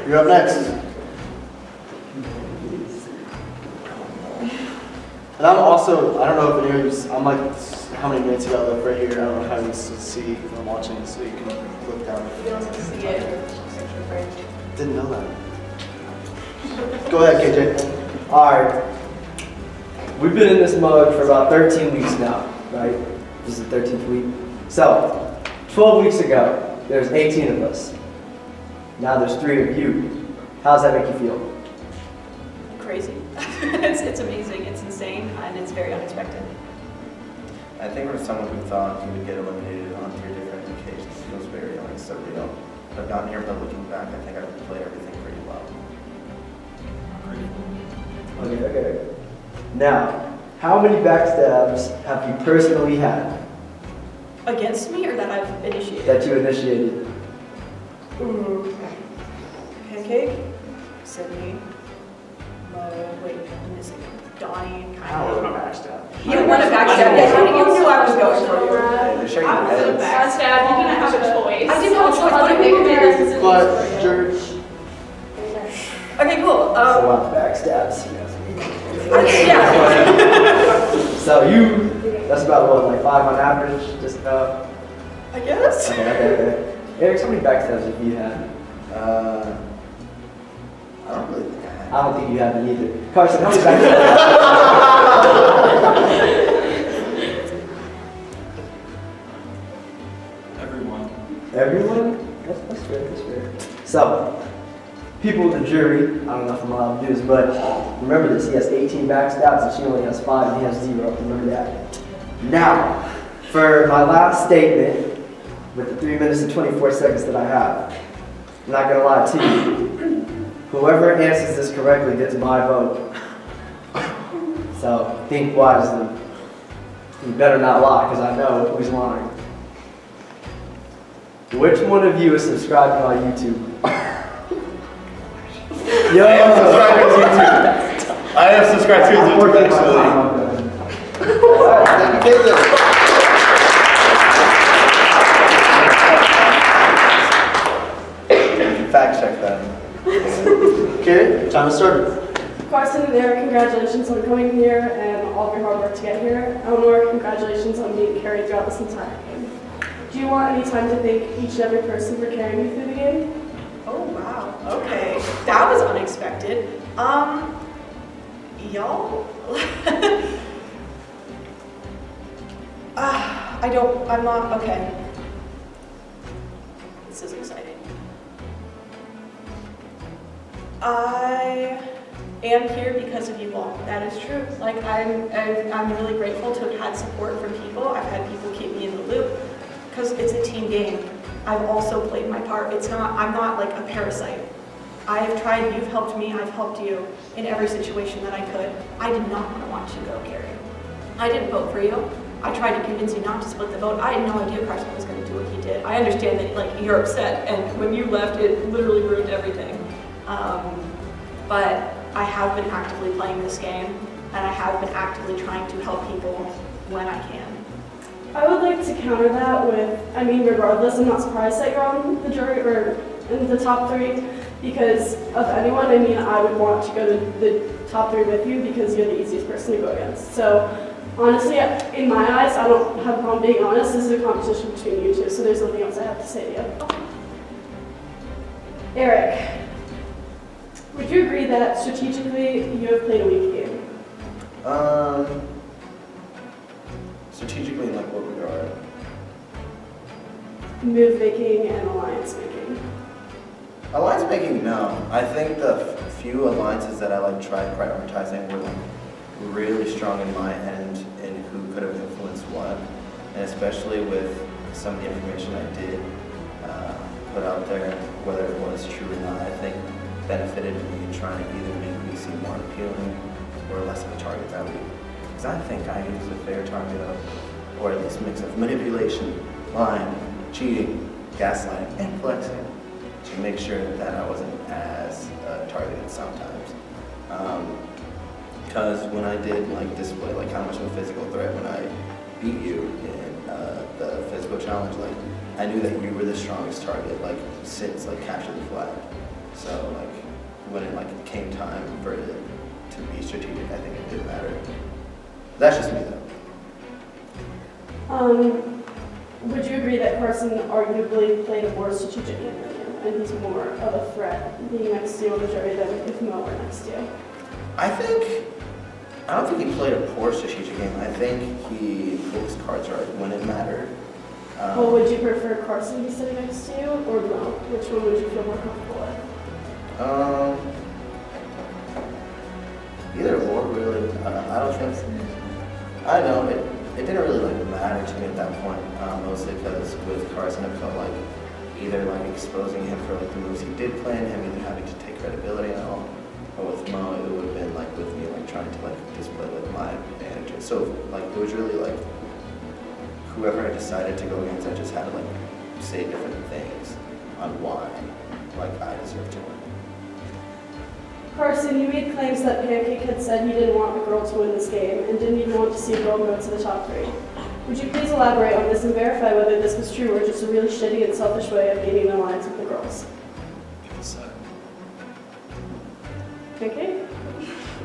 You're up next. And I'm also, I don't know if it is, I'm like, how many minutes ago left right here? I don't know how you see if I'm watching, so you can look down. You don't see it. Didn't know that. Go ahead, KJ. Alright. We've been in this mode for about 13 weeks now, right? This is the 13th week. So, 12 weeks ago, there's 18 of us. Now there's 3 of you. How does that make you feel? Crazy. it's amazing, it's insane, and it's very unexpected. I think for someone who thought he would get eliminated on 3 different occasions, it feels very like surreal. I've gotten here, but looking back, I think I've played everything pretty well. Okay. Now, how many backstabs have you personally had Against me, or that I've initiated? that you initiated? Pancake, Sydney, wait, I'm missing Donnie, kind of. You want a backstab? Yeah, you knew I was going for you. They're shaking their heads. Backstab, you didn't have a choice. I didn't have a choice, but I think But, George. Okay, cool. That's a lot of backstabs. Yeah. So that's about what, like 5 on average, just about? I guess. Okay. Eric, how many backstabs have you had? I don't really think I have. I don't think you have any either. Carson, how many backstabs? Everyone? That's fair. So, people in the jury, I don't know if I'm allowed to do this, but remember this, he has 18 backstabs and she only has 5 and he has 0. Remember that. Now, for my last statement, with the 3 minutes and 24 seconds that I have, I'm not gonna lie to you. Whoever answers this correctly gets my vote. So, think wisely. You better not lie, because I know who's lying. Which one of you is subscribed to my YouTube? Yo, I am subscribed to YouTube, actually. Fact check that. Okay, time to start. Carson and Eric, congratulations on coming here and all of your hard work to get here. Eleanor, congratulations on being carried throughout this entire game. Do you want any time to thank each and every person for carrying you through the game? Oh, wow. Okay. That was unexpected. Y'all? I'm not, okay. This is exciting. I am here because of you all. That is true. Like, I'm really grateful to have had support from people. I've had people keep me in the loop because it's a team game. I've also played my part. I'm not like a parasite. I have tried, you've helped me, I've helped you in every situation that I could. I did not want to watch you go, Carrie. I didn't vote for you. I tried to convince you not to split the vote. I had no idea Carson was going to do what he did. I understand that like you're upset, and when you left, it literally ruined everything. But I have been actively playing this game, and I have been actively trying to help people when I can. I would like to counter that with, I mean, regardless, I'm not surprised that you're on the jury or in the top 3 because of anyone. I mean, I would want to go to the top 3 with you because you're the easiest person to go against. So honestly, in my eyes, I don't have a problem being honest. This is a competition between you two, so there's nothing else I have to say to you. Eric, would you agree that strategically you have played a weak game? Strategically, in like what regard? Move making and alliance making. Alliance making, no. I think the few alliances that I like tried prioritizing were like really strong in my end in who could have influenced what, and especially with some of the information I did put out there, whether it was true or not, I think benefited me in trying to either make me seem more appealing or less of a target value. Because I think I use a fair target of, or at least mix of manipulation, lying, cheating, gaslighting, and flexing to make sure that I wasn't as targeted sometimes. Because when I did like display like how much of a physical threat when I beat you in the physical challenge, like I knew that you were the strongest target, like since like capture the flag. So like when it like came time for it to be strategic, I think it did matter. That's just me though. Would you agree that Carson arguably played a more strategic game than you, and he's more of a threat being next to you on the jury than if Mo were next to you? I don't think he played a poor strategic game. I think he pulled his cards right when it mattered. Well, would you prefer Carson to be sitting next to you or Mo? Which one would you feel more comfortable with? Either or, really. I don't think. I know it didn't really like matter to me at that point. Mostly because with Carson, it felt like either like exposing him for like the moves he did plan, him either having to take credibility and all. Or with Mo, it would have been like with me like trying to like display like my advantages. So like it was really like whoever I decided to go against, I just had to like say different things on why like I deserve to win. Carson, you made claims that Pancake had said he didn't want a girl to win this game and didn't even want to see a girl go to the top 3. Would you please elaborate on this and verify whether this was true or just a really shitty and selfish way of gaining an alliance with the girls? Pancake?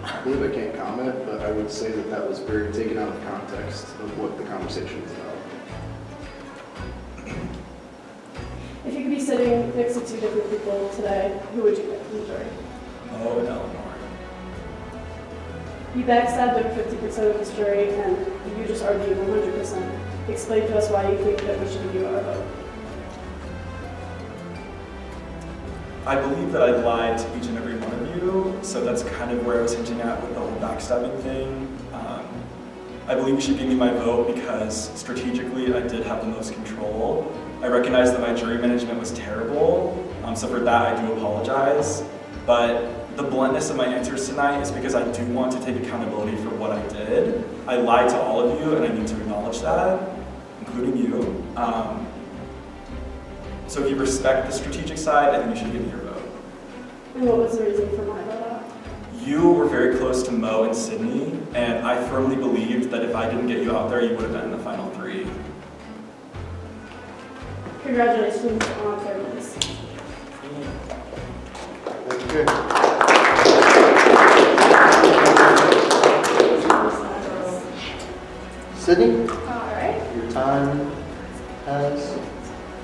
I believe I can't comment, but I would say that that was very taken out of context of what the conversation is about. If you could be sitting next to 2 different people today, who would you pick from the jury? Oh, and Eleanor. You backstabbed over 50% of this jury, and you just argued 100%. Explain to us why you think that we should give you our vote. I believe that I lied to each and every one of you, so that's kind of where I was hinting at with the whole backstabbing thing. I believe you should give me my vote because strategically I did have the most control. I recognize that my jury management was terrible, so for that I do apologize. But the bluntness of my answers tonight is because I do want to take accountability for what I did. I lied to all of you and I need to acknowledge that, including you. So if you respect the strategic side, I think you should give me your vote. And what was the reason for my vote? You were very close to Mo and Sydney, and I firmly believed that if I didn't get you out there, you would have been in the final 3. Congratulations on third place. Thank you. Sydney? Alright. Your time has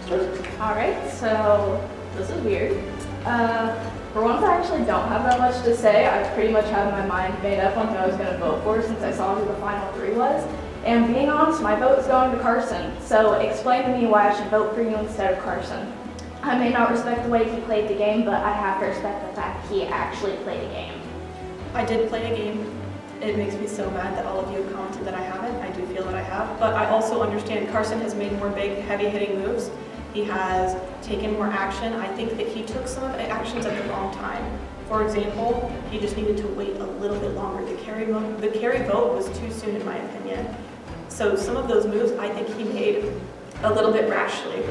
started. Alright, so this is weird. For once, I actually don't have that much to say. I pretty much have my mind made up on who I was going to vote for since I saw who the final 3 was. And being honest, my vote is going to Carson. So explain to me why I should vote for you instead of Carson. I may not respect the way he played the game, but I have to respect the fact he actually played a game. I did play a game. It makes me so mad that all of you have commented that I haven't. I do feel that I have. But I also understand Carson has made more big, heavy-hitting moves. He has taken more action. I think that he took some of the actions at the wrong time. For example, he just needed to wait a little bit longer. The carry vote was too soon in my opinion. So some of those moves I think he made a little bit rashly.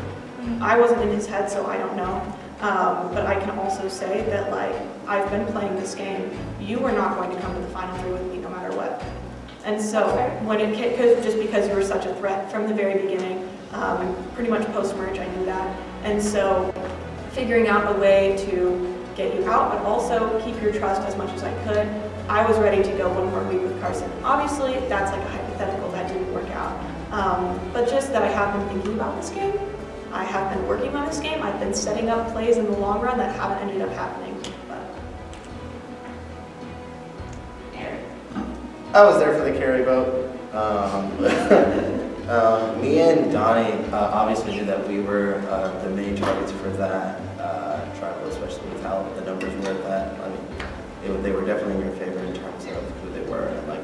I wasn't in his head, so I don't know. But I can also say that like I've been playing this game. You are not going to come to the final 3 with me no matter what. And so when it just because you were such a threat from the very beginning, pretty much post-merge I knew that. And so figuring out a way to get you out, but also keep your trust as much as I could. I was ready to go 1 more week with Carson. Obviously, that's like a hypothetical that didn't work out. But just that I have been thinking about this game. I have been working on this game. I've been setting up plays in the long run that haven't ended up happening. I was there for the carry vote. Me and Donnie obviously knew that we were the main targets for that tribal, especially with how the numbers were at that. I mean, they were definitely in your favor in terms of who they were. And like,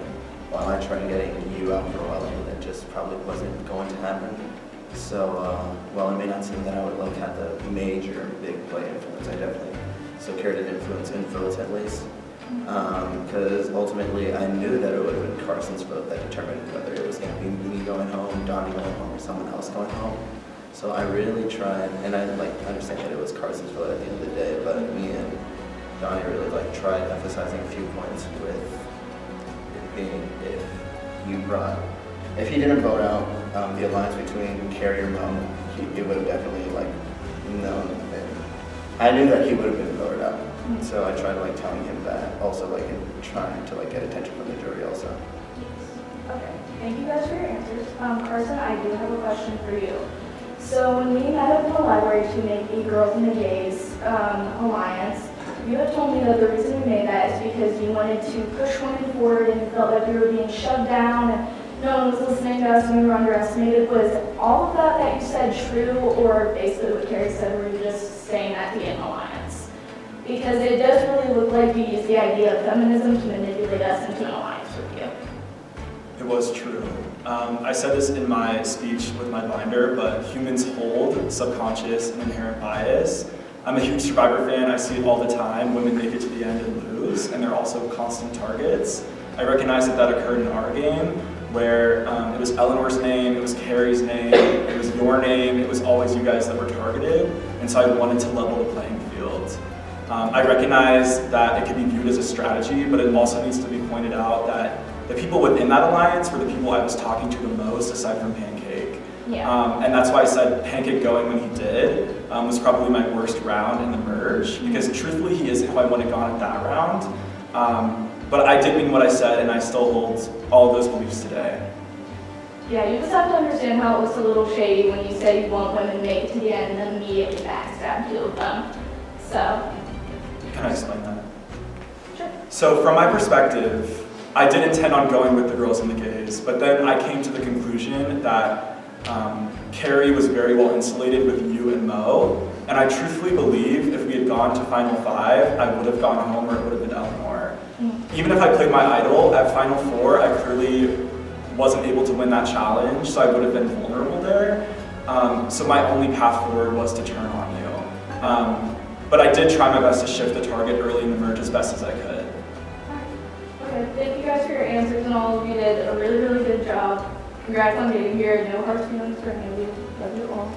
while I tried getting you out for a while, it just probably wasn't going to happen. So while it may not seem that I would like have the major big play influence, I definitely still carried an influence in votes at least. Because ultimately I knew that it would have been Carson's vote that determined whether it was going to be me going home, Donnie going home, or someone else going home. So I really tried, and I understand that it was Carson's vote at the end of the day, but me and Donnie really tried emphasizing a few points with it being if he didn't vote out the alliance between Carrie or Mo, he would have definitely known. I knew that he would have been voted out. So I tried telling him that, also and trying to get attention from the jury also. Okay, thank you guys for your answers. Carson, I do have a question for you. So when we met up in the library to make a Girls and the Gays alliance, you had told me that the reason we made that is because you wanted to push women forward and you felt like we were being shoved down and no one was listening to us and we were underestimated. Was all of that you said true, or basically what Carrie said, were you just staying at the alliance? Because it does really look like you used the idea of feminism to manipulate us into an alliance with you. It was true. I said this in my speech with my binder, but humans hold subconscious and inherent bias. I'm a huge Survivor fan. I see it all the time. Women make it to the end and lose, and they're also constant targets. I recognize that occurred in our game, where it was Eleanor's name, it was Carrie's name, it was your name, it was always you guys that were targeted, and so I wanted to level the playing field. I recognize that it can be viewed as a strategy, but it also needs to be pointed out that the people within that alliance were the people I was talking to the most, aside from Pancake. Yeah. And that's why I said Pancake going when he did was probably my worst round in the merge, because truthfully he isn't who I would have gone at that round. But I did mean what I said, and I still hold all of those beliefs today. Yeah, you just have to understand how it was a little shady when you said you want women to make it to the end and then immediately backstab 2 of them. So. Can I explain that? Sure. So from my perspective, I did intend on going with the Girls and the Gays, but then I came to the conclusion that Carrie was very well insulated with you and Mo, and I truthfully believe if we had gone to Final 5, I would have gone home, or it would have been Eleanor. Even if I played my idol at Final 4, I clearly wasn't able to win that challenge, so I would have been vulnerable there. So my only path forward was to turn on you. But I did try my best to shift the target early in the merge as best as I could. Okay, thank you guys for your answers, and all of you did a really, really good job. Congrats on getting here. No hard feelings for any of you. Love you all.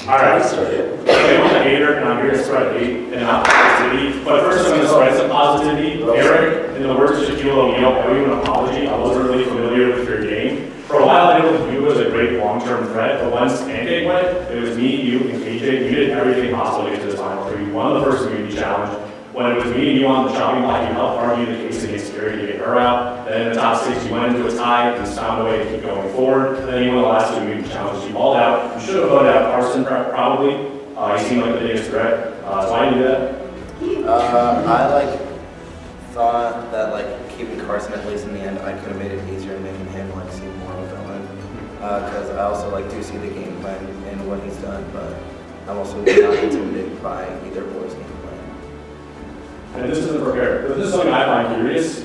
Alright, okay, I'm a hater and I'm here to spread hate and not positivity. But first I'm going to spread some positivity. Eric, in the words of Shaquille O'Neal, I owe you an apology. I wasn't really familiar with your game. For a while I didn't view you as a great long-term threat, but once Pancake went, it was me, you, and KJ. You did everything possible to get to the final 3. You won the first immunity challenge. When it was me and you on the chopping block, you helped argue the case against Carrie to get her out. Then in the top 6, you went into a tie and found a way to keep going forward. And then you won the last 2 immunity challenges. You all out. You should have voted out Carson probably. He seemed like the biggest threat. So why did you do that? I thought that keeping Carson at least in the end, I could have made it easier and making him seem more of a villain. Because I also do see the game plan and what he's done, but I'm also not intimidated by either boy's game plan. And this isn't prepared, but this is something I find curious.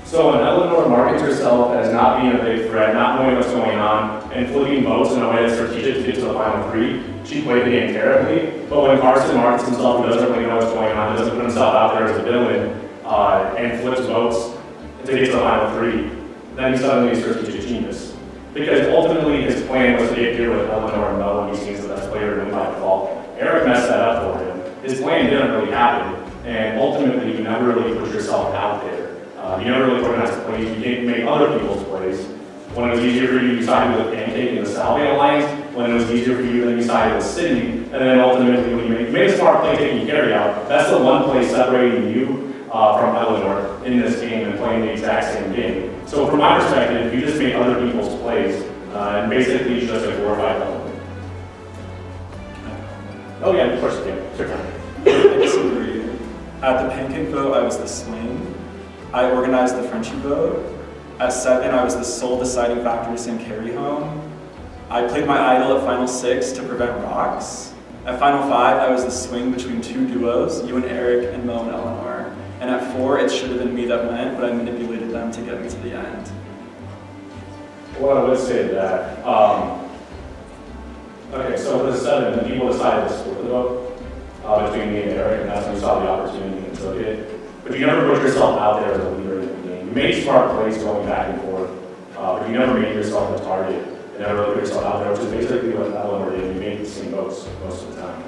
So when Eleanor markets herself as not being a big threat, not knowing what's going on, and flipping votes in a way that's strategic to get to the final 3, she played the game terribly. But when Carson markets himself and doesn't really know what's going on, doesn't put himself out there as a villain, and flips votes to get to the final 3, then he suddenly starts to be a genius. Because ultimately his plan was to get here with Eleanor and Mo when he seems the best player and win by default. Eric messed that up for him. His plan didn't really happen, and ultimately you never really put yourself out there. You never really organized plays, you didn't make other people's plays. When it was easier for you, you sided with Pancake in the Salve Alliance. When it was easier for you, then you sided with Sydney. And then ultimately, when you made a smart play taking carry out, that's the one play separating you from Eleanor in this game and playing the exact same game. So from my perspective, you just made other people's plays and basically just a glorified Eleanor. Oh yeah, of course you can. Sure. I disagree. At the Pancake vote, I was the swing. I organized the friendship vote. At 7, I was the sole deciding factor to send carry home. I played my idol at Final 6 to prevent rocks. At Final 5, I was the swing between 2 duos, you and Eric and Mo and Eleanor. And at 4, it should have been me that went, but I manipulated them to get me to the end. Well, I would say that, okay, so with the 7, the people decided to split the vote between me and Eric, and that's when we saw the opportunity and took it. But you never put yourself out there as a leader in the game. You made smart plays going back and forth, but you never made yourself a target. You never really put yourself out there, which is basically what Eleanor did. You made the same votes most of the time.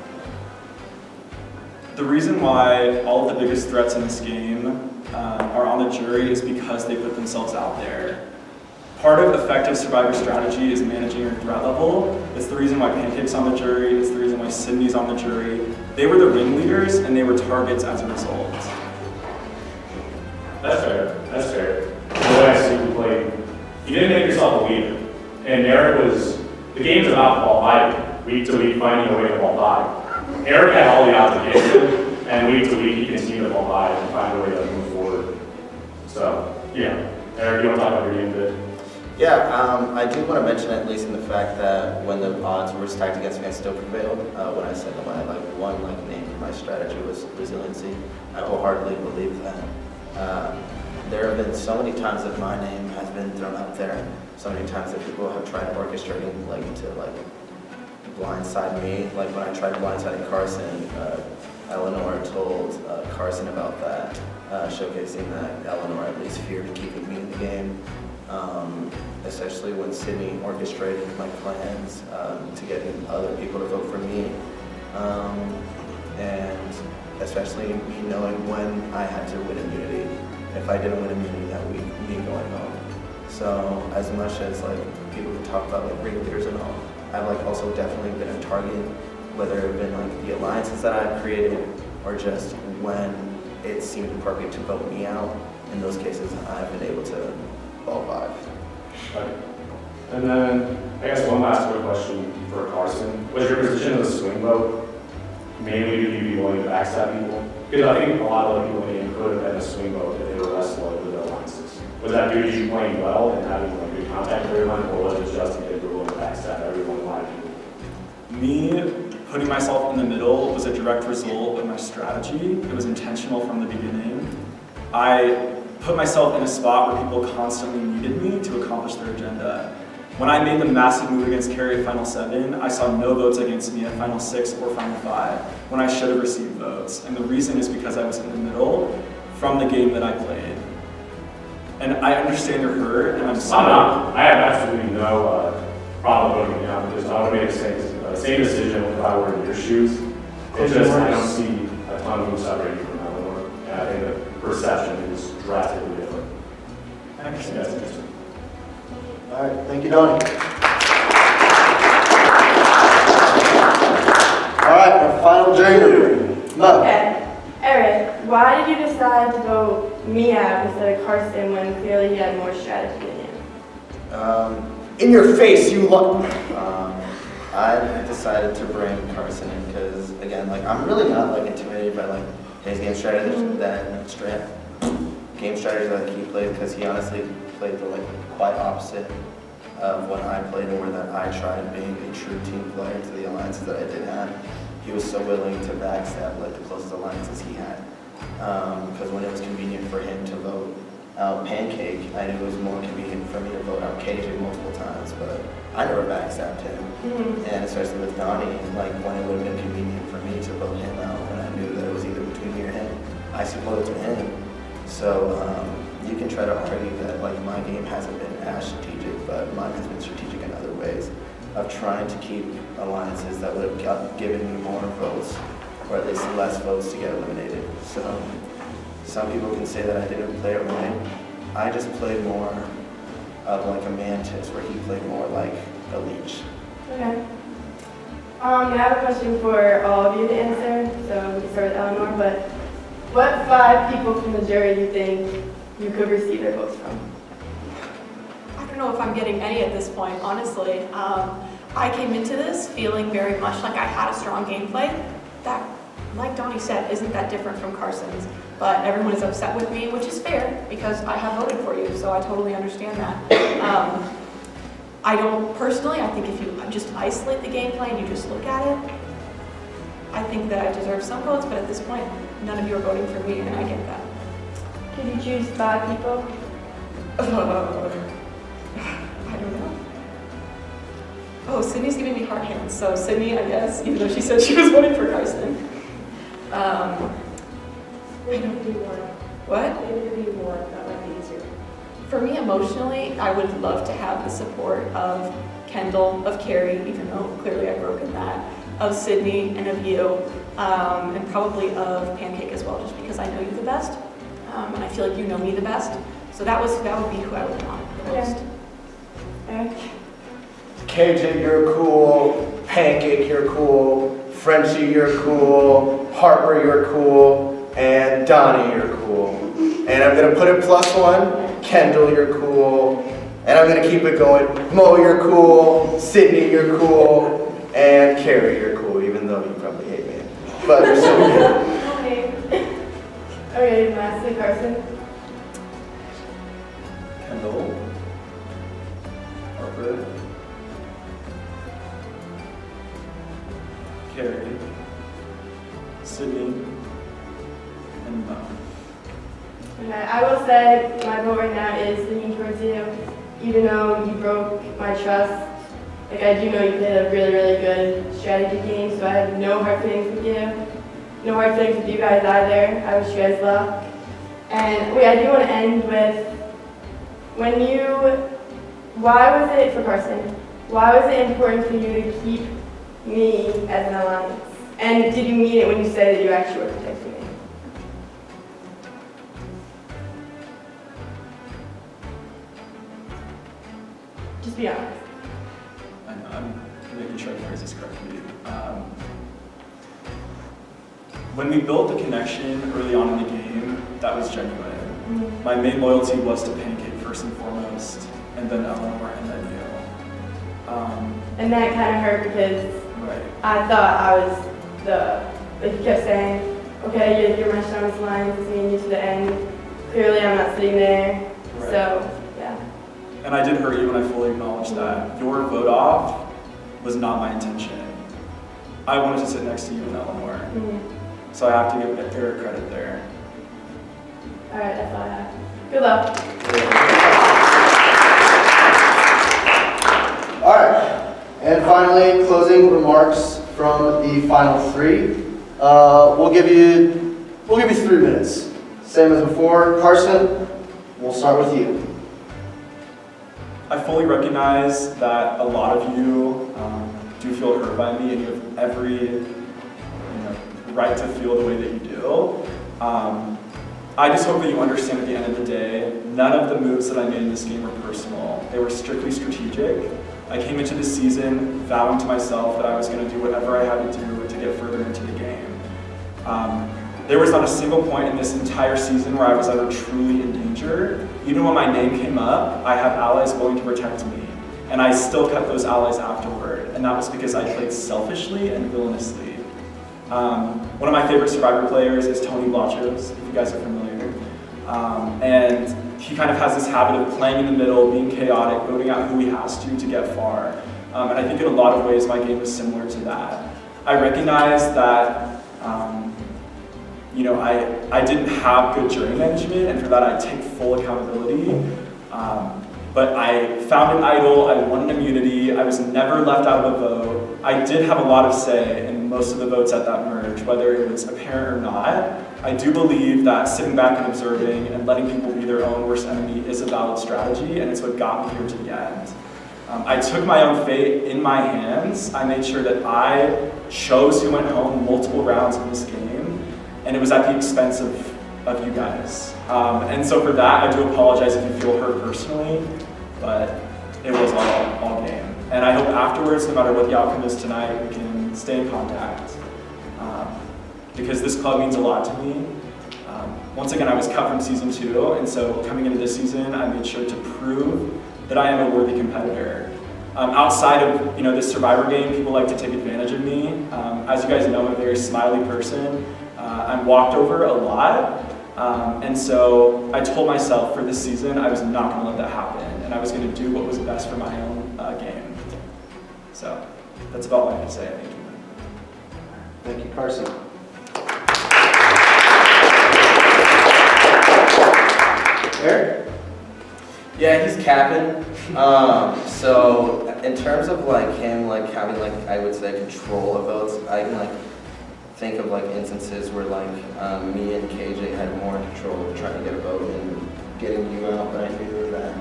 The reason why all of the biggest threats in this game are on the jury is because they put themselves out there. Part of effective survivor strategy is managing your threat level. It's the reason why Pancake's on the jury. It's the reason why Sydney's on the jury. They were the ringleaders, and they were targets as a result. That's fair. That's fair. The way I see you play, you didn't make yourself a leader. And Eric was, the game's about BallVivor, week to week finding a way to BallVivor. Eric had all the odds against him, and week to week he continued to BallVivor and find a way to move forward. So, yeah. Eric, you want to talk about your game a bit? Yeah, I do want to mention at least in the fact that when the odds were stacked against me, I still prevailed. When I said that my one name for my strategy was resiliency, I wholeheartedly believe that. There have been so many times that my name has been thrown out there, so many times that people have tried orchestrating to blindside me. Like when I tried blindsiding Carson, Eleanor told Carson about that, showcasing that Eleanor at least feared keeping me in the game. Especially when Sydney orchestrated my plans to get other people to vote for me. And especially me knowing when I had to win immunity. If I didn't win immunity that week, me going home. So as much as people can talk about ringleaders and all, I've also definitely been a target, whether it been the alliances that I've created or just when it seemed appropriate to vote me out. In those cases, I've been able to BallVivor. Okay. And then I guess one last quick question for Carson. Was your position as a swing vote mainly due to you be willing to backstab people? Because I think a lot of other people in the game could have been a swing vote if they were less loyal to their alliances. Was that due to you playing well and having good contact with everyone, or was it just because you were willing to backstab everyone and lie to people? Me putting myself in the middle was a direct result of my strategy. It was intentional from the beginning. I put myself in a spot where people constantly needed me to accomplish their agenda. When I made the massive move against Carrie at Final 7, I saw no votes against me at Final 6 or Final 5, when I should have received votes. And the reason is because I was in the middle from the game that I played. And I understand your hurt, and I'm sorry. I have absolutely no problem voting down because I would have made the same decision if I were in your shoes. It's just I don't see a ton of moves separating from Eleanor. And I think the perception is drastically different. I think that's interesting. All right, thank you, Donnie. All right, our final jury. Mo. Okay, Eric, why did you decide to vote me out instead of Carson when clearly he had more strategy than you? In your face, you look. I decided to bring Carson in because, again, I'm really not intimidated by his game strategies game strategies that he played, because he honestly played the quite opposite of what I played, or that I tried being a true team player to the alliances that I did have. He was so willing to backstab the closest alliances he had, because when it was convenient for him to vote out Pancake, I knew it was more convenient for me to vote out KJ multiple times, but I never backstabbed him. And especially with Donnie, when it would have been convenient for me to vote him out, and I knew that it was either between me or him, I supported to him. So you can try to argue that like my game hasn't been as strategic, but mine has been strategic in other ways of trying to keep alliances that would have given me more votes, or at least less votes to get eliminated. So some people can say that I didn't play it right. I just played more of like a Mantis, where he played more like a leech. Okay. I have a question for all of you to answer, so we can start with Eleanor, but what 5 people from the jury do you think you could receive their votes from? I don't know if I'm getting any at this point, honestly. I came into this feeling very much like I had a strong gameplay that, like Donnie said, isn't that different from Carson's, but everyone is upset with me, which is fair because I have voted for you, so I totally understand that. I don't, personally, I think if you just isolate the gameplay and you just look at it, I think that I deserve some votes, but at this point, none of you are voting for me, and I get that. Could you choose 5 people? I don't know. Oh, Sydney's giving me hard hands, so Sydney, I guess, even though she said she was voting for Carson. What? Maybe more, that might be easier. For me, emotionally, I would love to have the support of Kendall, of Carrie, even though clearly I've broken that, of Sydney, and of you, and probably of Pancake as well, just because I know you the best, and I feel like you know me the best. So that would be who I would want the most. Eric? KJ, you're cool. Pancake, you're cool. Frenchie, you're cool. Harper, you're cool. And Donnie, you're cool. And I'm gonna put it +1. Kendall, you're cool. And I'm gonna keep it going. Mo, you're cool. Sydney, you're cool. And Carrie, you're cool, even though you probably hate me. But you're so good. Okay, lastly, Carson. Kendall, Harper, Carrie, Sydney, and Mo. Okay, I will say my vote right now is leaning towards you, even though you broke my trust. Like, I do know you played a really, really good strategy game, so I have no hard feelings with you. No hard feelings with you guys either. I wish you guys luck. And wait, I do want to end with, why was it, for Carson, why was it important for you to keep me as an alliance? And did you mean it when you said that you actually were protecting me? Just be honest. I know, I'm making sure I phrase this correctly. When we built the connection early on in the game, that was genuine. My main loyalty was to Pancake first and foremost, and then Eleanor, and then you. And that kind of hurt because I thought I was like you kept saying, okay, you're my strongest alliance, it's me and you to the end. Clearly I'm not sitting there, so yeah. And I did hurt you, and I fully acknowledge that. Your vote off was not my intention. I wanted to sit next to you and Eleanor. So I have to give Eric credit there. Alright, that's all I have. Good luck. All right, and finally, closing remarks from the final 3. We'll give you 3 minutes. Same as before. Carson, we'll start with you. I fully recognize that a lot of you do feel hurt by me, and you have every right to feel the way that you do. I just hope that you understand at the end of the day, none of the moves that I made in this game were personal. They were strictly strategic. I came into this season vowing to myself that I was going to do whatever I had to do to get further into the game. There was not a single point in this entire season where I was ever truly in danger. Even when my name came up, I had allies willing to protect me. And I still kept those allies afterward. And that was because I played selfishly and villainously. One of my favorite Survivor players is Tony Blachos, if you guys are familiar. And he kind of has this habit of playing in the middle, being chaotic, voting out who he has to get far. And I think in a lot of ways my game was similar to that. I recognize that I didn't have good jury management, and for that I take full accountability. but I found an idol, I won an immunity, I was never left out of a vote. I did have a lot of say in most of the votes at that merge, whether it was apparent or not. I do believe that sitting back and observing and letting people be their own worst enemy is a valid strategy, and it's what got me here to the end. I took my own fate in my hands. I made sure that I chose who went home multiple rounds in this game, and it was at the expense of you guys. And so for that, I do apologize if you feel hurt personally, but it was all game. And I hope afterwards, no matter what the outcome is tonight, we can stay in contact, because this club means a lot to me. Once again, I was cut from season 2, and so coming into this season, I made sure to prove that I am a worthy competitor. Outside of this Survivor game, people like to take advantage of me. As you guys know, I'm a very smiley person. I'm walked over a lot, and so I told myself for this season I was not going to let that happen, and I was going to do what was best for my own game. So that's about all I can say. Thank you. Thank you, Carson. Eric? Yeah, he's capping. So in terms of him having I would say control of votes, I can think of instances where me and KJ had more control of trying to get a vote and getting you out, but I knew that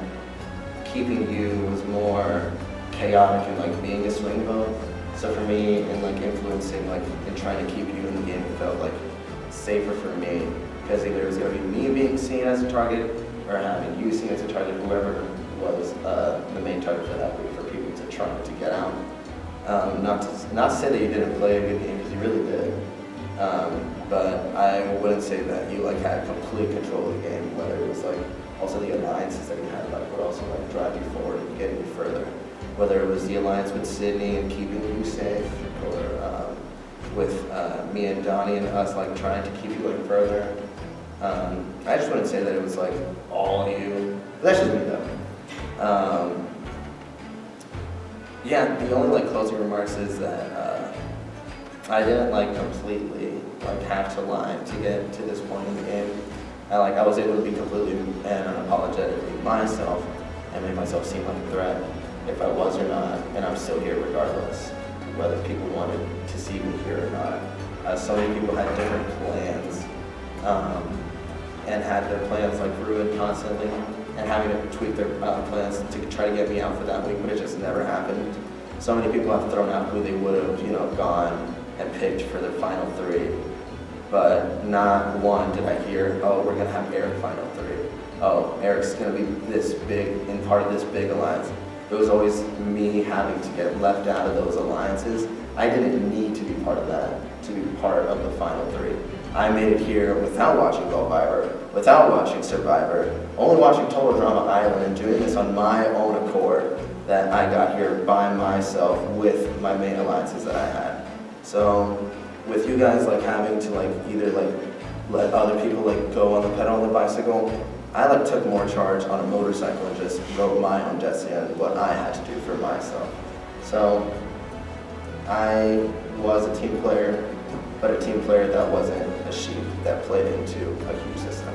keeping you was more chaotic and being a swing vote. So for me, in influencing and trying to keep you in the game, it felt safer for me, because either it was going to be me being seen as a target or having you seen as a target, whoever was the main target for that week, for people to try to get out. Not to say that you didn't play a good game, because you really did. But I wouldn't say that you had complete control of the game, whether it was also the alliances that you had would also drive you forward and getting you further. Whether it was the alliance with Sydney and keeping you safe, or with me and Donnie and us trying to keep you further. I just wouldn't say that it was all you. That's just me though. Yeah, the only closing remarks is that I didn't completely have to lie to get to this point in the game. I was able to be completely and unapologetically myself and make myself seem like a threat if I was or not, and I'm still here regardless, whether people wanted to see me here or not. So many people had different plans, and had their plans ruined constantly, and having to tweak their plans to try to get me out for that week, but it just never happened. So many people have thrown out who they would have, gone and picked for their final 3, but not one did I hear, oh, we're gonna have Eric final 3. Oh, Eric's gonna be this big, in part of this big alliance. It was always me having to get left out of those alliances. I didn't need to be part of that, to be part of the final 3. I made it here without watching BallVivor, without watching Survivor, only watching Total Drama Island, and doing this on my own accord, that I got here by myself with my main alliances that I had. So with you guys having to either let other people go on the pedal on the bicycle, I took more charge on a motorcycle and just wrote my own destiny and what I had to do for myself. So I was a team player, but a team player that wasn't a sheep that played into a huge system.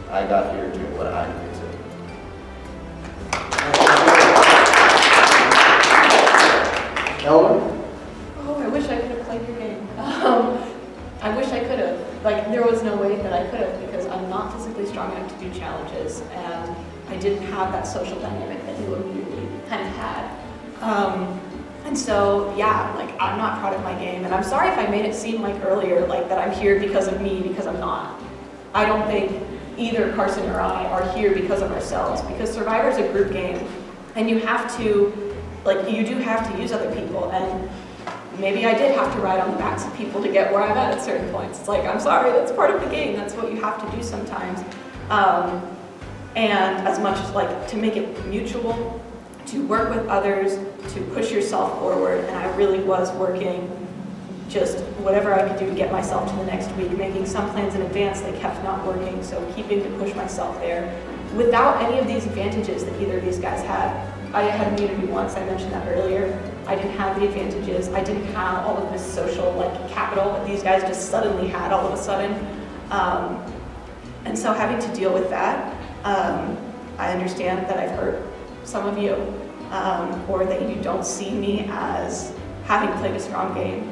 I got here doing what I needed to. Ellen? Oh, I wish I could have played your game. I wish I could have. There was no way that I could have, because I'm not physically strong enough to do challenges, and I didn't have that social dynamic that you immediately kind of had. And so, yeah, I'm not proud of my game, and I'm sorry if I made it seem earlier that I'm here because of me, because I'm not. I don't think either Carson or I are here because of ourselves, because Survivor is a group game, and you have to, you do have to use other people, and maybe I did have to ride on the backs of people to get where I'm at certain points. It's I'm sorry, that's part of the game, that's what you have to do sometimes. And as much as to make it mutual, to work with others, to push yourself forward, and I really was working just whatever I could do to get myself to the next week, making some plans in advance that kept not working, so keeping to push myself there. Without any of these advantages that either of these guys had, I had immunity once, I mentioned that earlier. I didn't have the advantages, I didn't have all of this social capital that these guys just suddenly had all of a sudden. And so having to deal with that, I understand that I've hurt some of you, or that you don't see me as having played a strong game.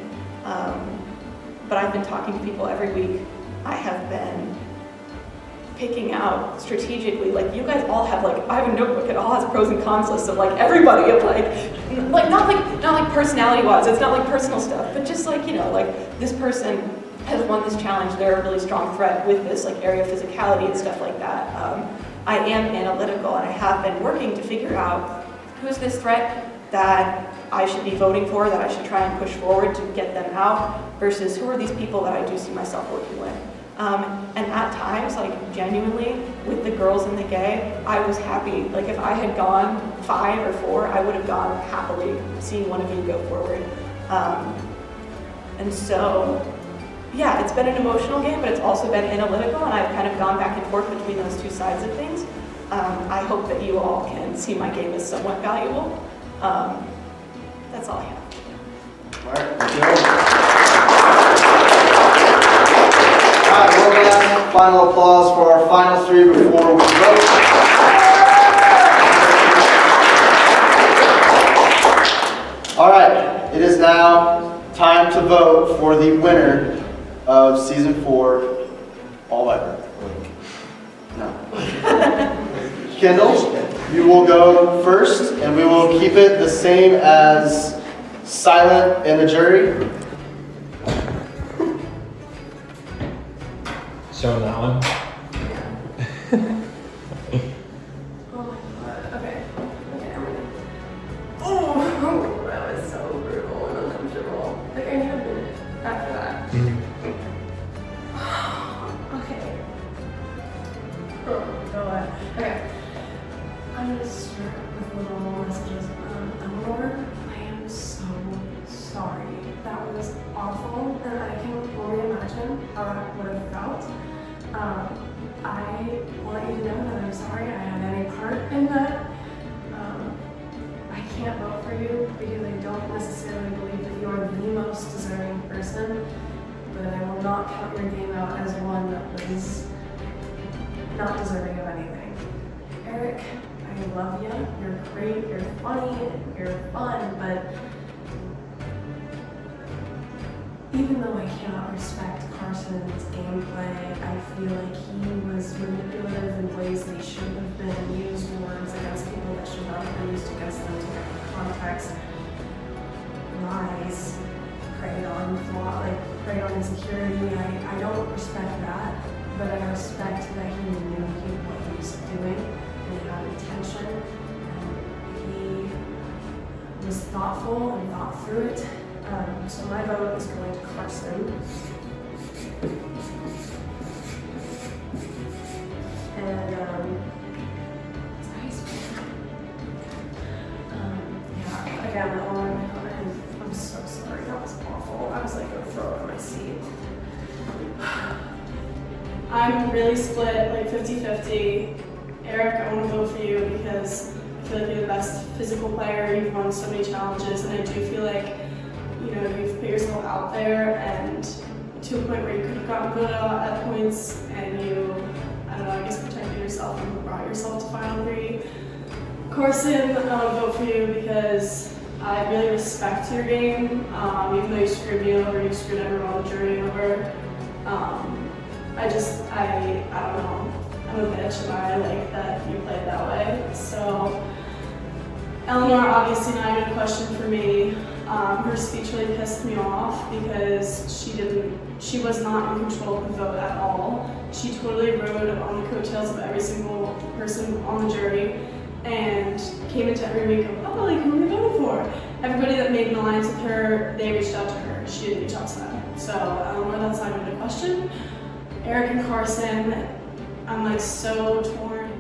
But I've been talking to people every week. I have been picking out strategically, like you guys all have like, I have a notebook, it all has pros and cons lists of like everybody of like not like personality wise, it's not like personal stuff, but just like, you know, like this person has won this challenge, they're a really strong threat with this like area of physicality and stuff like that. I am analytical and I have been working to figure out who's this threat that I should be voting for, that I should try and push forward to get them out, versus who are these people that I do see myself working with. And at times, like genuinely, with the girls and the gay, I was happy. Like if I had gone 5 or 4, I would have gone happily seeing one of you go forward. And so, yeah, it's been an emotional game, but it's also been analytical, and I've kind of gone back and forth between those two sides of things. I hope that you all can see my game as somewhat valuable. That's all I have. All right, thank you. All right, one last final applause for our final 3 before we vote. All right, it is now time to vote for the winner of Season 4, BallVivor. No. Kendall, you will go first, and we will keep it the same as silent in the jury. Showing that one. Oh my god. Okay. Okay, I'm ready. Oh, that was so brutal and uncomfortable. Like, I need a minute after that. Okay. Oh, God. Okay. I'm gonna start with a little messages. Eleanor, I am so sorry. That was awful, and I can only imagine how that would have felt. I want you to know that I'm sorry I had any part in that. I can't vote for you because I don't necessarily believe that you are the most deserving person, but I will not count your game out as one that was not deserving of anything. Eric, I love you. You're great, you're funny, you're fun, but even though I cannot respect Carson's gameplay, I feel like he was manipulative in ways that he shouldn't have been, used words against people that should not have been used against them to get context. Lies, preyed on insecurity. I don't respect that, but I respect that he knew what he was doing and he had intention and he was thoughtful and thought through it. So my vote is going to Carson. And yeah, again, I'm so sorry. That was awful. I was like gonna throw up in my seat. I'm really split, like 50-50. Eric, I want to vote for you because I feel like you're the best physical player. You've won so many challenges, and I do feel like, you know, you've put yourself out there and to a point where you could have gotten voted out at points, and you, I don't know, I guess protected yourself and brought yourself to Final 3. Carson, I'll vote for you because I really respect your game, even though you screwed me over, you screwed everyone on the jury over. I don't know, I'm a bitch and I like that you played that way. So, Eleanor, obviously not even a question for me. Her speech really pissed me off because she was not in control of the vote at all. She totally rode on the coattails of every single person on the jury and came into every week of, oh, like, who are we voting for? Everybody that made an alliance with her, they reached out to her. She didn't reach out to them. So, Eleanor, that's not even a question. Eric and Carson, I'm like so torn.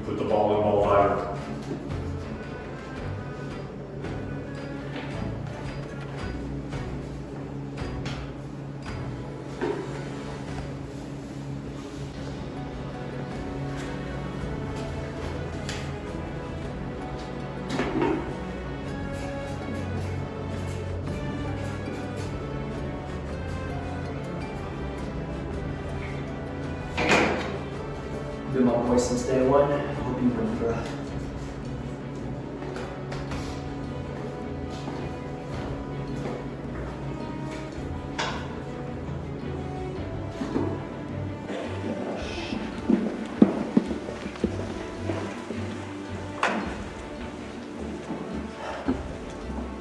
Put the ball in BallVivor. been my boy since day one. Hope you win, bro.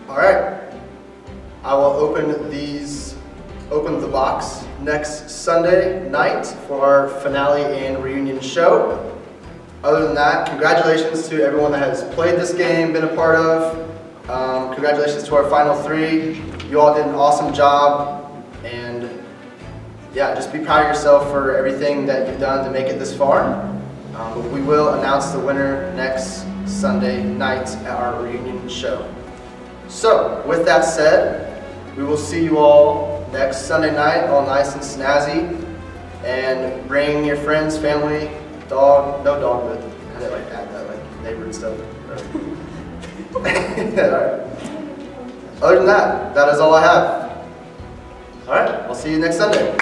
All right. I will open the box next Sunday night for our finale and reunion show. Other than that, congratulations to everyone that has played this game, been a part of. Congratulations to our final three. You all did an awesome job, and yeah, just be proud of yourself for everything that you've done to make it this far. But we will announce the winner next Sunday night at our reunion show. So, with that said, we will see you all next Sunday night, all nice and snazzy. And bring your friends, family, dog, no dog, but kind of like that like neighbor and stuff. All right. Other than that, that is all I have. All right, I'll see you next Sunday.